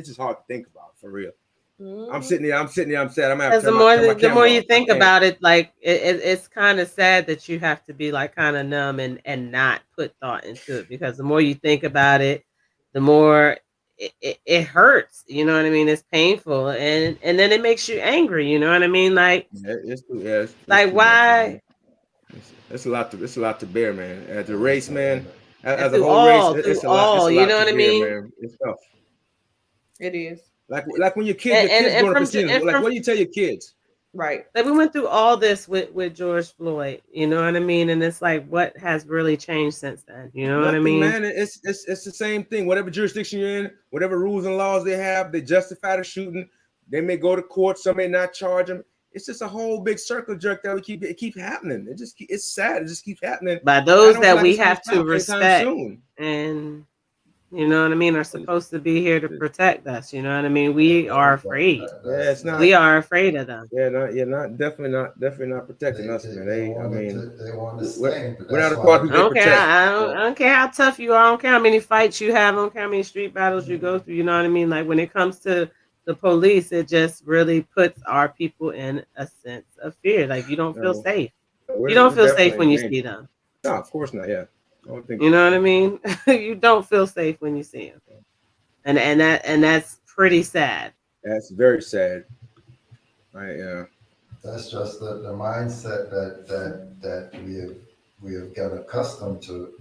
Speaker 2: just hard to think about for real. I'm sitting there. I'm sad. I'm
Speaker 5: because the more you think about it, like it's kind of sad that you have to be like kind of numb and not put thought into it, because the more you think about it, the more it hurts. You know what I mean? It's painful, and then it makes you angry. You know what I mean? Like
Speaker 2: it's
Speaker 5: like why?
Speaker 2: It's a lot to bear, man. As a race, man. As
Speaker 5: a whole race, it's a lot. You know what I mean?
Speaker 2: Man. It's tough.
Speaker 3: It is.
Speaker 2: Like when your kids going to proceedings, like what do you tell your kids?
Speaker 3: Right.
Speaker 5: Like we went through all this with George Floyd, you know what I mean? And it's like, what has really changed since then? You know what I mean?
Speaker 2: Man, it's the same thing. Whatever jurisdiction you're in, whatever rules and laws they have, they justify the shooting. They may go to court, some may not charge them. It's just a whole big circle jerk that it keeps happening. It's sad. It just keeps happening
Speaker 5: by those that we have to respect and. You know what I mean? Are supposed to be here to protect us. You know what I mean? We are afraid.
Speaker 2: Yeah, it's not.
Speaker 5: We are afraid of them.
Speaker 2: Yeah, definitely not protecting us, man.
Speaker 4: They want to stay.
Speaker 2: We're not a part of
Speaker 5: I don't care how tough you are. I don't care how many fights you have. I don't care how many street battles you go through. You know what I mean? Like when it comes to the police, it just really puts our people in a sense of fear. Like you don't feel safe. You don't feel safe when you see them.
Speaker 2: No, of course not. Yeah.
Speaker 5: You know what I mean? You don't feel safe when you see him, and that's pretty sad.
Speaker 2: That's very sad. Right? Yeah.
Speaker 4: That's just the mindset that we have got accustomed to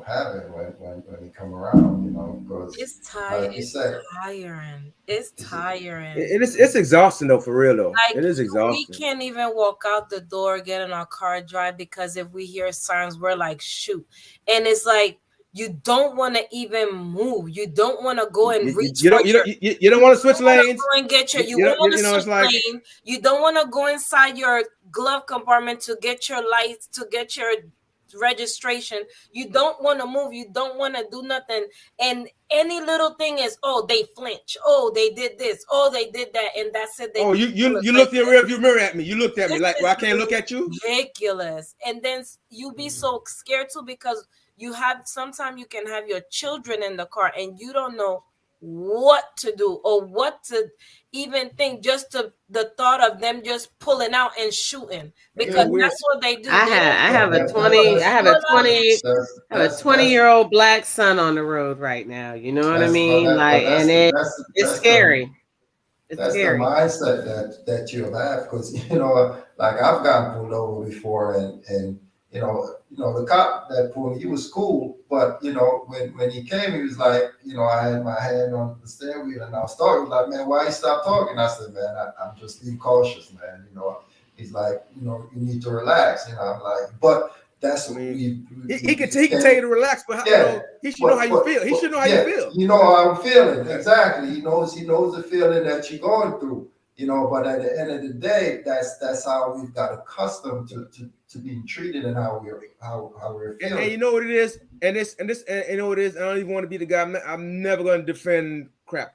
Speaker 4: having when we come around. Because
Speaker 6: it's tiring. It's tiring.
Speaker 2: It's exhausting though, for real though.
Speaker 6: Like,
Speaker 2: it is exhausting.
Speaker 6: We can't even walk out the door, get in our car, drive, because if we hear sirens, we're like, shoot. And it's like you don't want to even move. You don't want to go and reach.
Speaker 2: You don't want to switch lanes.
Speaker 6: Go and get you want to switch lane. You don't want to go inside your glove compartment to get your lights, to get your registration. You don't want to move. You don't want to do nothing. And any little thing is, they flinch. They did this. They did that. And that's it.
Speaker 2: You looked in the rearview mirror at me. You looked at me like, well, I can't look at you.
Speaker 6: Ridiculous. And then you be so scared too, because sometimes you can have your children in the car and you don't know what to do or what to even think, just to the thought of them just pulling out and shooting, because that's what they do.
Speaker 5: I have a 20-year-old black son on the road right now. You know what I mean? It's scary.
Speaker 4: That's the mindset that you have, because like I've gotten pulled over before, and the cop that pulled me, he was cool, but when he came, he was like, I had my hand on the steering wheel and I was talking, like, man, why you stop talking? I said, man, I'm just being cautious, man. He's like, you need to relax. I'm like, but that's what he can tell you to relax, but he should know how you feel. He should know how you feel. You know how I'm feeling. Exactly. He knows the feeling that you're going through. But at the end of the day, that's how we've got accustomed to being treated and how we're feeling.
Speaker 2: And you know what it is? And you know what it is? I don't even want to be the guy. I'm never going to defend crap.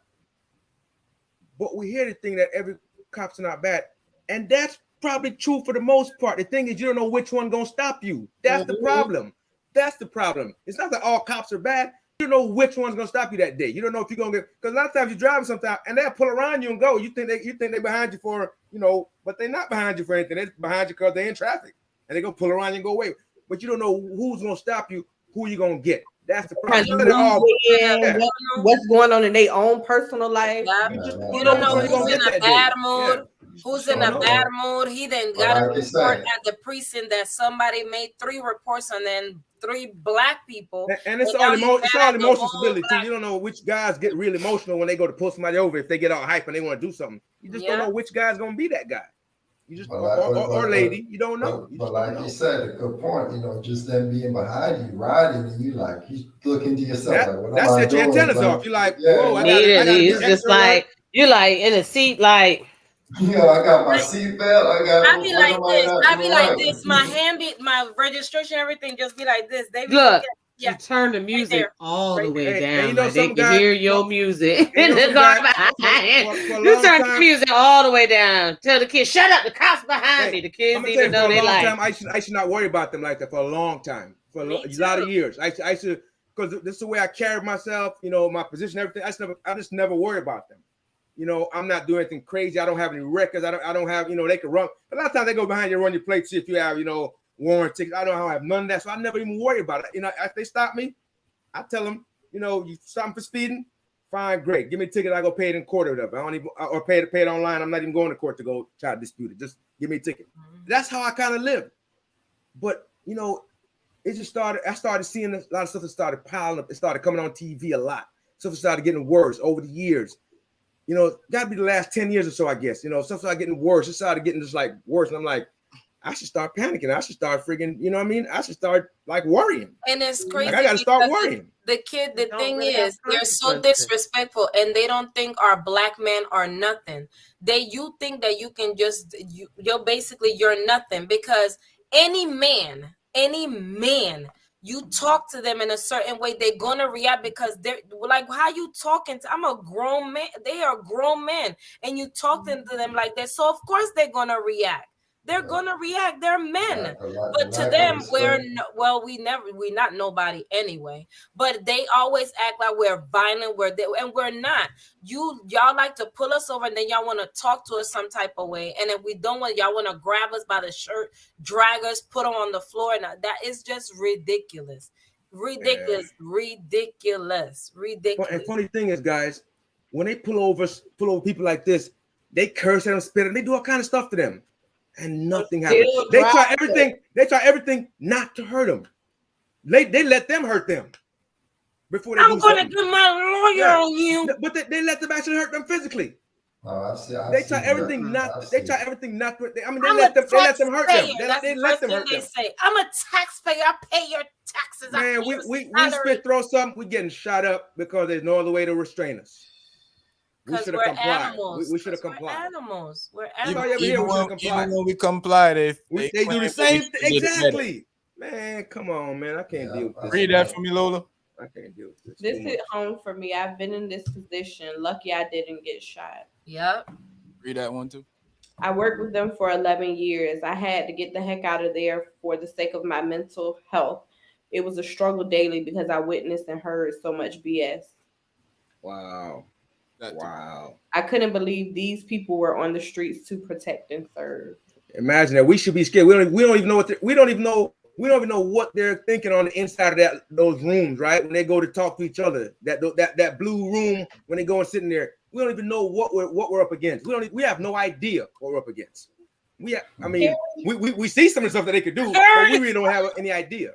Speaker 2: But we hear the thing that every cop's not bad. And that's probably true for the most part. The thing is, you don't know which one gonna stop you. That's the problem. That's the problem. It's not that all cops are bad. You don't know which one's gonna stop you that day. You don't know if you're gonna get, because a lot of times you're driving sometimes and they'll pull around you and go. You think they're behind you for, but they're not behind you for anything. They're behind you because they're in traffic and they're gonna pull around you and go away. But you don't know who's gonna stop you, who you gonna get. That's the problem.
Speaker 3: What's going on in their own personal life.
Speaker 6: You don't know who's in a bad mood. Who's in a bad mood? He then got a report at the precinct that somebody made 3 reports and then 3 black people.
Speaker 2: And it's all emotional stability too. You don't know which guys get really emotional when they go to pull somebody over, if they get all hype and they want to do something. You just don't know which guy's gonna be that guy. You just or lady, you don't know.
Speaker 4: But like you said, a good point. Just them being behind you, riding, and you looking to yourself like, what
Speaker 2: that's
Speaker 4: am I
Speaker 2: set your
Speaker 4: doing?
Speaker 2: antennas off. You're like,
Speaker 5: whoa, I it's just like you're like in a seat, like.
Speaker 4: I got my seatbelt.
Speaker 6: I be like this. My registration, everything just be like this. They
Speaker 5: look. You turn the music all the way down. They can hear your music in the car behind. You turn the music all the way down. Tell the kids, shut up. The cops behind me. The kids even know they like.
Speaker 2: I should not worry about them like that for a long time. For a lot of years. I should, because this is the way I carry myself. My position, everything. I just never worry about them. I'm not doing anything crazy. I don't have any records. I don't have, they can run. A lot of times they go behind you, run your plate, see if you have, warrant tickets. I don't have none of that. So I never even worry about it. If they stop me, I tell them, you stop me for speeding, fine, great. Give me a ticket. I go pay it in court or whatever. I don't even, or pay it online. I'm not even going to court to go try to dispute it. Just give me a ticket. That's how I kind of live. But, it just started, I started seeing a lot of stuff that started piling up. It started coming on TV a lot. Stuff started getting worse over the years. Gotta be the last 10 years or so, I guess. Stuff started getting worse. It started getting just like worse. And I'm like, I should start panicking. I should start freaking, I should start like worrying.
Speaker 6: And it's crazy.
Speaker 2: I gotta start worrying.
Speaker 6: The thing is, they're so disrespectful and they don't think our black men are nothing. You think that you can just, you're nothing, because any man, you talk to them in a certain way, they're gonna react, because they're like, how you talking to? I'm a grown man. They are grown men, and you talking to them like that. So of course they're gonna react. They're gonna react. They're men, but to them, we not nobody anyway. But they always act like we're violent. And we're not. Y'all like to pull us over, and then y'all want to talk to us some type of way. And if we don't want, y'all want to grab us by the shirt, drag us, put them on the floor. And that is just ridiculous. Ridiculous.
Speaker 2: And funny thing is, guys, when they pull over people like this, they curse at them, spit, and they do all kind of stuff to them. And nothing happens. They try everything not to hurt them. They let them hurt them before they
Speaker 6: I'm gonna get my lawyer on you.
Speaker 2: But they let them actually hurt them physically.
Speaker 4: They
Speaker 2: try everything not to. They let them hurt them. They let them hurt them.
Speaker 6: Say, I'm a taxpayer. I pay your taxes.
Speaker 2: Man, we spit throw something. We getting shot up because there's no other way to restrain us. We should have complied.
Speaker 6: Animals.
Speaker 2: We should have complied.
Speaker 6: We're animals.
Speaker 1: Even when we complied, they
Speaker 2: do the same thing. Exactly. Man, come on, man. I can't deal with this.
Speaker 1: Read that for me, Lola.
Speaker 2: I can't deal with this.
Speaker 3: This hit home for me. I've been in this position. Lucky I didn't get shot.
Speaker 6: Yep.
Speaker 1: Read that one too.
Speaker 3: I worked with them for 11 years. I had to get the heck out of there for the sake of my mental health. it was a struggle daily because I witnessed and heard so much BS.
Speaker 2: Wow. Wow.
Speaker 3: I couldn't believe these people were on the streets to protect and serve.
Speaker 2: Imagine that. We should be scared. We don't even know what we don't even know what they're thinking on the inside of those rooms, right? When they go to talk to each other, that blue room, when they go and sit in there, we don't even know what we're up against. We have no idea what we're up against. We see some of the stuff that they could do, but we really don't have any idea.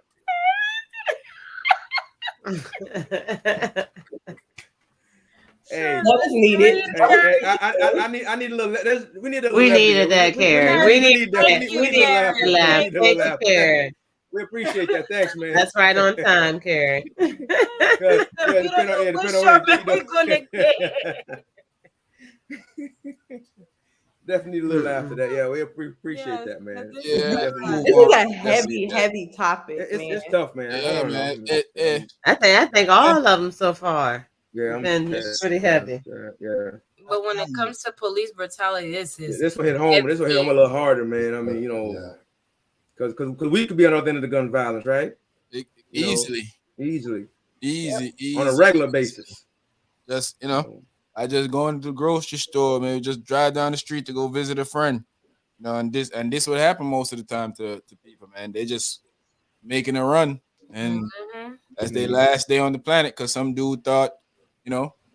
Speaker 2: Hey,
Speaker 3: that was needed.
Speaker 2: I need a little. We need a little.
Speaker 5: We needed that, Karen. We need that.
Speaker 2: We need a laugh.
Speaker 5: Thank you, Karen.
Speaker 2: We appreciate that. Thanks, man.
Speaker 5: That's right on time, Karen.
Speaker 2: Definitely need a little after that. Yeah, we appreciate that, man.
Speaker 1: Yeah,
Speaker 3: this is a heavy topic.
Speaker 2: It's tough, man.
Speaker 1: Yeah, man.
Speaker 5: I think all of them so far.
Speaker 2: Yeah,
Speaker 5: been pretty heavy.
Speaker 2: Yeah.
Speaker 6: But when it comes to police brutality, this
Speaker 2: will hit home. This will hit home a little harder, man. I mean, because we could be on the other end of the gun violence, right?
Speaker 1: Easily.
Speaker 2: On a regular basis.
Speaker 1: Just I just go into the grocery store, maybe just drive down the street to go visit a friend. And this would happen most of the time to people, man. They just making a run, and that's their last day on the planet because some dude thought,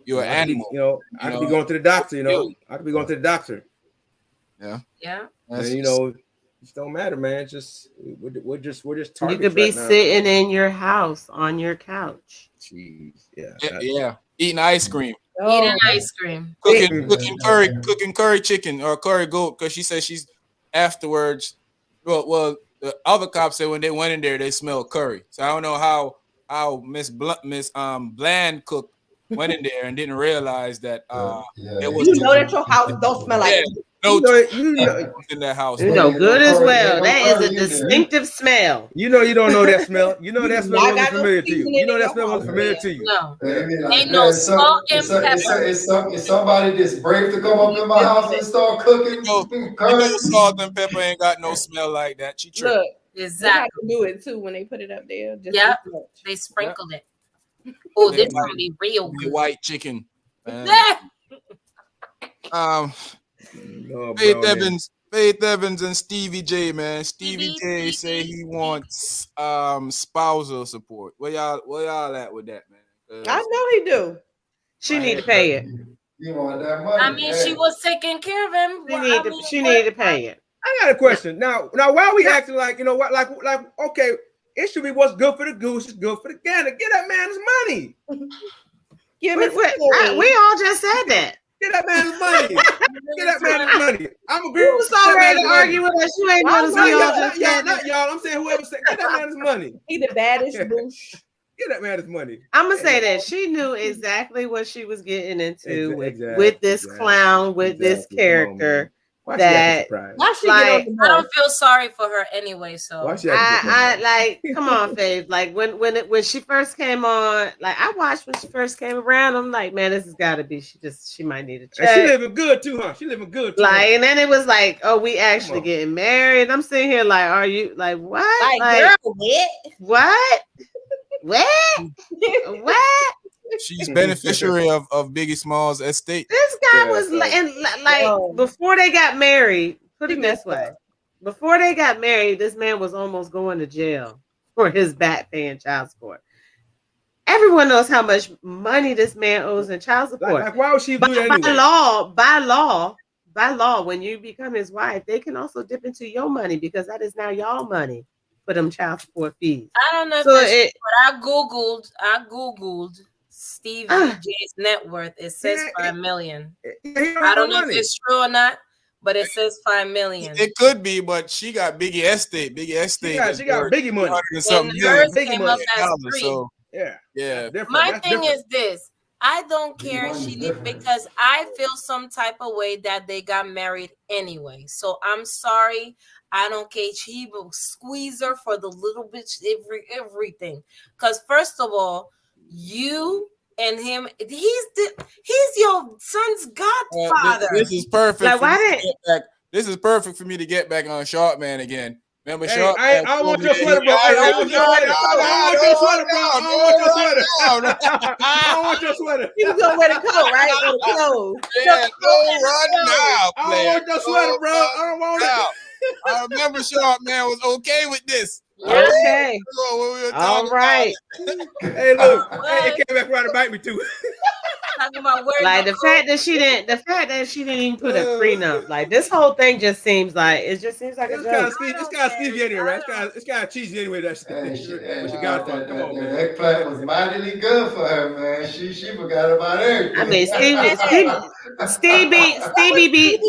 Speaker 1: you're an animal.
Speaker 2: I could be going to the doctor. I could be going to the doctor.
Speaker 6: Yeah.
Speaker 2: And it just don't matter, man. We're just targets.
Speaker 5: You could be sitting in your house on your couch.
Speaker 2: Jeez,
Speaker 1: eating ice cream.
Speaker 6: Eating ice cream.
Speaker 1: Cooking curry chicken or curry goat because she said she's afterwards. Well, the other cops said when they went in there they smelled curry. So I don't know how Miss Bland cook went in there and didn't realize that it was.
Speaker 3: That your house don't smell like.
Speaker 1: In that house.
Speaker 5: Good as well. That is a distinctive smell.
Speaker 2: You don't know that smell. That smell wasn't familiar to you. That smell wasn't familiar to you.
Speaker 6: No. Ain't no salt and pepper.
Speaker 4: If somebody that's brave to come up in my house and start cooking,
Speaker 1: salt and pepper ain't got no smell like that. She tripped.
Speaker 3: Look,
Speaker 6: exactly.
Speaker 3: They have to do it too when they put it up there.
Speaker 6: They sprinkled it. Oh, this is gonna be real good.
Speaker 1: White chicken. Faith Evans and Stevie J, man. Stevie J say he wants spousal support. Where y'all at with that, man?
Speaker 3: I know he do.
Speaker 5: She need to pay it.
Speaker 4: You want that money?
Speaker 6: I mean, she was taking care of him.
Speaker 5: She need to pay it.
Speaker 2: I got a question. Now why are we acting like okay, it should be what's good for the goose is good for the gander. Get that man his money.
Speaker 5: We all just said that.
Speaker 2: Get that man his money. Get that man his money. I'm agreeing.
Speaker 5: You was already arguing with us. You ain't noticed we all just said
Speaker 2: not y'all. I'm saying whoever said get that man his money.
Speaker 3: He the baddest boosh.
Speaker 2: Get that man his money.
Speaker 5: I'm gonna say that she knew exactly what she was getting into with this clown, with this character.
Speaker 2: Why
Speaker 5: that
Speaker 6: I don't feel sorry for her anyway. So
Speaker 5: I like, come on, Faith. Like when she first came on, like I watched when she first came around. I'm like, man, this has got to be. She might need a check.
Speaker 2: And she living good too, huh? She living good too.
Speaker 5: Like, and then it was like, oh, we actually getting married. I'm sitting here like, are you like what?
Speaker 3: Like girl,
Speaker 5: what? What?
Speaker 1: She's beneficiary of Biggie Smalls' estate.
Speaker 5: This guy was before they got married. Put it this way: before they got married, this man was almost going to jail for his back paying child support. Everyone knows how much money this man owes in child support.
Speaker 2: Like why would she do that anyway?
Speaker 5: By law, when you become his wife, they can also dip into your money because that is now y'all money for them child support fees.
Speaker 6: I don't know if but I googled Stevie J's net worth. It says 5 million. I don't know if it's true or not, but it says 5 million.
Speaker 1: It could be, but she got Biggie estate. Biggie estate.
Speaker 2: She got Biggie money.
Speaker 6: Biggie money.
Speaker 1: So
Speaker 2: yeah.
Speaker 6: My thing is this. I don't care because I feel some type of way that they got married anyway. So I'm sorry. I don't care. He will squeeze her for the little bit, everything. Because first of all, you and him, he's your son's godfather.
Speaker 1: This is perfect. Like, this is perfect for me to get back on Sharp Man again. Remember,
Speaker 2: Hey,
Speaker 1: Sharp?
Speaker 2: I don't want your sweater, bro. Hey, I don't want your sweater. I don't want your sweater, bro. I don't want your sweater. I don't want your sweater.
Speaker 3: He was gonna wear the coat, right? Or the clothes.
Speaker 1: Yeah, don't run now,
Speaker 2: I don't
Speaker 1: player.
Speaker 2: want your sweater, bro. I don't want it.
Speaker 1: I remember Sharp Man was okay with this.
Speaker 5: Okay.
Speaker 1: When we were
Speaker 5: All
Speaker 1: talking
Speaker 5: right.
Speaker 2: Hey, look. Hey, it came back around to bite me too.
Speaker 6: Talking about where
Speaker 5: Like the fact that she didn't even put a prenup. Like this whole thing just seems like a
Speaker 2: It's
Speaker 5: joke.
Speaker 2: kind of Stevie anyway, right? It's kind of cheesy anyway. That's
Speaker 4: Hey,
Speaker 2: what you got for. Come on,
Speaker 4: that
Speaker 2: man.
Speaker 4: eggplant was mightily good for her, man. She forgot about everything.
Speaker 5: I mean,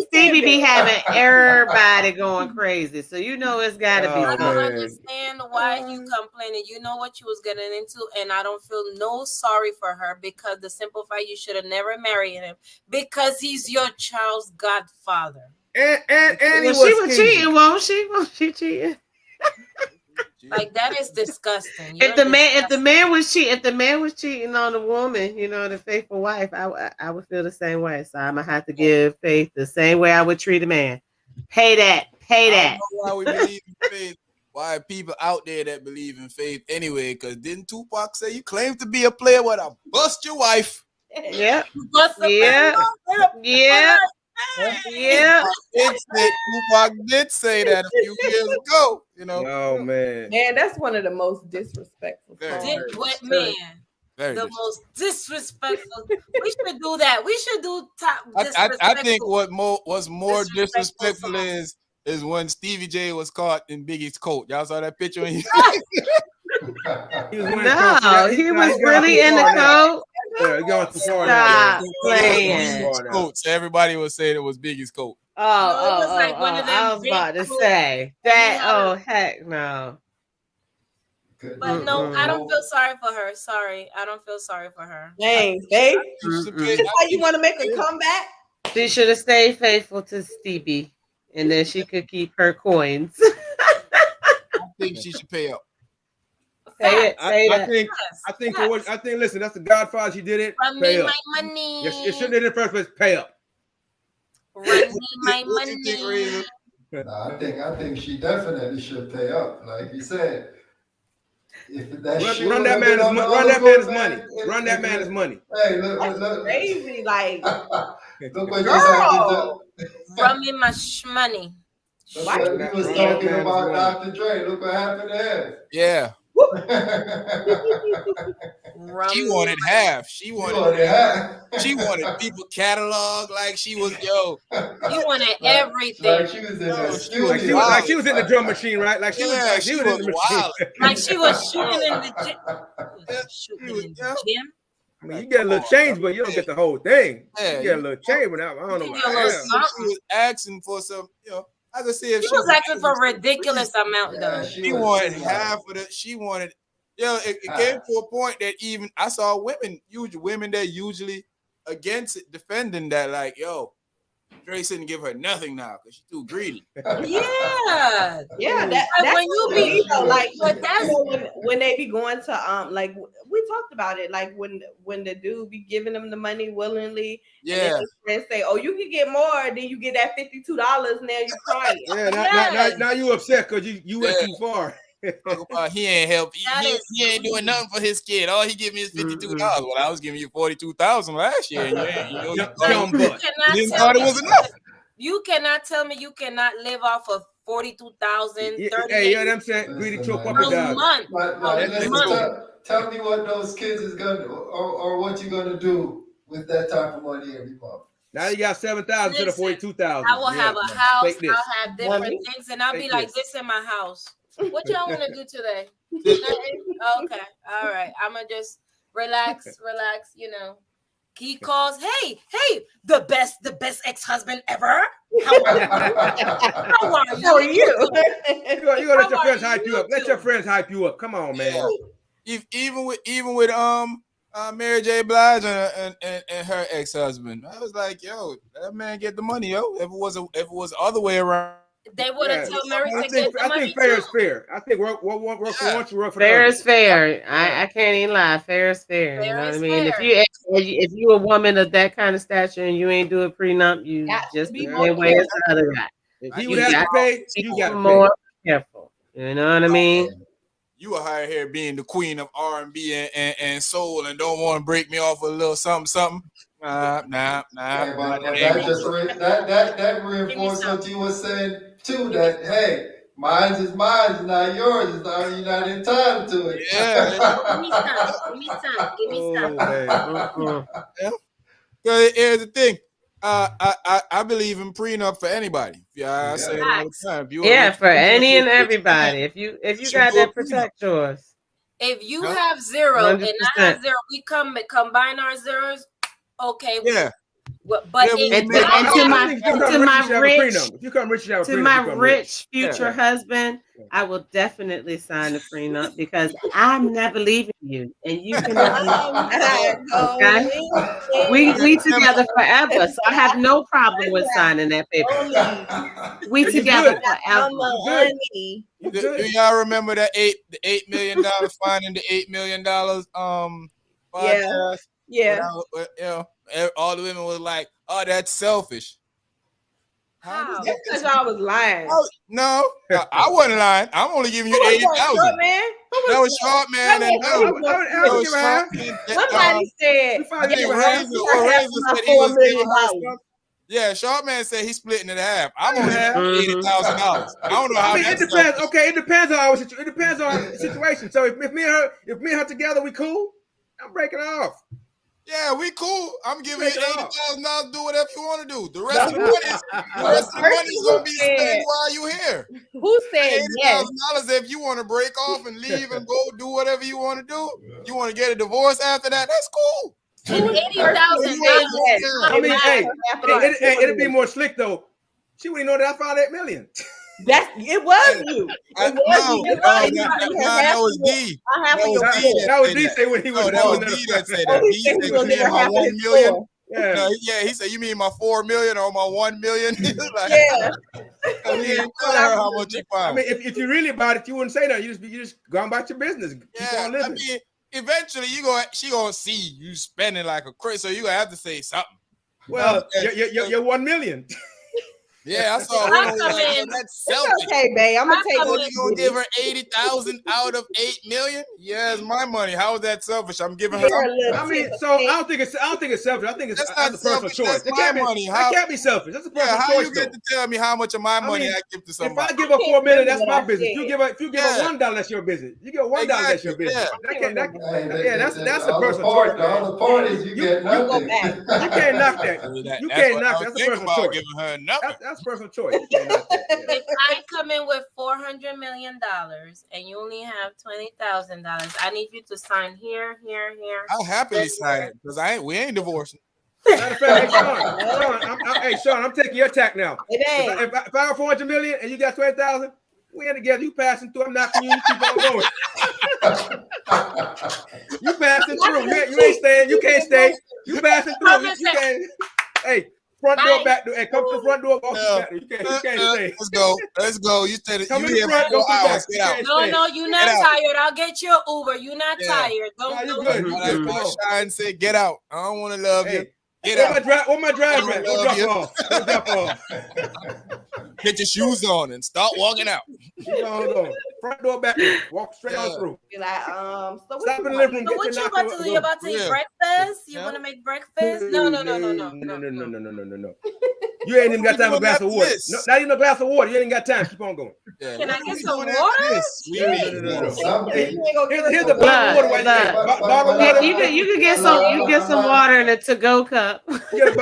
Speaker 5: Stevie be having everybody going crazy. So you know it's gotta be
Speaker 6: I
Speaker 2: Oh,
Speaker 6: don't
Speaker 5: something.
Speaker 2: man.
Speaker 6: understand why you complaining. You know what you was getting into, and I don't feel no sorry for her because the simple fact you should have never married him because he's your child's godfather.
Speaker 2: And he
Speaker 5: Well, she
Speaker 2: was
Speaker 5: was
Speaker 2: stingy.
Speaker 5: cheating, won't she? Won't she cheating?
Speaker 6: Like that is disgusting.
Speaker 5: If the man was cheating on the woman, you know, the faithful wife, I would feel the same way. So I'm gonna have to give Faith the same way I would treat a man. Pay that.
Speaker 1: I don't know why we believe in faith. Why people out there that believe in faith anyway? Because didn't Tupac say you claim to be a player, but I bust your wife?
Speaker 5: Yep.
Speaker 6: Bust the
Speaker 5: Yeah. Yeah. Yeah.
Speaker 1: Tupac did say that a few years ago. You know.
Speaker 2: Oh man.
Speaker 3: Man, that's one of the most disrespectful
Speaker 1: Very
Speaker 3: songs.
Speaker 6: Did what man?
Speaker 1: Very
Speaker 6: The most disrespectful. We should do that. We should do top.
Speaker 1: I think what was more
Speaker 6: Disrespectful
Speaker 1: disrespectful is when Stevie J was caught in Biggie's coat. Y'all saw that picture?
Speaker 2: He was
Speaker 5: No, he was really in the coat.
Speaker 2: Yeah, he going too far
Speaker 5: Stop
Speaker 2: now.
Speaker 5: playing.
Speaker 1: Coats. Everybody was saying it was Biggie's coat.
Speaker 5: I was about to say that. Oh, heck no.
Speaker 6: But no, I don't feel sorry for her. Sorry, I don't feel sorry for her.
Speaker 3: Dang, Faith.
Speaker 5: Mm-mm.
Speaker 3: How you want to make a comeback?
Speaker 5: She should have stayed faithful to Stevie, and then she could keep her coins.
Speaker 1: I think she should pay up.
Speaker 5: Say
Speaker 2: I
Speaker 5: that.
Speaker 2: think for what I think. Listen, that's the Godfather. She did it.
Speaker 6: Run
Speaker 2: Pay
Speaker 6: me
Speaker 2: up.
Speaker 6: my money.
Speaker 2: Yes, it shouldn't have in the first place. Pay up.
Speaker 6: Run me my
Speaker 1: What you think,
Speaker 6: money.
Speaker 1: Reza?
Speaker 4: No, I think she definitely should pay up. Like you said, if that shit
Speaker 2: Run
Speaker 4: would
Speaker 2: that
Speaker 4: have been
Speaker 2: man
Speaker 4: on the
Speaker 2: run
Speaker 4: other
Speaker 2: that man his
Speaker 4: foot,
Speaker 2: money.
Speaker 4: man,
Speaker 2: Run that man his money.
Speaker 4: Hey,
Speaker 3: That's
Speaker 4: look.
Speaker 3: crazy. Like,
Speaker 4: Look what just happened
Speaker 3: girl.
Speaker 6: Run me my money.
Speaker 4: Look
Speaker 3: Why?
Speaker 4: what he was
Speaker 2: Run
Speaker 4: talking
Speaker 2: that man
Speaker 4: about
Speaker 2: his money.
Speaker 4: Dr. Dre. Look what happened to
Speaker 1: Yeah.
Speaker 6: Run
Speaker 1: She
Speaker 6: me
Speaker 1: wanted
Speaker 6: my-
Speaker 1: half. She
Speaker 4: You
Speaker 1: wanted
Speaker 4: already had.
Speaker 1: she wanted people catalog like she was yo.
Speaker 6: You wanted
Speaker 4: Like
Speaker 6: everything.
Speaker 4: she was in
Speaker 1: No,
Speaker 4: the
Speaker 1: she was
Speaker 4: studio.
Speaker 2: Like she was in the drum machine, right? Like she was
Speaker 1: Yeah,
Speaker 2: like
Speaker 1: she
Speaker 2: in
Speaker 1: was
Speaker 2: the machine.
Speaker 1: wild.
Speaker 6: Like she was shooting in the gym. Shooting in the
Speaker 1: Yeah.
Speaker 6: gym.
Speaker 2: I mean, you get a little change, but you don't get the whole thing.
Speaker 1: Yeah,
Speaker 2: You get a little change, but I don't know.
Speaker 6: You get a little
Speaker 2: Yeah.
Speaker 1: She was asking for some, you know. I could see if
Speaker 6: She was asking for a ridiculous amount, though.
Speaker 1: She wanted half of it. She wanted, it came to a point that even I saw women that usually against it defending that, like, yo, Dre shouldn't give her nothing now because she's too greedy.
Speaker 6: Yeah.
Speaker 3: Yeah,
Speaker 6: Like,
Speaker 3: that's
Speaker 6: when you
Speaker 3: what
Speaker 6: be-
Speaker 3: like,
Speaker 6: but that's-
Speaker 3: you know, when they be going to like we talked about it, like when the dude be giving them the money willingly,
Speaker 1: Yeah.
Speaker 3: and then his friends say, "Oh, you can get more," then you get that $52. Now you crying.
Speaker 2: Yeah, now you upset because you went too far.
Speaker 1: Talk about he ain't help.
Speaker 6: That is
Speaker 1: He ain't doing nothing for his kid. All he give me is $52. Well, I was giving you $42,000 last year. And you
Speaker 2: Dumb butt.
Speaker 1: didn't thought it was enough.
Speaker 6: You cannot tell me you cannot live off of 42,000,
Speaker 2: Yeah,
Speaker 6: 38
Speaker 2: hey, you know what I'm saying? Greedy choke puppy
Speaker 6: a
Speaker 2: dog.
Speaker 6: month.
Speaker 4: But
Speaker 6: A
Speaker 4: listen,
Speaker 6: month.
Speaker 4: tell me what those kids is gonna or what you're gonna do with that type of money every month.
Speaker 2: Now you got 7,000 instead of
Speaker 6: Listen,
Speaker 2: 42,000.
Speaker 6: I will have a house.
Speaker 2: Take this.
Speaker 6: I'll have different
Speaker 3: Money.
Speaker 6: things, and I'll be
Speaker 2: Take
Speaker 6: like
Speaker 2: this.
Speaker 6: this in my house. What y'all want to do today? Nothing? Okay, all right. I'ma just relax. You know, he calls. Hey, the best ex-husband ever. How are you? How are you?
Speaker 3: How are you?
Speaker 2: You gotta let your
Speaker 6: How
Speaker 2: friends
Speaker 6: are
Speaker 2: hype you up. Let
Speaker 6: you?
Speaker 2: your friends hype you up. Come on, man.
Speaker 1: Even with Mary J. Blige and her ex-husband, I was like, yo, that man get the money, yo. If it was the other way around,
Speaker 6: They would have told Mary to
Speaker 2: I
Speaker 6: get
Speaker 2: think
Speaker 6: the money
Speaker 2: fair
Speaker 6: too.
Speaker 2: is fair. I think work for once, work for the
Speaker 5: Fair
Speaker 2: other.
Speaker 5: is fair. I can't even lie. Fair is fair. You
Speaker 6: Fair
Speaker 5: know what
Speaker 6: is
Speaker 5: I mean?
Speaker 6: fair.
Speaker 5: If you a woman of that kind of stature and you ain't do a prenup, you
Speaker 3: Got to
Speaker 5: just
Speaker 3: be
Speaker 5: the
Speaker 3: more
Speaker 5: same way as
Speaker 3: careful.
Speaker 5: the other guy.
Speaker 2: If he
Speaker 5: You
Speaker 2: would have
Speaker 5: got
Speaker 2: to pay,
Speaker 5: be
Speaker 2: you got to pay.
Speaker 5: more careful. You know what I mean?
Speaker 1: You are out here being the queen of R&B and soul, and don't want to break me off with a little something. Nah.
Speaker 4: But
Speaker 1: That ain't
Speaker 4: that
Speaker 1: gonna
Speaker 4: just
Speaker 1: work.
Speaker 4: that reinforced what you were saying too. That hey, mine is mine, not yours. It's not, you're not entitled to it.
Speaker 1: Yeah.
Speaker 6: Give me some.
Speaker 2: Oh man.
Speaker 5: Mm-mm.
Speaker 1: Because here's the thing. I believe in prenup for anybody. Yeah, I say it all the time. If you
Speaker 5: Yeah,
Speaker 1: rich
Speaker 5: for
Speaker 1: man,
Speaker 5: any and
Speaker 1: rich
Speaker 5: everybody.
Speaker 1: man,
Speaker 5: If you
Speaker 1: should
Speaker 5: got
Speaker 1: do a
Speaker 5: that,
Speaker 1: prenup.
Speaker 5: protect yours.
Speaker 6: If you
Speaker 1: Huh?
Speaker 6: have 0 and I
Speaker 5: 100%.
Speaker 6: have 0, we combine our zeros. Okay.
Speaker 1: Yeah.
Speaker 6: But
Speaker 1: Yeah, we
Speaker 5: And
Speaker 1: make
Speaker 5: to, and
Speaker 2: I
Speaker 5: to my
Speaker 2: think if you come
Speaker 5: to
Speaker 2: rich,
Speaker 5: my
Speaker 2: you should have a
Speaker 5: rich
Speaker 2: prenup. If you come rich, you should have a
Speaker 5: to
Speaker 2: prenup.
Speaker 5: my
Speaker 2: You come rich.
Speaker 5: rich future
Speaker 2: Yeah.
Speaker 5: husband, I will definitely sign the prenup because I'm never leaving you, and you can never leave me. Okay, we together forever, so I have no problem with signing that paper. We
Speaker 2: You
Speaker 5: together
Speaker 2: good.
Speaker 5: forever.
Speaker 2: You
Speaker 1: Do
Speaker 2: good.
Speaker 1: y'all remember that $8 million finding the $8 million podcast?
Speaker 3: Yeah.
Speaker 1: When you know, all the women was like, "Oh, that's selfish."
Speaker 6: How?
Speaker 3: That's because y'all was lying.
Speaker 1: No, I wasn't lying. I'm only giving you
Speaker 3: Who was
Speaker 1: 80,000.
Speaker 3: that, short man?
Speaker 1: That was Short Man and
Speaker 2: I would give a half.
Speaker 3: Somebody said
Speaker 2: We finally
Speaker 1: I think
Speaker 2: give a half.
Speaker 1: Razor
Speaker 3: my
Speaker 1: said he was
Speaker 3: $4 million.
Speaker 1: giving her some. Yeah, Short Man said he's splitting it in half. I'm only
Speaker 2: Yeah.
Speaker 1: giving you $80,000. I don't know how
Speaker 2: I mean, it
Speaker 1: that's
Speaker 2: depends.
Speaker 1: selfish.
Speaker 2: Okay, it depends on our situation. It depends on our situation. So if me and her together, we cool. I'm breaking off.
Speaker 1: Yeah, we cool. I'm giving you
Speaker 2: Break it off.
Speaker 1: $80,000. Do whatever you want to do. The rest of the money is gonna be spent while you here.
Speaker 3: Who said yes?
Speaker 1: $80,000 if you want to break off and leave and go do whatever you want to do. You want to get a divorce after that? That's cool.
Speaker 6: $80,000.
Speaker 2: I mean, hey, it'd be more slick though. She wouldn't know that I found $8 million.
Speaker 3: It was you.
Speaker 1: That was D.
Speaker 2: That was D say when he was.
Speaker 1: That was D that said that. D said you mean my 1 million. Yeah, he said you mean my 4 million or my 1 million. Like,
Speaker 3: yeah.
Speaker 1: He didn't tell her how much he found.
Speaker 2: I mean, if you really about it, you wouldn't say that. You just go about your business. Keep on living.
Speaker 1: I mean, eventually she gonna see you spending like a crazy, so you gonna have to say something.
Speaker 2: Well, you're 1 million.
Speaker 1: Yeah, I saw that's selfish.
Speaker 3: Okay, babe. I'm gonna take
Speaker 1: you gonna give her 80,000 out of 8 million? Yeah, it's my money. How is that selfish? I'm giving her.
Speaker 2: I mean, so I don't think it's selfish. I think it's
Speaker 1: that's not
Speaker 2: a personal
Speaker 1: selfish.
Speaker 2: choice.
Speaker 1: That's my money.
Speaker 2: That can't be selfish. That's a personal choice.
Speaker 1: How you get to tell me how much of my money I give to somebody?
Speaker 2: If I give her $4 million, that's my business. If you give her $1, that's your business. You give her $1, that's your business. That's a personal choice.
Speaker 4: All the parties, you get nothing.
Speaker 2: You can't knock that. You can't knock that. That's a personal choice.
Speaker 1: Giving her nothing.
Speaker 2: That's personal choice.
Speaker 6: If I come in with $400 million and you only have $20,000, I need you to sign here.
Speaker 1: I'll happily sign it because we ain't divorcing.
Speaker 2: Matter of fact, hey Sean, I'm taking your tack now.
Speaker 3: It ain't.
Speaker 2: If I have 400 million and you got 20,000, we ain't together. You passing through. I'm knocking you. You keep on going. You passing through. You ain't staying. You can't stay. You passing through. You can't. Hey. Front door, back door, and come to the front door, walk back door. You can't stay.
Speaker 1: Let's go. You said it.
Speaker 2: Come
Speaker 1: you
Speaker 2: in the front, go
Speaker 1: hours.
Speaker 2: Get out.
Speaker 6: No, you're not tired. I'll get you an Uber. You're not tired.
Speaker 2: Don't good.
Speaker 1: Shine said, get out. I don't want to love you. Get out.
Speaker 2: Where my driver at? Go drop off.
Speaker 1: Get your shoes on and start walking out.
Speaker 2: Front door, back door. Walk straight on through.
Speaker 3: Be like,
Speaker 2: Stop in the living room.
Speaker 6: So what you about to do? You about to eat breakfast? You want to make breakfast? No.
Speaker 2: You ain't even got time for a glass of water. Not even a glass of water. You ain't got time. Keep on going.
Speaker 6: Can I get some water?
Speaker 2: Here's the bottle of water.
Speaker 5: You can get some. You get some water in a to-go cup.
Speaker 2: Get a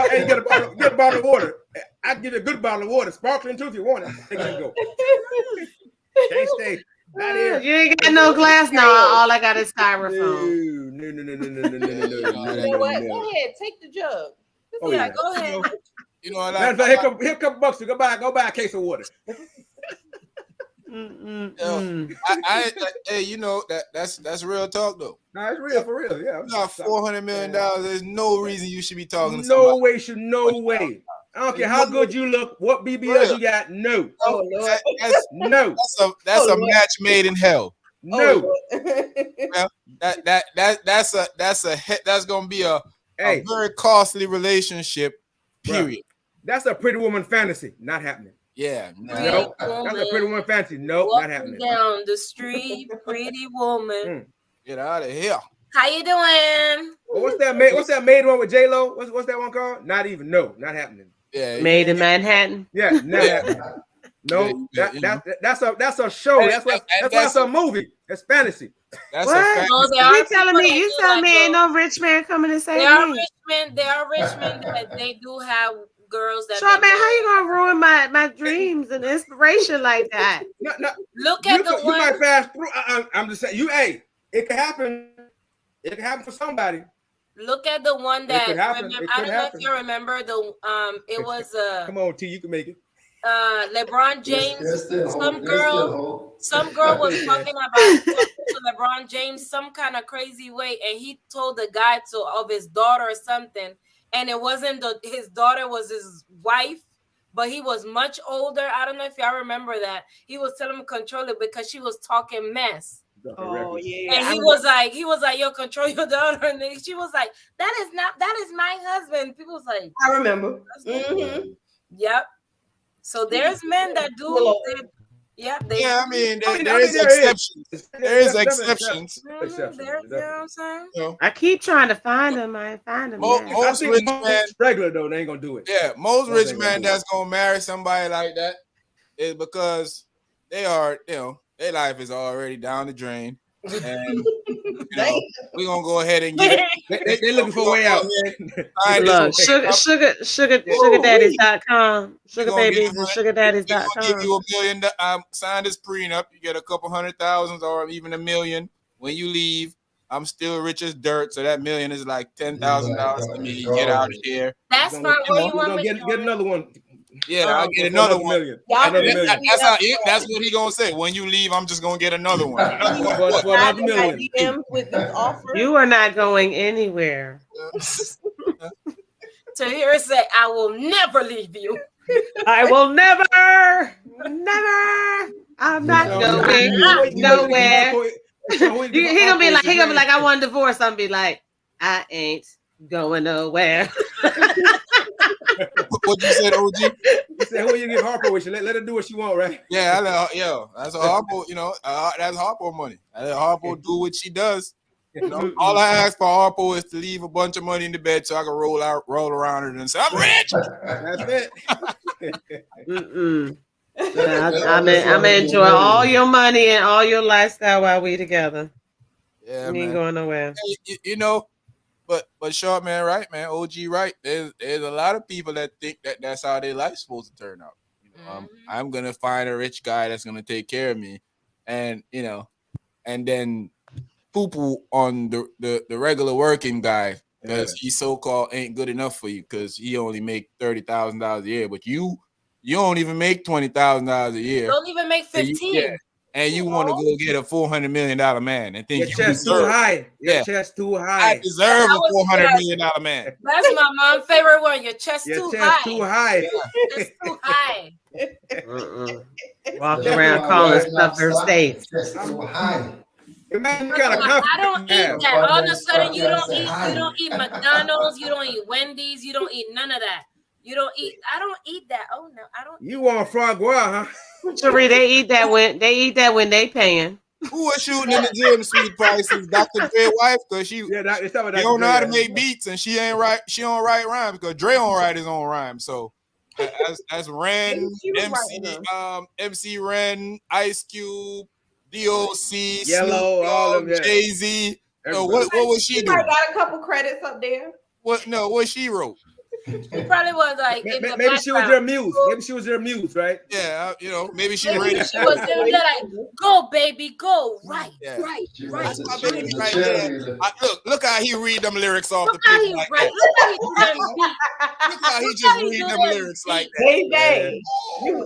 Speaker 2: bottle of water. I give you a good bottle of water, sparkling too if you want it. Take it and go. Can't stay. Not here.
Speaker 5: You ain't got no glass now. All I got is styrofoam.
Speaker 2: No.
Speaker 3: you know what? Go ahead, take the jug.
Speaker 6: Go ahead.
Speaker 1: You know what?
Speaker 2: Here a couple bucks to go buy a case of water.
Speaker 1: Hey, you know that's real talk though.
Speaker 2: No, it's real for real. Yeah,
Speaker 1: you got $400 million. There's no reason you should be talking to
Speaker 2: somebody.
Speaker 1: No
Speaker 2: way. I don't care how good you look, what BBL you got. No.
Speaker 3: Oh Lord.
Speaker 1: That's a match made in hell.
Speaker 2: No.
Speaker 1: That's gonna be a very costly relationship. Period.
Speaker 2: That's a pretty woman fantasy. Not happening.
Speaker 1: Yeah,
Speaker 2: Nope. That's a Pretty Woman fantasy. Nope, not happening.
Speaker 6: Down the street, pretty woman.
Speaker 1: Get out of here.
Speaker 6: How you doing?
Speaker 2: Well, what's that maid one with J-Lo? What's that one called? Not even. No, not happening.
Speaker 1: Yeah,
Speaker 5: Made in Manhattan.
Speaker 2: Yeah, not happening. No, that's a show. That's a movie. It's fantasy.
Speaker 1: That's
Speaker 5: what?
Speaker 1: a fantasy.
Speaker 6: No,
Speaker 5: You telling me ain't no rich man coming to save me?
Speaker 6: There are rich men that they do have girls that.
Speaker 5: Short man, how you gonna ruin my dreams and inspiration like that?
Speaker 6: Look at the one.
Speaker 2: You might fast through. I'm just saying. It could happen. It could happen for somebody.
Speaker 6: Look at the one that. I don't know if you remember the. It was
Speaker 2: Come on, T. You can make it.
Speaker 6: LeBron James. Some girl was talking about to LeBron James some kind of crazy way, and he told the guy of his daughter or something, and it wasn't his daughter, was his wife, but he was much older. I don't know if y'all remember that. He was telling him to control it because she was talking mess.
Speaker 3: Oh yeah.
Speaker 6: And he was like, yo, control your daughter. And then she was like, that is my husband. People was like,
Speaker 3: I remember. Mm-hmm.
Speaker 6: Yep. So there's men that do.
Speaker 1: I mean, there is exceptions. There is exceptions.
Speaker 6: You know what I'm saying?
Speaker 5: I keep trying to find them. I ain't find them.
Speaker 1: Most rich men,
Speaker 2: regular though, they ain't gonna do it.
Speaker 1: Yeah, most rich men that's gonna marry somebody like that is because they are, their life is already down the drain, and we're gonna go ahead and get it.
Speaker 2: They're looking for a way out.
Speaker 5: Look, sugardaddies.com, sugarbabies and sugardaddies.com.
Speaker 1: Give you $1 million. Sign this prenup. You get a couple $100,000 or even $1 million. When you leave, I'm still rich as dirt. So that $1 million is like $10,000 to me. Get out of here.
Speaker 6: That's not what you want me to
Speaker 2: get another one.
Speaker 1: Yeah, I'll get another one.
Speaker 2: Million.
Speaker 1: That's what he gonna say. When you leave, I'm just gonna get another one.
Speaker 2: For another million.
Speaker 5: You are not going anywhere.
Speaker 6: To hear it say, I will never leave you.
Speaker 5: I will never. I'm not going nowhere. He gonna be like, I want a divorce. I'm be like, I ain't going nowhere.
Speaker 1: What you said, OG?
Speaker 2: You said, who you give Harper with you? Let her do what she want, right?
Speaker 1: Yeah, that's a Harper. That's Harper money. I let Harper do what she does. All I ask for Harper is to leave a bunch of money in the bed so I can roll around it and say, I'm rich.
Speaker 2: That's it.
Speaker 5: I'm gonna enjoy all your money and all your lifestyle while we together.
Speaker 1: Yeah,
Speaker 5: we ain't going nowhere.
Speaker 1: But short man, right, man, OG Wright. There's a lot of people that think that's how their life's supposed to turn out. I'm gonna find a rich guy that's gonna take care of me, and and then poo on the regular working guy because he so-called ain't good enough for you because he only make $30,000 a year, but you don't even make $20,000 a year.
Speaker 6: Don't even make 15.
Speaker 1: And you want to go get a $400 million man and think
Speaker 2: your chest too high. Your chest too high.
Speaker 1: I deserve a $400 million man.
Speaker 6: That's my mom's favorite one. Your chest too high.
Speaker 2: Too high.
Speaker 6: It's too high.
Speaker 5: Walk around calling stuff her states.
Speaker 2: Too high.
Speaker 6: I don't eat that. All of a sudden, you don't eat McDonald's, you don't eat Wendy's, you don't eat none of that. I don't eat that. Oh no, I don't.
Speaker 2: You want foie gras, huh?
Speaker 5: Cherie, they eat that when they paying.
Speaker 1: Who was shooting in the gym? Sweet prices, Dr. Dre's wife, because she don't know how to make beats and she ain't right. She don't write rhymes because Dre don't write his own rhymes. So that's Ren, MC Ren, Ice Cube, DOC,
Speaker 2: Yellow, all of that.
Speaker 1: Jay-Z. So what was she doing?
Speaker 3: I got a couple credits up there.
Speaker 1: What she wrote?
Speaker 6: She probably was like
Speaker 2: maybe she was their muse. Maybe she was their muse, right?
Speaker 1: Yeah, maybe she read.
Speaker 6: She was there like, go baby, go right.
Speaker 1: Look how he read them lyrics off the
Speaker 6: paper
Speaker 1: like
Speaker 6: that.
Speaker 1: Look how he just read them lyrics like that.
Speaker 3: Baby,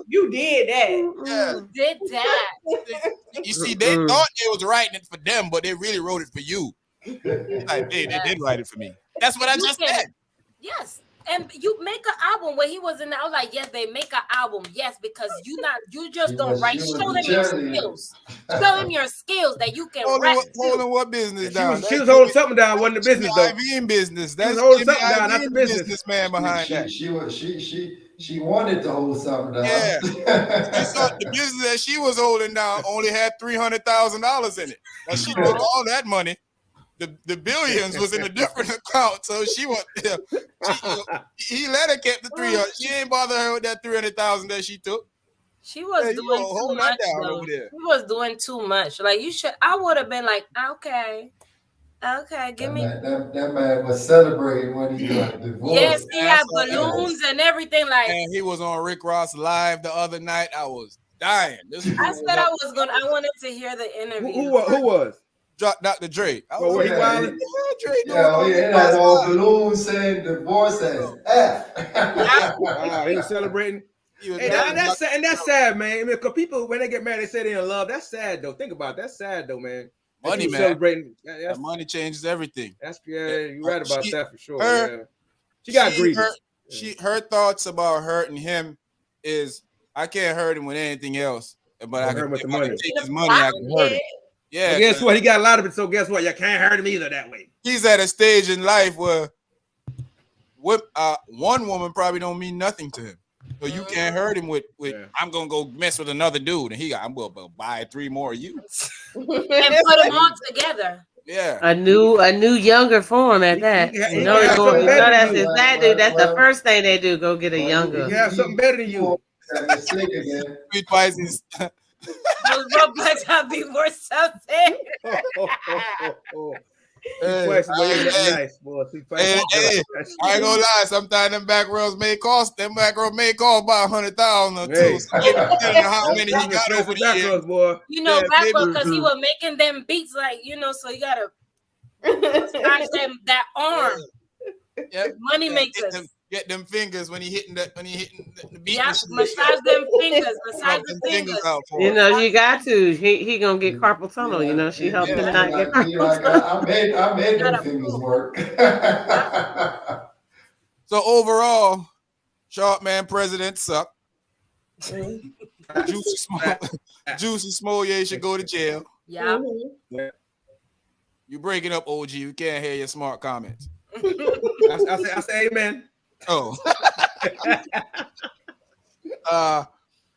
Speaker 3: you did that.
Speaker 1: Yeah.
Speaker 6: You did that.
Speaker 1: You see, they thought they was writing it for them, but they really wrote it for you. Like, they did write it for me. That's what I just said.
Speaker 6: Yes. And you make an album where he was in. I was like, yes, they make an album, yes, because you just don't write. Show them your skills. Show them your skills that you can rap.
Speaker 1: Holding what business down?
Speaker 2: She was holding something down. Wasn't the business though.
Speaker 1: Jimmy in business. That's
Speaker 2: she was holding
Speaker 1: Jimmy
Speaker 2: something down, not the
Speaker 1: businessman behind that.
Speaker 4: She wanted to hold something down.
Speaker 1: Yeah, the business that she was holding down only had $300,000 in it. But she took all that money. The billions was in a different account, so she was. Yeah, he let her keep the 300. She ain't bother her with that 300,000 that she took.
Speaker 6: She was doing too much. She was doing too much. Like you should. I would have been like, okay, give me.
Speaker 4: That man was celebrating when he got divorced.
Speaker 6: Yes, he had balloons and everything. Like,
Speaker 1: and he was on Rick Ross live the other night. I was dying.
Speaker 6: I said I was gonna. I wanted to hear the interview.
Speaker 2: Who was?
Speaker 1: Dr. Dre.
Speaker 2: Oh, he wild.
Speaker 4: It had all balloons saying divorce as F.
Speaker 2: Wow, he was celebrating. Hey, that's sad, man. Because people, when they get married, they say they're in love. That's sad, though. Think about it. That's sad, though, man.
Speaker 1: Money, man.
Speaker 2: Celebrating.
Speaker 1: That money changes everything.
Speaker 2: You're right about that for sure. She got greedy.
Speaker 1: Her thoughts about hurting him is, I can't hurt him with anything else, but I can,
Speaker 2: with the
Speaker 1: if
Speaker 2: money.
Speaker 1: I can take his money, I can hurt him. Yeah.
Speaker 2: But guess what? He got a lot of it, so guess what? You can't hurt him either that way.
Speaker 1: He's at a stage in life where one woman probably don't mean nothing to him. So you can't hurt him with I'm gonna go mess with another dude, and I'm gonna buy 3 more of you
Speaker 6: and put them all together.
Speaker 1: Yeah,
Speaker 5: a new younger form at that. That's the first thing they do. Go get a younger.
Speaker 2: You have something better than you.
Speaker 1: Sweet Pisces.
Speaker 6: Those robots have be worth something.
Speaker 1: Hey, I ain't gonna lie. Sometimes them back rows may cost. Them back rows may cost about 100,000 or two. So how many he got over the years,
Speaker 2: boy?
Speaker 6: You know, back row because he was making them beats like so you gotta massage them that arm.
Speaker 1: Yep.
Speaker 6: Money makers.
Speaker 1: Get them fingers when he hitting the beat.
Speaker 6: Yeah, massage them fingers. Massage the fingers.
Speaker 5: You got to. He gonna get carpal tunnel. She helped him not get carpal tunnel.
Speaker 4: I made them fingers work.
Speaker 1: So overall, Sharp Man president suck. Jussie Smollett should go to jail.
Speaker 6: Yeah.
Speaker 1: You breaking up, OG. You can't hear your smart comments.
Speaker 2: I say amen.
Speaker 1: Oh.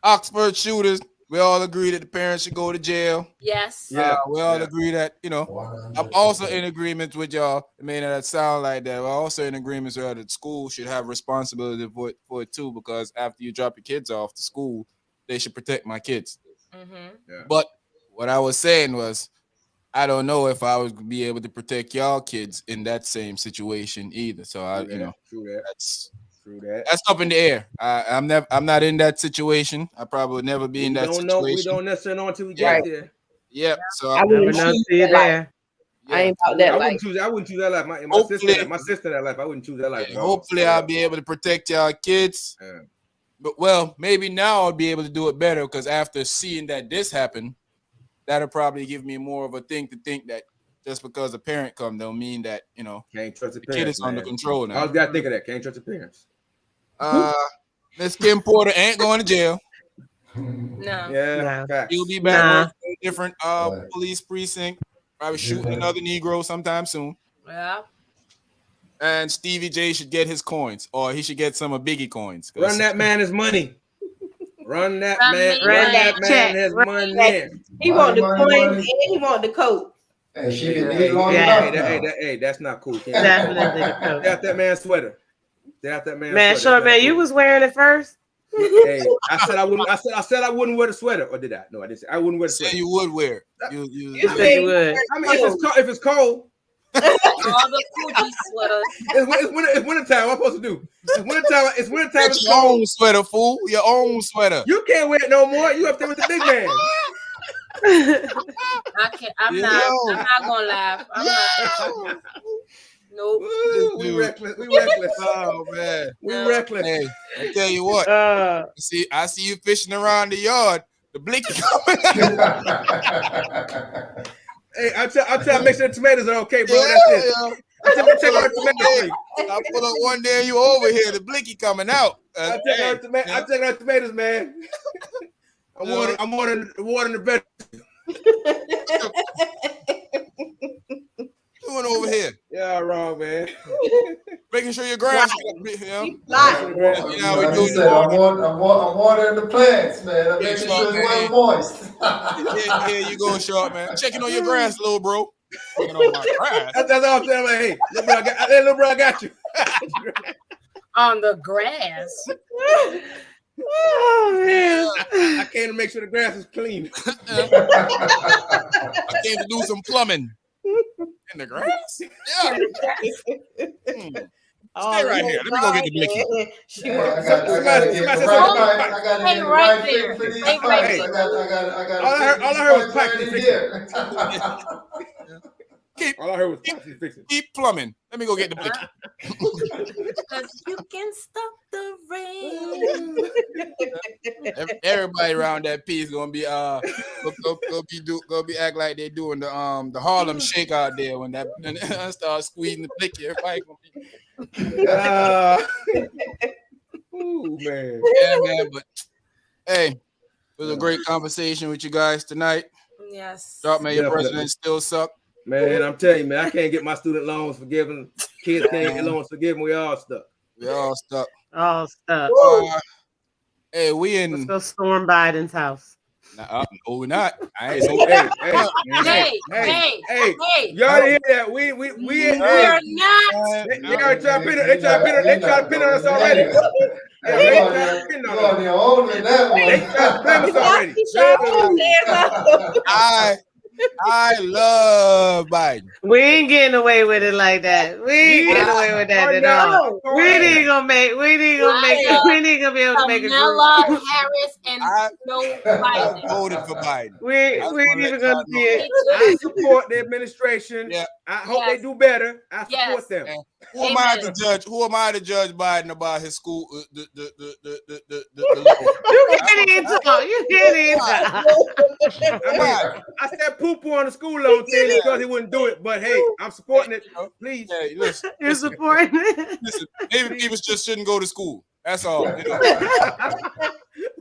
Speaker 1: Oxford shooters. We all agree that the parents should go to jail.
Speaker 6: Yes.
Speaker 1: We all agree that, I'm also in agreement with y'all. I mean, that sound like that. We're also in agreement that the school should have responsibility for it too, because after you drop your kids off to school, they should protect my kids.
Speaker 6: Mm-hmm.
Speaker 2: Yeah.
Speaker 1: But what I was saying was, I don't know if I would be able to protect y'all kids in that same situation either. So that's true. That's up in the air. I'm not in that situation. I probably would never be in that situation.
Speaker 2: We don't necessarily know until we get there.
Speaker 1: Yep. So
Speaker 3: I wouldn't choose that life. I ain't about that life.
Speaker 2: I wouldn't choose that life. My sister that life. I wouldn't choose that life.
Speaker 1: Yeah, hopefully, I'll be able to protect y'all kids. Yeah. But maybe now I'll be able to do it better, because after seeing that this happened, that'll probably give me more of a thing to think that just because a parent come don't mean that
Speaker 2: can't trust the
Speaker 1: kid is under control now.
Speaker 2: I was gotta think of that. Can't trust the parents.
Speaker 1: Miss Kim Porter ain't going to jail.
Speaker 6: No.
Speaker 2: Yeah.
Speaker 1: He'll be back in a different police precinct, probably shooting another Negro sometime soon.
Speaker 6: Yeah.
Speaker 1: And Stevie J should get his coins, or he should get some of Biggie coins.
Speaker 2: Run that man his money. Run that man his money.
Speaker 3: He want the coins and he want the coat.
Speaker 4: Hey, she can eat long enough.
Speaker 2: Hey, that's not cool.
Speaker 5: Definitely the coat.
Speaker 2: Got that man's sweater.
Speaker 5: Short man, you was wearing it first.
Speaker 2: Hey, I said I wouldn't. I said I wouldn't wear the sweater, or did I? No, I didn't say I wouldn't wear the sweater.
Speaker 1: You would wear.
Speaker 5: You said you would.
Speaker 2: I mean, if it's cold.
Speaker 6: All the Fuji sweaters.
Speaker 2: It's wintertime. What am I supposed to do? It's wintertime.
Speaker 1: It's your own sweater, fool. Your own sweater.
Speaker 2: You can't wear it no more. You up there with the big man.
Speaker 6: I can't. I'm not gonna laugh. Nope.
Speaker 2: We reckless.
Speaker 1: Oh man,
Speaker 2: we reckless.
Speaker 1: Hey, I tell you what. I see you fishing around the yard. The blinky coming.
Speaker 2: Hey, I'll try to make sure the tomatoes are okay, bro. That's it. I took her to tomato tree.
Speaker 1: I pull up one day and you over here, the blicky coming out.
Speaker 2: I took her tomatoes, man. I'm watering the vegetables.
Speaker 1: Doing over here?
Speaker 2: Yeah, wrong, man.
Speaker 1: Making sure your grass.
Speaker 4: Like I said, I'm watering the plants, man. I'm making sure it's well moist.
Speaker 1: Yeah, you go short, man. Checking on your grass, little bro. Checking on my grass.
Speaker 2: That's all I'm saying. Like, hey, little bro, I got you.
Speaker 6: On the grass.
Speaker 5: Oh man.
Speaker 2: I came to make sure the grass is clean.
Speaker 1: I came to do some plumbing. In the grass? Yeah. Stay right here. Let me go get the blicky.
Speaker 6: Stay right there.
Speaker 2: All I heard was pipes fixing.
Speaker 1: Keep plumbing. Let me go get the blicky.
Speaker 6: Because you can stop the rain.
Speaker 1: Everybody around that piece gonna be gonna be act like they doing the Harlem Shake out there when that start squeezing the blicky. Everybody gonna be
Speaker 2: ooh, man.
Speaker 1: Yeah, man, but hey, it was a great conversation with you guys tonight.
Speaker 6: Yes.
Speaker 1: Thought, man, your president still suck.
Speaker 2: Man, I'm telling you, man, I can't get my student loans forgiven. Kids can't get loans forgiven. We all stuck.
Speaker 5: All stuck.
Speaker 1: Hey, we in.
Speaker 5: Let's go storm Biden's house.
Speaker 1: No, we're not. I ain't
Speaker 2: hey, you already hear that? We
Speaker 6: are not.
Speaker 2: They already try to pin on us already. They try to pin on us already.
Speaker 1: I love Biden.
Speaker 5: We ain't getting away with it like that. We ain't getting away with that at all. We ain't gonna be able to make it.
Speaker 6: Kamala Harris and Joe Biden.
Speaker 1: I voted for Biden.
Speaker 5: We ain't even gonna see it.
Speaker 2: I support the administration.
Speaker 1: Yeah.
Speaker 2: I hope they do better. I support them.
Speaker 1: Yeah. Who am I to judge? Who am I to judge Biden about his school?
Speaker 5: You can't even talk.
Speaker 2: I said poo-poo on the school loan thing because he wouldn't do it. But hey, I'm supporting it. Please.
Speaker 1: Hey, listen,
Speaker 5: You're supporting it.
Speaker 1: Listen, maybe people just shouldn't go to school. That's all.
Speaker 5: Don't go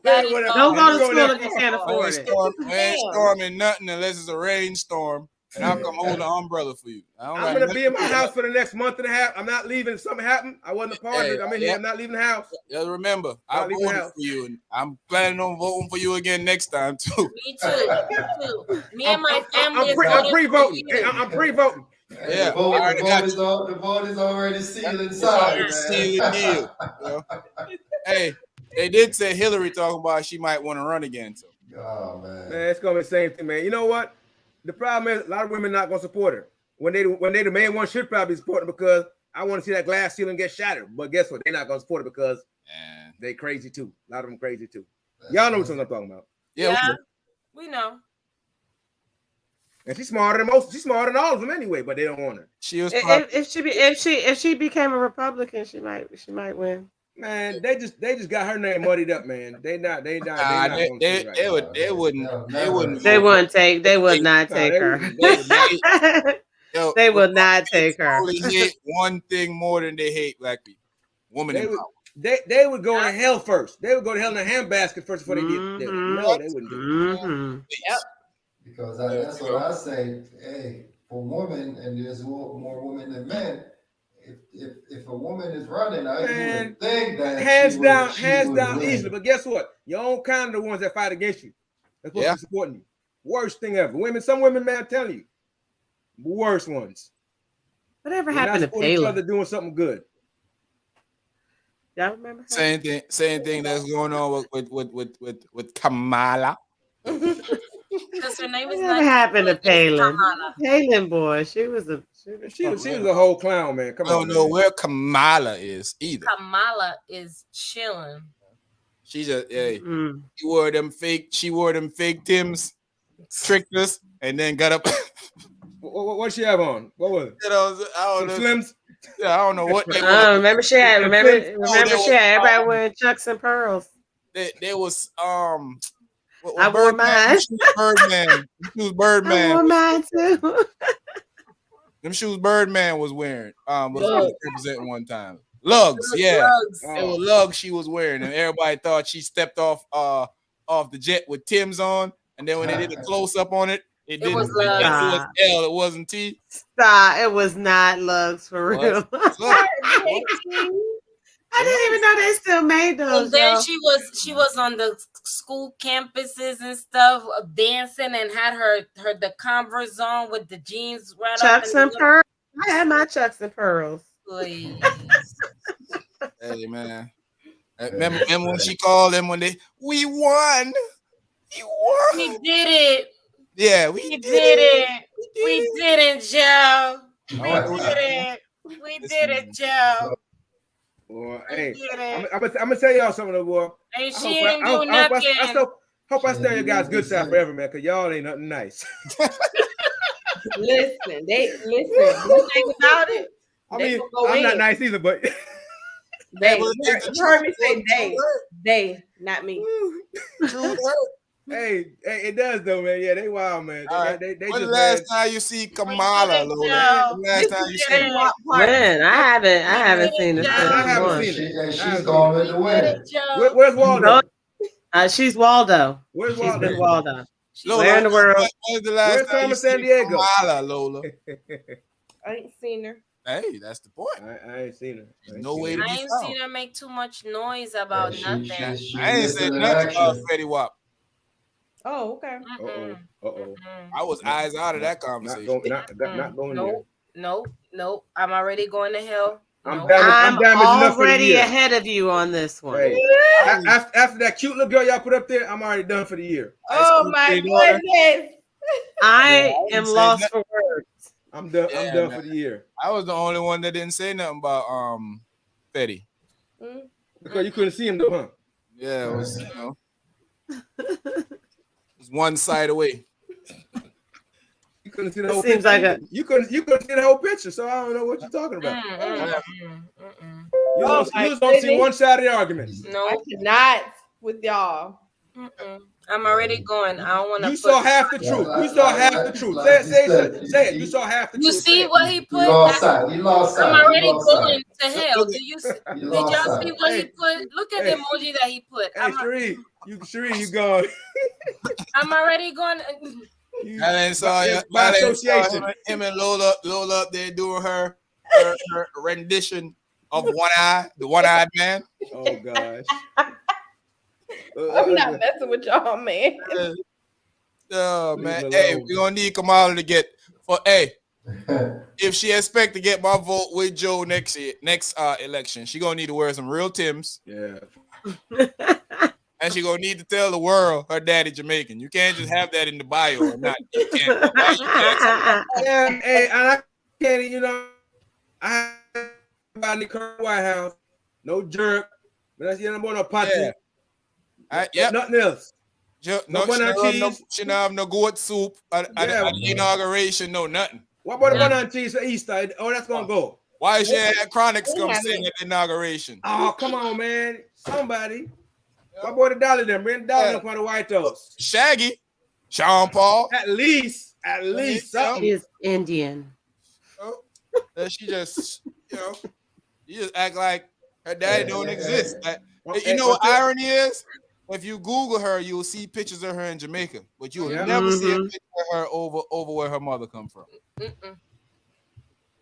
Speaker 5: to school if you can't afford it.
Speaker 1: Ain't storming nothing unless it's a rainstorm. And I'll come hold an umbrella for you.
Speaker 2: I'm going to be in my house for the next month and a half. I'm not leaving if something happened. I wasn't a part of it. I'm in here. I'm not leaving the house.
Speaker 1: Just remember, I voted for you, and I'm planning on voting for you again next time, too.
Speaker 6: Me too. Me and my family.
Speaker 2: I'm pre-voting. I'm pre-voting.
Speaker 1: Yeah,
Speaker 4: the vote is already sealed inside.
Speaker 1: Sealed deal. Hey, they did say Hillary talking about she might want to run again. So.
Speaker 4: Oh, man,
Speaker 2: it's going to be the same thing, man. You know what? The problem is a lot of women not going to support her. When they the main one should probably support her because I want to see that glass ceiling get shattered. But guess what? They're not going to support her because they crazy too. A lot of them crazy too. Y'all know what I'm talking about.
Speaker 6: Yeah, we know.
Speaker 2: And she's smarter than most. She's smarter than all of them anyway. But they don't want her.
Speaker 1: She was
Speaker 5: if she became a Republican, she might win.
Speaker 2: Man, they just got her name muddied up, man. They would not take her.
Speaker 5: They would not take her.
Speaker 1: Only hate one thing more than they hate black people. Woman in power.
Speaker 2: They would go to hell first. They would go to hell in a handbasket first before they did. No, they wouldn't do it.
Speaker 6: Yep.
Speaker 4: Because that's what I say. Hey, for women, and there's more women than men. If a woman is running, I would think that hands down
Speaker 2: easily. But guess what? Your own kind are the ones that fight against you. That's what they're supporting you. Worst thing ever. Some women, man, I'm telling you, worst ones.
Speaker 5: Whatever happened to Palin?
Speaker 2: Each other doing something good.
Speaker 5: Y'all remember?
Speaker 1: Same thing that's going on with Kamala.
Speaker 6: Because her name is
Speaker 5: what happened to Palin? Palin, boy, she was a
Speaker 2: whole clown, man. Come on.
Speaker 1: I don't know where Kamala is either.
Speaker 6: Kamala is chilling.
Speaker 1: She just She wore them fake Tims, tricked us, and then got up.
Speaker 2: What she have on? What was it?
Speaker 1: I don't know.
Speaker 2: Slims.
Speaker 1: Yeah, I don't know what they
Speaker 5: were. Remember she had everybody wearing chucks and pearls.
Speaker 1: There was
Speaker 5: I wore mine.
Speaker 1: Birdman. She was Birdman.
Speaker 5: I wore mine too.
Speaker 1: Them shoes Birdman was wearing. Was
Speaker 3: Lugs.
Speaker 1: representing one time. Lugs, yeah.
Speaker 6: Lugs.
Speaker 1: It was lugs she was wearing, and everybody thought she stepped off the jet with Tim's on. And then when they did a close up on it, it didn't.
Speaker 6: was
Speaker 1: It was
Speaker 5: lugs.
Speaker 1: L. It wasn't T.
Speaker 5: Stop. It was not lugs for
Speaker 1: What?
Speaker 5: real. I didn't even know they still made those.
Speaker 6: And then
Speaker 5: y'all.
Speaker 6: she was on the school campuses and stuff, dancing and had the Converse on with the jeans right
Speaker 5: Chucks
Speaker 6: up.
Speaker 5: and pearls. I had my Chucks and pearls.
Speaker 6: Please.
Speaker 1: Hey man, remember when she called them when we won? We won.
Speaker 6: We did it.
Speaker 1: Yeah,
Speaker 6: We did it. We did it, Joe. We
Speaker 1: Oh,
Speaker 6: did it. We did it, Joe.
Speaker 2: Boy, hey,
Speaker 6: did it.
Speaker 2: I'm gonna tell y'all something, boy.
Speaker 6: And she ain't do nothing.
Speaker 2: I hope I stay on your guys' good side forever, man, because y'all ain't nothing nice.
Speaker 3: Listen. One thing about it.
Speaker 2: I
Speaker 3: They
Speaker 2: mean,
Speaker 3: gonna go
Speaker 2: I'm not
Speaker 3: in.
Speaker 2: nice either, but
Speaker 3: They.
Speaker 1: well,
Speaker 3: You heard me say they. They, not me.
Speaker 2: hey, it does though, man. Yeah, they wild, man.
Speaker 1: All right.
Speaker 2: They
Speaker 1: When the
Speaker 2: just
Speaker 1: last
Speaker 2: man,
Speaker 1: time you see Kamala, Lola? When the last time you see her?
Speaker 5: When? I haven't seen her
Speaker 6: I
Speaker 5: since
Speaker 2: haven't
Speaker 5: one.
Speaker 2: seen it.
Speaker 4: She's gone with the win.
Speaker 2: Where's Waldo?
Speaker 5: She's Waldo.
Speaker 2: Where's
Speaker 5: She's
Speaker 2: Waldo?
Speaker 5: been Waldo.
Speaker 1: Lola,
Speaker 5: Where in the world?
Speaker 1: when's the last
Speaker 2: Where's
Speaker 1: time
Speaker 2: Carmen
Speaker 1: you see
Speaker 2: Sandiego?
Speaker 1: Kamala, Lola?
Speaker 3: I ain't seen her.
Speaker 1: Hey, that's the point.
Speaker 2: I ain't seen her.
Speaker 1: No way to
Speaker 6: I
Speaker 1: be
Speaker 6: ain't
Speaker 1: found.
Speaker 6: seen her make too much noise about nothing.
Speaker 1: I ain't said nothing about Fetty Wap.
Speaker 3: Oh, okay.
Speaker 2: Uh-oh.
Speaker 1: I was eyes out of that
Speaker 2: Not
Speaker 1: conversation.
Speaker 2: going there.
Speaker 6: Nope. I'm already going to hell.
Speaker 2: I'm
Speaker 6: Nope.
Speaker 2: damaged enough for the
Speaker 5: already
Speaker 2: year.
Speaker 5: ahead of you on this one.
Speaker 2: Hey, after that cute little girl y'all put up there, I'm already done for the year.
Speaker 3: Oh my goodness.
Speaker 5: I
Speaker 1: Yeah, I
Speaker 5: am
Speaker 1: didn't say
Speaker 5: lost
Speaker 1: nothing.
Speaker 5: for words.
Speaker 2: I'm done.
Speaker 1: Yeah,
Speaker 2: I'm done
Speaker 1: man.
Speaker 2: for the year.
Speaker 1: I was the only one that didn't say nothing about Fetty.
Speaker 2: Because you couldn't see him though, huh?
Speaker 1: Yeah, it was it was one side away.
Speaker 2: You couldn't see the
Speaker 5: It
Speaker 2: whole
Speaker 5: seems
Speaker 2: picture.
Speaker 5: like
Speaker 2: you couldn't see the whole picture, so I don't know what you're talking about. You just don't see one side of the argument.
Speaker 6: No,
Speaker 3: I cannot with y'all.
Speaker 6: I'm already going. I don't want to.
Speaker 2: You saw half the truth. You saw half the truth. Say it. You saw half the truth.
Speaker 6: You see what he put?
Speaker 4: You lost sight. You lost sight.
Speaker 6: I'm already
Speaker 4: You lost
Speaker 6: going
Speaker 4: sight.
Speaker 6: to hell. Did y'all see what he put? Look at the emoji that he put.
Speaker 2: Hey, Sheree, you gone.
Speaker 6: I'm already going.
Speaker 1: I didn't saw
Speaker 2: by association.
Speaker 1: Him and Lola up there doing her rendition of One Eye, the one-eyed man.
Speaker 2: Oh gosh.
Speaker 3: I'm not messing with y'all, man.
Speaker 1: Oh man, hey, we're gonna need Kamala to get if she expect to get my vote with Joe next election, she gonna need to wear some real Timbs.
Speaker 2: Yeah.
Speaker 1: And she gonna need to tell the world her daddy Jamaican. You can't just have that in the bio or not. You can't.
Speaker 2: Yeah, hey, I can't, I have the current White House, no jerk, but that's I'm on a party.
Speaker 1: Yeah.
Speaker 2: Nothing else.
Speaker 1: No cheese. She don't have no goat soup at the inauguration, no nothing.
Speaker 2: What about the banana cheese for Easter? Oh, that's gonna go.
Speaker 1: Why is she had Chronics come sing at the inauguration?
Speaker 2: Oh, come on, man. Somebody. What about the dollar them? Bring the dollar them for the White House.
Speaker 1: Shaggy. Sean Paul.
Speaker 2: At least something.
Speaker 5: She is Indian.
Speaker 1: She just, you just act like her daddy don't exist. You know what irony is? If you Google her, you'll see pictures of her in Jamaica, but you will never see a picture of her over where her mother come from.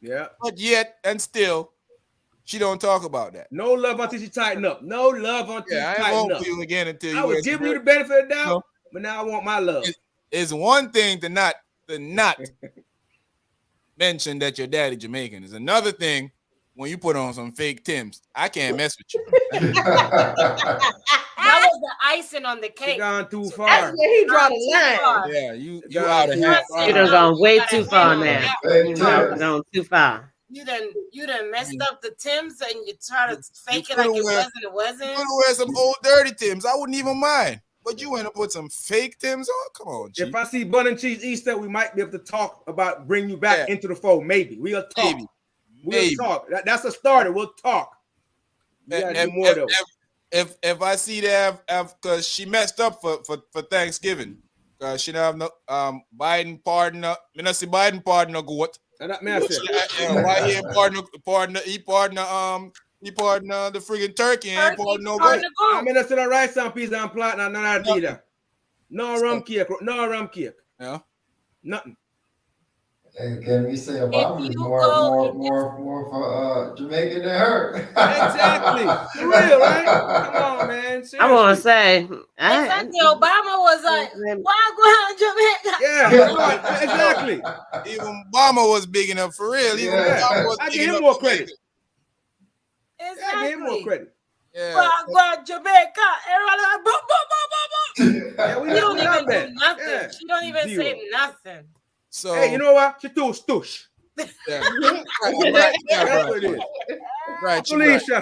Speaker 2: Yeah. But
Speaker 1: yet and still, she don't talk about that.
Speaker 2: No love until she tighten up. No love until she tighten up.
Speaker 1: I ain't vote for you again until you.
Speaker 2: I was giving you the benefit of the doubt, but now I want my love.
Speaker 1: It's one thing to not mention that your daddy Jamaican. It's another thing when you put on some fake Timbs. I can't mess with you.
Speaker 6: That was the icing on the cake.
Speaker 2: You gone too far.
Speaker 3: That's where he draw the line.
Speaker 1: Yeah, you out of hand.
Speaker 5: You done gone way too far now. You done gone too far.
Speaker 6: You done messed up the Timbs and you try to fake it like it wasn't.
Speaker 1: You wanna wear some old dirty Timbs. I wouldn't even mind. But you want to put some fake Timbs on? Come on, Chief.
Speaker 2: If I see bun and cheese Easter, we might be able to talk about bring you back into the fold. Maybe we'll talk. We'll talk. That's a starter. We'll talk. We gotta do more though.
Speaker 1: If I see that, because she messed up for Thanksgiving, because she don't have no Biden pardon. I see Biden pardon no goat.
Speaker 2: And that me I said.
Speaker 1: Why he ain't pardon the friggin' turkey and pardon no goat?
Speaker 2: I mean, that's the rice and peas and plant and none of that either. No rum cake. No rum cake.
Speaker 1: Yeah.
Speaker 2: Nothing.
Speaker 4: And can we say Obama is more for Jamaican than her?
Speaker 2: Exactly. For real, right? Come on, man. Seriously.
Speaker 5: I want to say,
Speaker 6: Exactly. Obama was like, why go out Jamaica?
Speaker 2: Yeah, exactly.
Speaker 1: Even Obama was big enough for real. Even Obama was
Speaker 2: I
Speaker 1: big
Speaker 2: give him
Speaker 1: enough
Speaker 2: more
Speaker 1: to
Speaker 2: credit.
Speaker 6: Exactly.
Speaker 2: I give him more credit.
Speaker 1: Yeah.
Speaker 6: Why go out Jamaica? Everybody like, boom, boom, boom, boom, boom.
Speaker 2: Yeah, we
Speaker 6: She don't even
Speaker 2: that.
Speaker 6: do nothing.
Speaker 2: Yeah.
Speaker 6: She don't even
Speaker 2: Zero.
Speaker 6: say nothing.
Speaker 1: So
Speaker 2: hey, you know what? She too stush.
Speaker 1: yeah.
Speaker 2: That's what it is.
Speaker 1: Right.
Speaker 2: She too stush.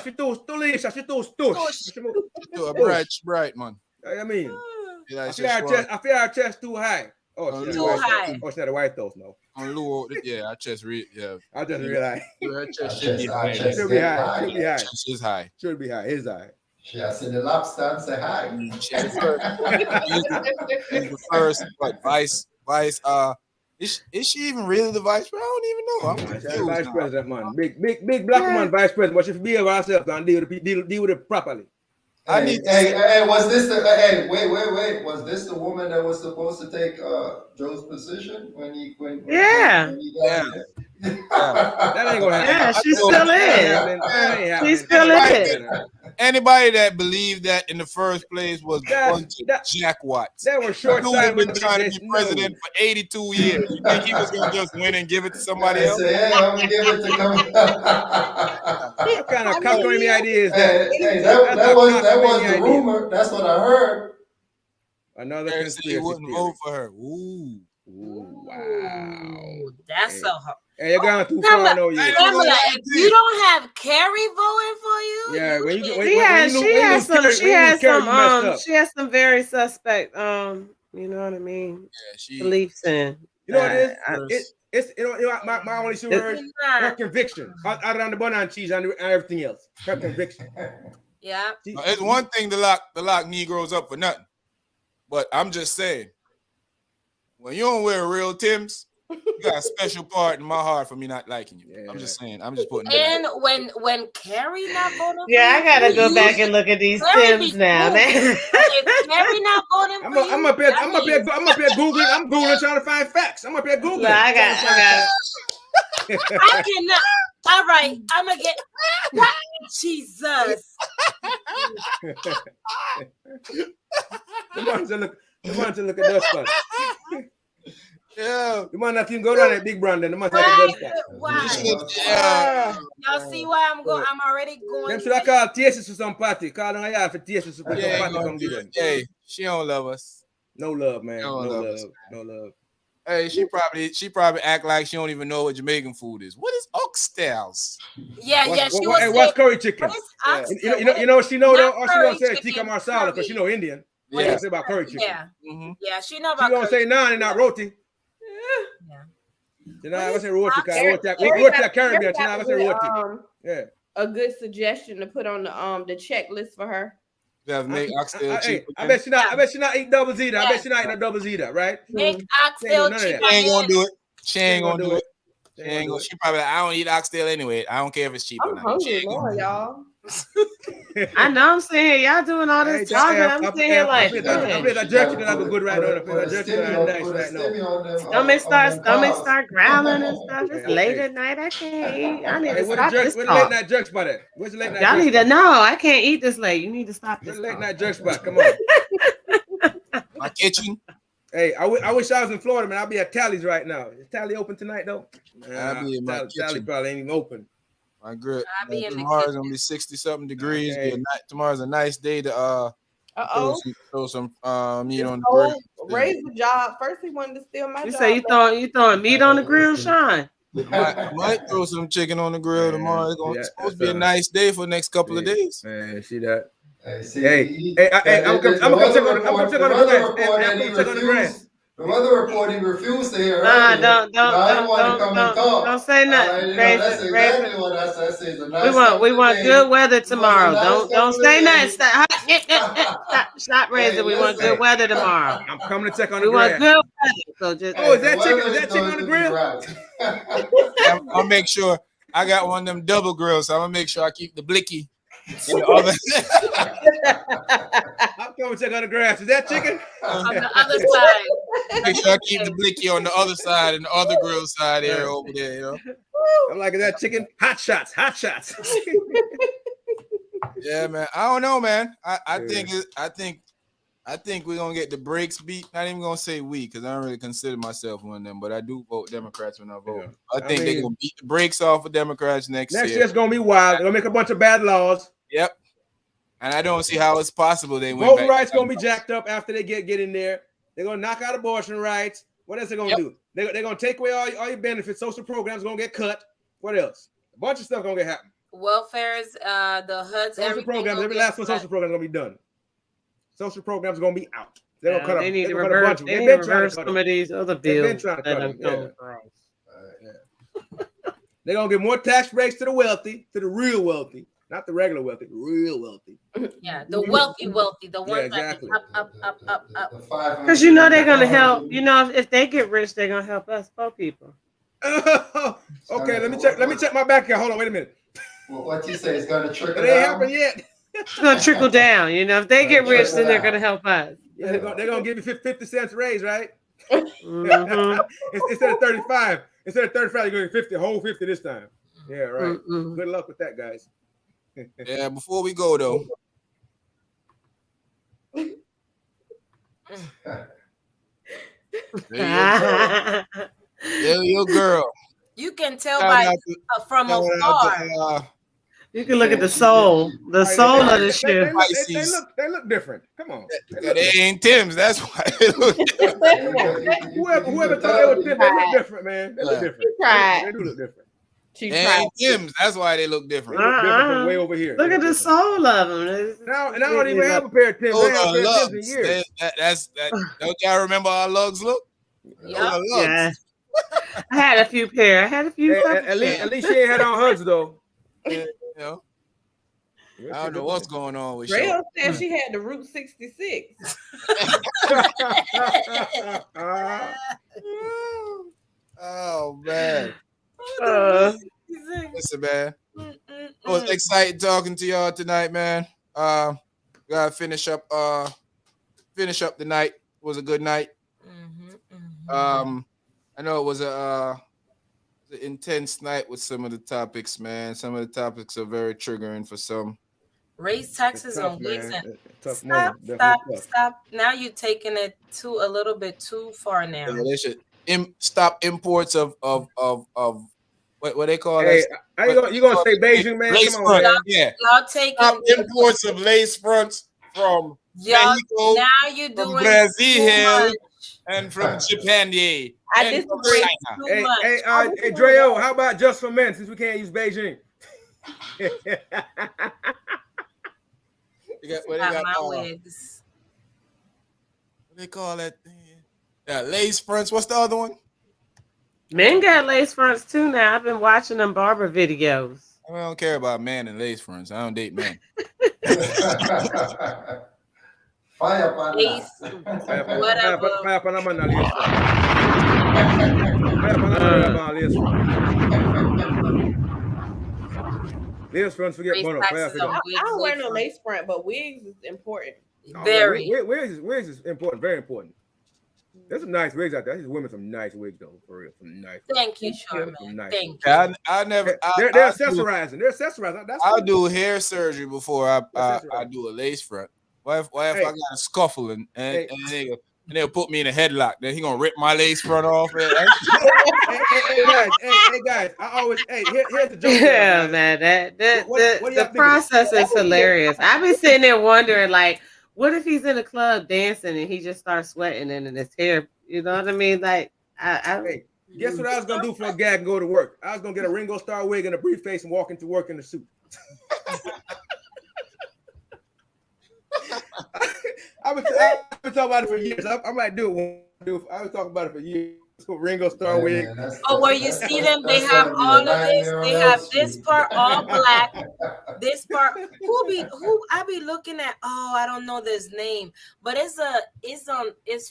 Speaker 1: Bright man.
Speaker 2: I mean,
Speaker 1: Yeah,
Speaker 2: I feel our chest too high. Oh,
Speaker 6: Too high.
Speaker 2: Oh, she's not a White House, no.
Speaker 1: On Lou, yeah, our chest yeah.
Speaker 2: I just realized.
Speaker 1: Her chest should be high.
Speaker 2: Should be high. Should be high.
Speaker 1: Chest is high.
Speaker 2: Should be high. His high.
Speaker 4: She has to the lobster and say hi.
Speaker 1: He's the first, but vice. Is she even really the vice president? I don't even know. I'm confused
Speaker 2: Vice
Speaker 1: now.
Speaker 2: president, man. Big black man, vice president. But she should be able herself and deal with it properly.
Speaker 4: Hey, was this the wait? Was this the woman that was supposed to take Joe's position when he got there?
Speaker 2: That ain't gonna happen.
Speaker 5: Yeah, she still is. She still is.
Speaker 1: Anybody that believed that in the first place was a bunch of jackwats.
Speaker 2: That was short
Speaker 1: Dude
Speaker 2: time.
Speaker 1: been trying to be president for 82 years. You think he was gonna just win and give it to somebody else?
Speaker 4: Say, hey, I'm gonna give it to come.
Speaker 2: What kind of cockamamie idea is that?
Speaker 4: Hey, that was the rumor. That's what I heard.
Speaker 2: Another
Speaker 1: He
Speaker 2: conspiracy
Speaker 1: wouldn't
Speaker 2: theory.
Speaker 1: vote for her. Ooh.
Speaker 2: Wow.
Speaker 6: That's so hard.
Speaker 2: Hey, you're going too far, no, you.
Speaker 6: Pamela, if you don't have Carrie voting for you,
Speaker 2: Yeah, when you
Speaker 5: she has some very suspect you know what I mean, beliefs in.
Speaker 2: You know what it is? It's my only two words, her conviction. Other than the bun and cheese and everything else. Her conviction.
Speaker 6: Yeah.
Speaker 1: It's one thing to lock Negroes up for nothing. But I'm just saying, when you don't wear real Timbs, you got a special part in my heart for me not liking you. Yeah. I'm just saying. I'm just putting.
Speaker 6: And when Carrie not voting,
Speaker 5: I gotta go back and look at these Timbs now, man.
Speaker 6: If Carrie not voting for you,
Speaker 2: I'm up here Googling. I'm Googling trying to find facts. I'm up here Googling.
Speaker 5: I got.
Speaker 6: I cannot. All right, I'm gonna get Jesus.
Speaker 2: Come on to look at that spot.
Speaker 1: Yeah,
Speaker 2: you might not even go down that big brand then. The man take a dust spot.
Speaker 6: Why? Y'all see why I'm going? I'm already going.
Speaker 2: Them should I call T.S. to some party? Call them for T.S. to some party. Come get them.
Speaker 1: Hey, she don't love us.
Speaker 2: No love, man. No love.
Speaker 1: Hey, she probably act like she don't even know what Jamaican food is. What is oxtails?
Speaker 6: Yeah, she was.
Speaker 2: Hey, what's curry chicken? You know what she know though? Or she gonna say tikka masala because she know Indian. Yeah, say about curry chicken.
Speaker 6: Yeah, yeah, she know about.
Speaker 2: She gonna say naan and not roti.
Speaker 6: Yeah.
Speaker 2: You know, I was say roti. Roti Caribbean. You know, I was say roti. Yeah.
Speaker 3: A good suggestion to put on the checklist for her.
Speaker 1: Make oxtail chicken.
Speaker 2: I bet she not eat double zeta. I bet she not eat a double zeta, right?
Speaker 6: Make oxtail chicken.
Speaker 1: She ain't gonna do it. She ain't gonna do it. She probably I don't eat oxtail anyway. I don't care if it's cheap or not.
Speaker 3: I'm hungry more, y'all.
Speaker 5: I know I'm saying y'all doing all this talking. I'm sitting here like,
Speaker 2: I play that jerky that I go good right now. I play that jerky that I nice right now.
Speaker 5: Stomach start growling and stuff. It's late at night. I can't eat. I need to stop this
Speaker 2: talk. Where's the late night jerk spot at? Where's the late night?
Speaker 5: Y'all need to know. I can't eat this late. You need to stop this.
Speaker 2: Late night jerk spot. Come on.
Speaker 1: My kitchen.
Speaker 2: Hey, I wish I was in Florida, man. I'll be at Tally's right now. Is Tally open tonight though?
Speaker 1: I'll be in my kitchen.
Speaker 2: Tally probably ain't even open.
Speaker 1: My grip. Tomorrow's gonna be 60-something degrees. Okay. Tomorrow's a nice day to throw some meat on the grill.
Speaker 3: Raise the job. First he wanted to steal my job.
Speaker 5: You say you throwing meat on the grill, Sean?
Speaker 1: Might throw some chicken on the grill tomorrow. It's supposed to be a nice day for the next couple of days.
Speaker 2: Man, see that.
Speaker 4: Hey,
Speaker 2: I'm gonna check on the grass.
Speaker 4: The weather report he refused to hear
Speaker 5: Nah,
Speaker 4: earlier.
Speaker 5: don't
Speaker 4: Now he want to come and talk.
Speaker 5: don't say nothing.
Speaker 4: You know, that's
Speaker 5: Raven,
Speaker 4: exactly what I said. I say it's a nice
Speaker 5: we want
Speaker 4: day.
Speaker 5: good weather tomorrow.
Speaker 4: Nice
Speaker 5: Don't say nothing. Stop, stop
Speaker 4: Hey,
Speaker 5: raising. We want
Speaker 4: listen.
Speaker 5: good weather tomorrow.
Speaker 2: I'm coming to check on the
Speaker 5: We want
Speaker 2: grass.
Speaker 5: good weather. So just
Speaker 2: Oh, is that
Speaker 4: the
Speaker 2: chicken?
Speaker 4: weather
Speaker 2: Is that chicken on the
Speaker 4: going to be
Speaker 2: grill?
Speaker 4: right.
Speaker 1: I'll make sure I got one of them double grills, so I'm gonna make sure I keep the blicky in the other.
Speaker 2: I'm coming to check on the grass. Is that chicken?
Speaker 6: On the other side.
Speaker 1: Make sure I keep the blicky on the other side and the other grill side here over there. You know.
Speaker 2: I'm like, is that chicken? Hot shots, hot shots.
Speaker 1: Yeah, man. I don't know, man. I think we're gonna get the brakes beat. Not even gonna say we, because I don't really consider myself one of them, but I do vote Democrats when I vote. Yeah. I think they're gonna beat the brakes off of Democrats next year.
Speaker 2: Next year's gonna be wild. They're gonna make a bunch of bad laws.
Speaker 1: Yep. And I don't see how it's possible they win.
Speaker 2: Voting rights gonna be jacked up after they get in there. They're gonna knock out abortion rights. What else they gonna do? They're gonna take away all your benefits. Social programs are gonna get cut. What else? A bunch of stuff gonna get happen.
Speaker 6: Welfare's, the HUDs,
Speaker 2: social programs. Every last one social program is gonna be done. Social programs are gonna be out. They're gonna cut.
Speaker 5: They need to
Speaker 2: reverse.
Speaker 5: They need to reverse some of these other bills.
Speaker 2: They've been trying to cut them. They're gonna give more tax breaks to the wealthy, to the real wealthy, not the regular wealthy, the real wealthy.
Speaker 6: Yeah, the wealthy, the ones
Speaker 2: exactly.
Speaker 6: Up.
Speaker 5: Because you know they're gonna help. You know, if they get rich, they're gonna help us poor people.
Speaker 2: Okay, let me check my bank account. Hold on, wait a minute.
Speaker 4: Well, what you say is gonna trickle down?
Speaker 2: It ain't happened yet.
Speaker 5: It's gonna trickle down. You know, if they get rich, then they're gonna help us.
Speaker 2: Yeah, they're gonna give you 50 cents raise, right?
Speaker 5: Mm-hmm.
Speaker 2: Instead of 35, you're going to get 50, whole 50 this time. Yeah, right.
Speaker 5: Mm-mm.
Speaker 2: Good luck with that, guys.
Speaker 1: Yeah, before we go though. There you girl.
Speaker 6: You can tell from afar.
Speaker 5: You can look at the soul of the shoe.
Speaker 2: They look different. Come on.
Speaker 1: They ain't Tim's. That's why they look different.
Speaker 2: Whoever thought they were different, they look different, man. They look different.
Speaker 3: They
Speaker 2: do look different.
Speaker 1: They ain't Tim's. That's why they look different.
Speaker 2: They look different from way over here.
Speaker 5: Look at the soul of them.
Speaker 2: Now, and I don't even have a pair of Tim's. I haven't had a pair of Tim's in years.
Speaker 1: Don't y'all remember how lugs look?
Speaker 5: Yeah. I had a few pair. At
Speaker 2: least she ain't had on hugs though.
Speaker 1: Yeah, you know. I don't know what's going on with
Speaker 3: Rayo said she had the Route 66.
Speaker 1: Oh man. Listen, man. It was exciting talking to y'all tonight, man. Gotta finish up the night. It was a good night. I know it was an intense night with some of the topics, man. Some of the topics are very triggering for some.
Speaker 6: Raise taxes on wigs and
Speaker 2: stop.
Speaker 6: Now you're taking it a little bit too far now.
Speaker 1: Yeah, they should stop imports of what they call
Speaker 2: it.
Speaker 1: Hey,
Speaker 2: you gonna say Beijing, man?
Speaker 1: Lace
Speaker 2: Come on,
Speaker 1: front.
Speaker 2: man.
Speaker 1: Yeah.
Speaker 6: Y'all taking
Speaker 1: imports of lace fronts from Mexico,
Speaker 6: now you're doing
Speaker 1: from Brazil, and from Japan.
Speaker 3: I disagree.
Speaker 2: Hey, Dreo, how about just for men since we can't use Beijing?
Speaker 1: What they call that thing? Yeah, lace fronts. What's the other one?
Speaker 5: Men got lace fronts too now. I've been watching them barber videos.
Speaker 1: I don't care about men and lace fronts. I don't date men.
Speaker 4: Fire lace
Speaker 2: fronts, forget bono.
Speaker 3: I don't wear no lace front, but wigs is important.
Speaker 6: Very.
Speaker 2: Wigs is important, very important. There's some nice wigs out there. These women some nice wigs though, for real. Some nice.
Speaker 6: Thank you, Sherman.
Speaker 2: Nice.
Speaker 6: Thank you.
Speaker 1: I never.
Speaker 2: They're accessorizing. They're accessorizing.
Speaker 1: I'll do hair surgery before I do a lace front. What if I got a scuffle and they'll put me in a headlock? Then he gonna rip my lace front off.
Speaker 2: Hey guys! I always here's the joke.
Speaker 5: Yeah, man. The process is hilarious. I've been sitting there wondering, like, what if he's in a club dancing and he just starts sweating and his hair? You know what I mean? Like,
Speaker 2: Hey, guess what I was gonna do for a gag and go to work? I was gonna get a Ringo Starr wig and a briefcase and walk into work in a suit. I've been talking about it for years. I might do it I was talking about it for years. So Ringo Starr wig.
Speaker 6: Oh, where you see them, they have all of this. They have this part all black. This part, who I be looking at? Oh, I don't know this name, but it's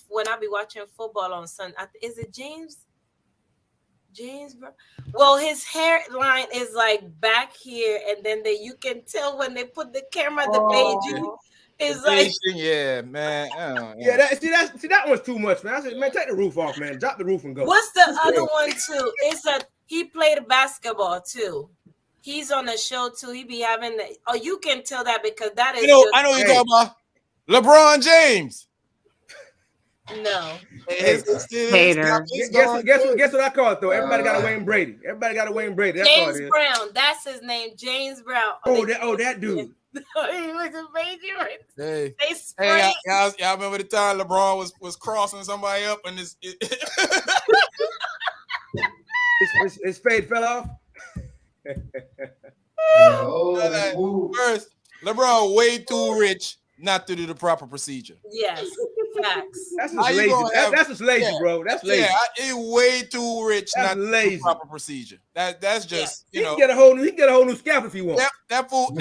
Speaker 6: when I be watching football on Sunday. Is it James? Well, his hairline is like back here, and then you can tell when they put the camera, the Beijing is like,
Speaker 1: yeah, man.
Speaker 2: Yeah, that one's too much, man. I said, man, take the roof off, man. Drop the roof and go.
Speaker 6: What's the other one too? He played basketball too. He's on the show too. He be having you can tell that because that is.
Speaker 1: I know you're talking about LeBron James.
Speaker 6: No.
Speaker 2: Hater. Guess what I call it though? Everybody got a Wayne Brady. That's
Speaker 6: James Brown. That's his name. James Brown.
Speaker 2: That dude.
Speaker 6: He was amazing.
Speaker 1: Hey,
Speaker 6: hey,
Speaker 1: y'all remember the time LeBron was crossing somebody up and
Speaker 2: his fade fell off?
Speaker 1: First, LeBron way too rich not to do the proper procedure.
Speaker 6: Yes, facts.
Speaker 2: That's just lazy. That's just lazy, bro. That's lazy.
Speaker 1: Yeah, he's way too rich not to do the proper procedure. That's just
Speaker 2: he can get a whole new scalp if he wants.
Speaker 1: That fool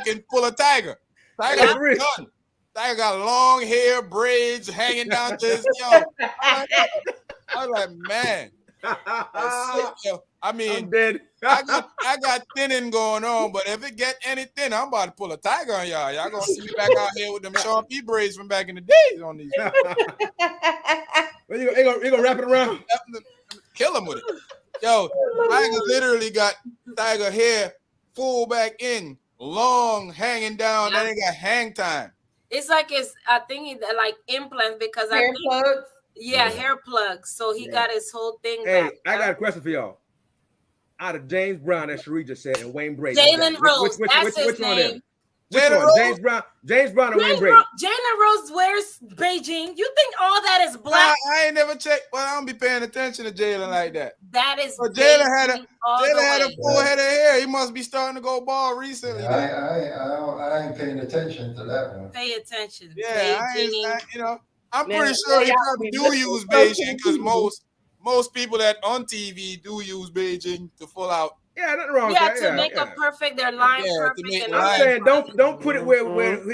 Speaker 1: can pull a tiger. Tiger got long hair, braids hanging down to his I was like, man. I mean,
Speaker 2: I'm dead.
Speaker 1: I got thinning going on, but if it get any thinner, I'm about to pull a tiger on y'all. Y'all gonna see me back out here with them Sean P braids from back in the days on these.
Speaker 2: You gonna wrap it around?
Speaker 1: Kill him with it. Yo, Tiger literally got tiger hair full back in, long hanging down. That ain't got hang time.
Speaker 6: It's like I think he like implants because
Speaker 3: hair plugs.
Speaker 6: Yeah, hair plugs. So he got his whole thing.
Speaker 2: Hey, I got a question for y'all. Out of James Brown, as Sheree just said, and Wayne Brady.
Speaker 6: Jalen Rose. That's his name.
Speaker 2: James Brown and Wayne Brady.
Speaker 6: Jalen Rose wears Beijing. You think all that is black?
Speaker 1: I ain't never checked. Well, I don't be paying attention to Jalen like that.
Speaker 6: That is.
Speaker 1: But Jalen had a full head of hair. He must be starting to go bald recently.
Speaker 4: I ain't paying attention to that one.
Speaker 6: Pay attention.
Speaker 1: Yeah, I'm pretty sure he probably do use Beijing because most people that on TV do use Beijing to full out.
Speaker 2: Yeah, nothing wrong with that.
Speaker 6: To make a perfect, their line perfect.
Speaker 2: I'm saying don't put it where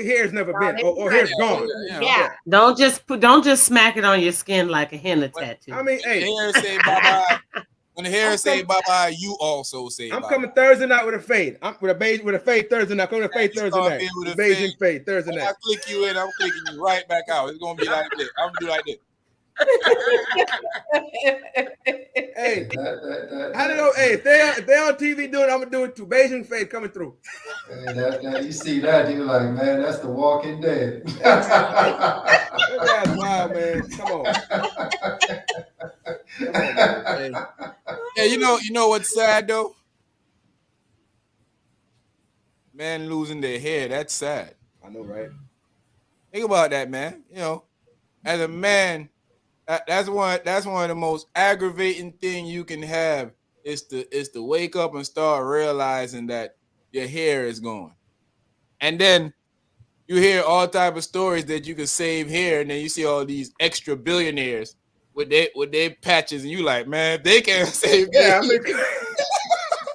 Speaker 2: hair's never been or hair's gone.
Speaker 3: Yeah.
Speaker 5: Don't just smack it on your skin like a henna tattoo.
Speaker 2: I mean, hey,
Speaker 1: hair say bye bye. When the hair say bye bye, you also say bye.
Speaker 2: I'm coming Thursday night with a fade. I'm with a fade Thursday night. Coming to fade Thursday night. With Beijing fade Thursday night.
Speaker 1: I click you in, I'm clicking you right back out. It's gonna be like this. I'm gonna do like this.
Speaker 2: Hey, I don't know. Hey, if they on TV doing it, I'm gonna do it too. Beijing fade coming through.
Speaker 4: Hey, you see that, you're like, man, that's the Walking Dead.
Speaker 2: That's wild, man. Come on.
Speaker 1: Hey, you know what's sad though? Man losing their hair, that's sad.
Speaker 2: I know, right?
Speaker 1: Think about that, man. As a man, that's one of the most aggravating thing you can have is to wake up and start realizing that your hair is gone. And then you hear all type of stories that you can save hair, and then you see all these extra billionaires with their patches, and you like, man, they can't save hair.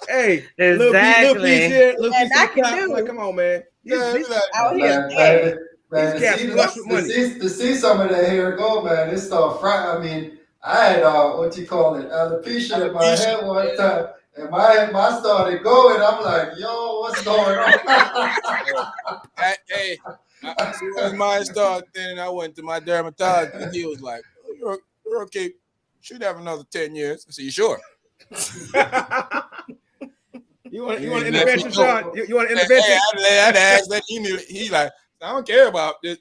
Speaker 2: Hey,
Speaker 5: exactly.
Speaker 2: Little piece here, little piece here. Like, come on, man.
Speaker 3: Out here.
Speaker 4: Man, to see some of that hair go, man, it start frying. I mean, I had alopecia in my head one time, and my started going. I'm like, yo, what's going on?
Speaker 1: Hey, as soon as mine started thinning, I went to my dermatologist, and he was like, "You're okay. Should have another 10 years." I said, "You sure?"
Speaker 2: You want an intervention, Sean? You want an intervention?
Speaker 1: I had to ask that. He like, I don't care about this.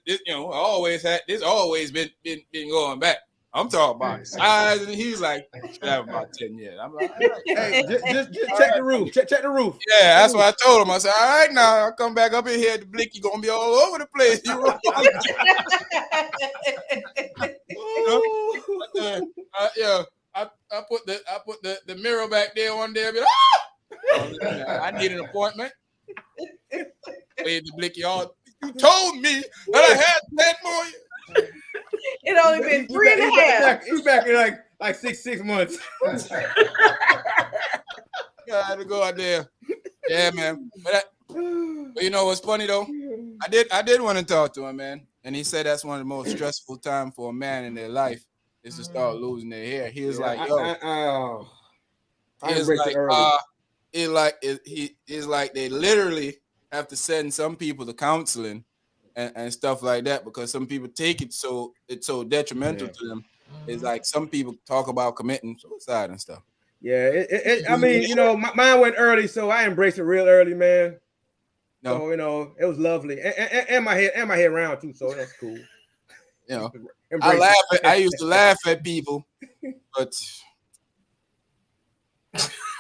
Speaker 1: Always been going back. I'm talking about size, and he's like, should have about 10 years. I'm like,
Speaker 2: hey, just check the roof. Check the roof.
Speaker 1: Yeah, that's what I told him. I said, all right, now I'll come back up in here at the blick. You're gonna be all over the place. I put the mirror back there one day. I need an appointment. Wave the blicky all. You told me that I had 10 more.
Speaker 3: It only been 3.5.
Speaker 2: He's back in like 6 months.
Speaker 1: Yeah, I had to go out there. Yeah, man. But you know what's funny though? I did want to talk to him, man, and he said that's one of the most stressful time for a man in their life is to start losing their hair. He was like, "Yo,
Speaker 2: I embrace it early."
Speaker 1: It's like they literally have to send some people to counseling and stuff like that because some people take it so it's so detrimental to them. It's like some people talk about committing suicide and stuff.
Speaker 2: Yeah, I mean, you know, mine went early, so I embraced it real early, man.
Speaker 1: No.
Speaker 2: So you know, it was lovely, and my head round too, so that's cool.
Speaker 1: You know,
Speaker 2: Embrace
Speaker 1: I used to laugh at people, but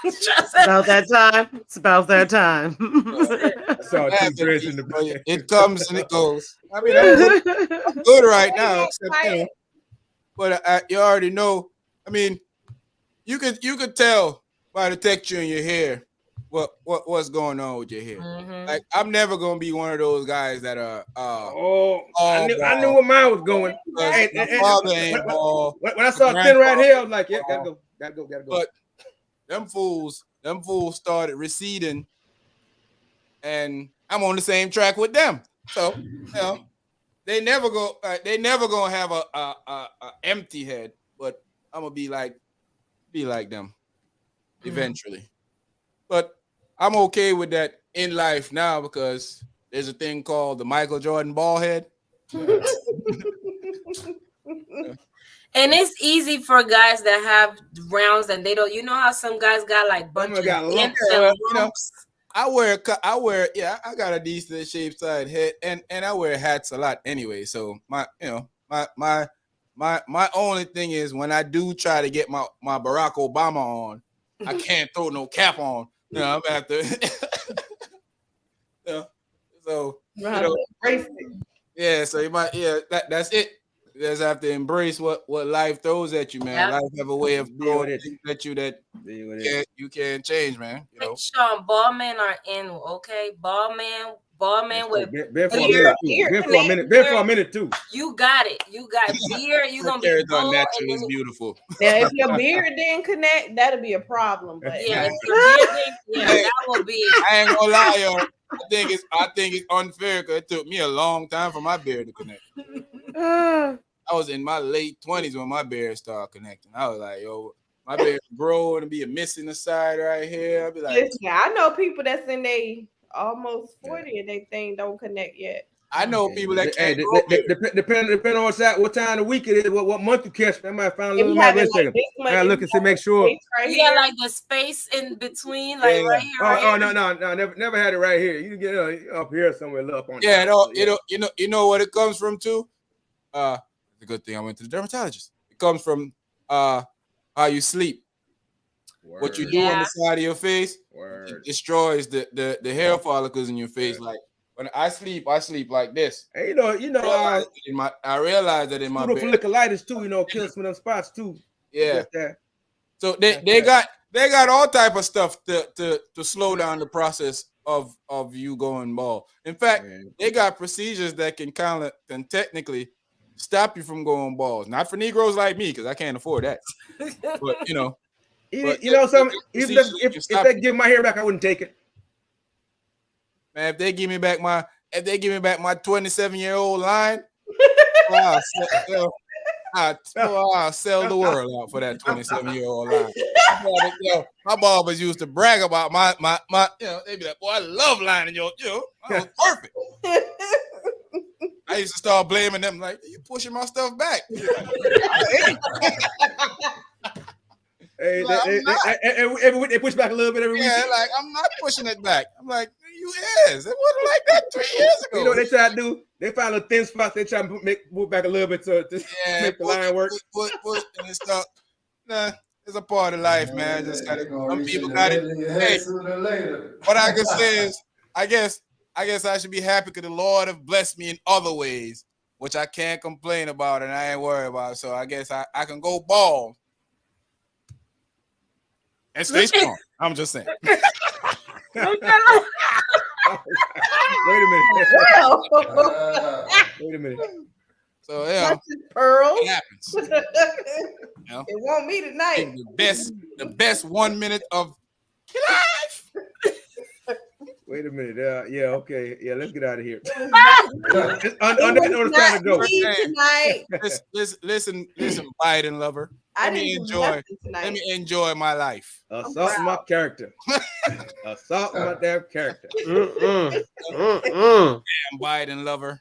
Speaker 5: It's about that time. It's about that time.
Speaker 2: I saw two dreads in the
Speaker 1: it comes and it goes. I mean, I'm good right now, except you know, but you already know. I mean, you could tell by the texture in your hair what's going on with your hair. Like I'm never gonna be one of those guys that are
Speaker 2: I knew where mine was going.
Speaker 1: My father ain't bald.
Speaker 2: When I saw thin right here, I was like, yeah, gotta go.
Speaker 1: But them fools started receding, and I'm on the same track with them. So you know, they never gonna have a empty head, but I'm gonna be like them eventually. But I'm okay with that in life now because there's a thing called the Michael Jordan ball head.
Speaker 6: And it's easy for guys that have rounds and they don't. You know how some guys got like bunches of lumps.
Speaker 1: I got a decent shaped side head, and I wear hats a lot anyway. So my only thing is when I do try to get my Barack Obama on, I can't throw no cap on. You know, I'm gonna have to. So you know, yeah. So you might, that's it. You just have to embrace what life throws at you, man.
Speaker 6: Yep.
Speaker 1: Life have a way of throwing things at you that you can't change, man. You know?
Speaker 6: Sean, ball men are in, okay? Ball man with
Speaker 2: been for a minute too.
Speaker 6: You got it. You got beard. You gonna be
Speaker 1: bald natural is beautiful.
Speaker 3: Now, if your beard didn't connect, that'll be a problem. But
Speaker 6: yeah, if your beard didn't, that will be.
Speaker 1: I ain't gonna lie, yo. I think it's unfair because it took me a long time for my beard to connect. I was in my late 20s when my beard started connecting. I was like, yo, my beard growing and be missing the side right here. I'll be like,
Speaker 3: listen, I know people that's in they almost 40 and they thing don't connect yet.
Speaker 1: I know people that can't
Speaker 2: depending on what time of the week it is, what month you catch. I might find a little more. I look and see, make sure.
Speaker 6: Yeah, like the space in between, like right here.
Speaker 2: No, never had it right here. You get up here somewhere, up on.
Speaker 1: Yeah, you know what it comes from too. It's a good thing I went to the dermatologist. It comes from how you sleep. Word. What you do on the side of your face it destroys the hair follicles in your face. Like when I sleep like this.
Speaker 2: Hey,
Speaker 1: I realized that in my bed.
Speaker 2: Folliculitis too, kills some of them spots too.
Speaker 1: Yeah. So they got all type of stuff to slow down the process of you going bald. In fact, they got procedures that can technically stop you from going bald. Not for Negroes like me, because I can't afford that. But something. If they give my hair back, I wouldn't take it. Man, if they give me back my 27-year-old line, I'll sell the world out for that 27-year-old line. My barbers used to brag about my they'd be like, boy, I love lining your, I was perfect. I used to start blaming them, like, you pushing my stuff back.
Speaker 2: They push back a little bit every week.
Speaker 1: Yeah, like, I'm not pushing it back. I'm like, you is. It wasn't like that 3 years ago.
Speaker 2: You know what they try to do? They find a thin spot. They try to move back a little bit to make the line work.
Speaker 1: Push, and stuff. Nah, it's a part of life, man. Just gotta, some people got it. Hey, what I can say is, I guess I should be happy because the Lord have blessed me in other ways, which I can't complain about and I ain't worried about. So I guess I can go bald and stay strong. I'm just saying.
Speaker 2: Wait a minute. Wait a minute.
Speaker 1: So yeah,
Speaker 3: Pearl.
Speaker 1: It happens. know?
Speaker 3: It won't me tonight.
Speaker 1: The best 1 minute of life.
Speaker 2: Wait a minute. Yeah, okay. Yeah, let's get out of here.
Speaker 3: It
Speaker 2: On that note, it's time to go.
Speaker 3: was not me tonight.
Speaker 1: Listen, Biden lover.
Speaker 3: Let me
Speaker 1: enjoy my life.
Speaker 2: Assault my character. Assault my damn character.
Speaker 1: Damn Biden lover.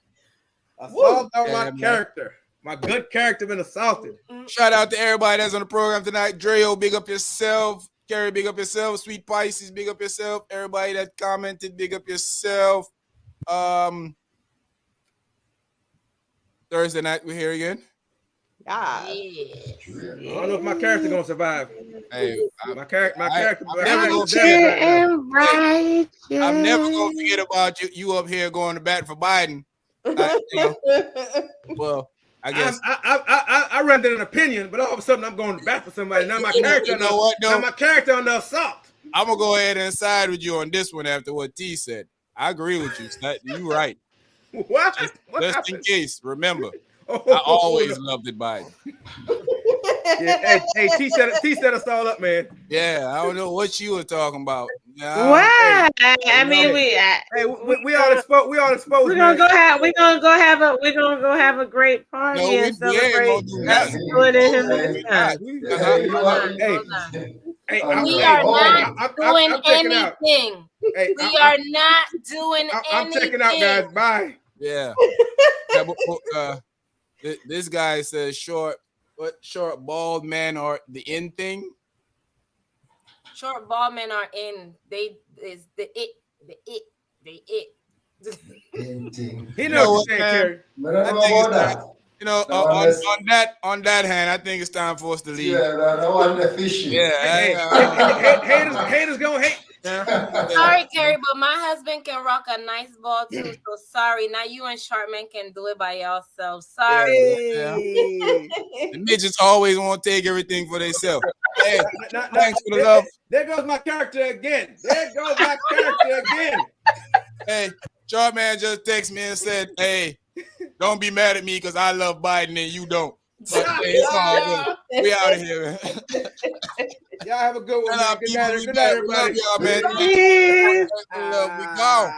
Speaker 2: Assault on my character. My good character been assaulted.
Speaker 1: Shout out to everybody that's on the program tonight. Dreo, big up yourself. Carrie, big up yourself. Sweet Pisces, big up yourself. Everybody that commented, big up yourself. Thursday night, we're here again.
Speaker 3: God.
Speaker 2: I don't know if my character gonna survive.
Speaker 1: Hey,
Speaker 2: my character.
Speaker 1: I'm never gonna forget about you up here going to bat for Biden. Well, I guess
Speaker 2: I rendered an opinion, but all of a sudden I'm going to bat for somebody. Now my character, now my character on the assault.
Speaker 1: I'm gonna go ahead and side with you on this one after what T said. I agree with you. You right.
Speaker 2: What?
Speaker 1: Just in case, remember, I always loved it, Biden.
Speaker 2: Yeah, hey, T set us all up, man.
Speaker 1: Yeah, I don't know what you were talking about.
Speaker 5: Wow. I mean,
Speaker 2: we all exposed.
Speaker 5: We're gonna go have a great party and celebrate.
Speaker 6: We are not doing anything. We are not doing anything.
Speaker 2: I'm checking out, guys. Bye.
Speaker 1: Yeah. This guy says short bald men are the in thing.
Speaker 6: Short bald men are in. They it.
Speaker 2: He knows what you're saying, Kerry.
Speaker 1: On that hand, I think it's time for us to leave.
Speaker 4: Yeah, I want the fishing.
Speaker 1: Yeah,
Speaker 2: haters gonna hate.
Speaker 6: Sorry, Kerry, but my husband can rock a nice ball too. So sorry, now you and Sharpman can do it by yourselves. Sorry.
Speaker 1: Yeah. The midgets always want to take everything for themselves. Hey, thanks for the love.
Speaker 2: There goes my character again.
Speaker 1: Hey, Sharpman just texted me and said, "Hey, don't be mad at me because I love Biden and you don't." But, hey, it's all good. We out of here, man.
Speaker 2: Y'all have a good one. Good night, everybody.
Speaker 1: Love y'all, man. We gone.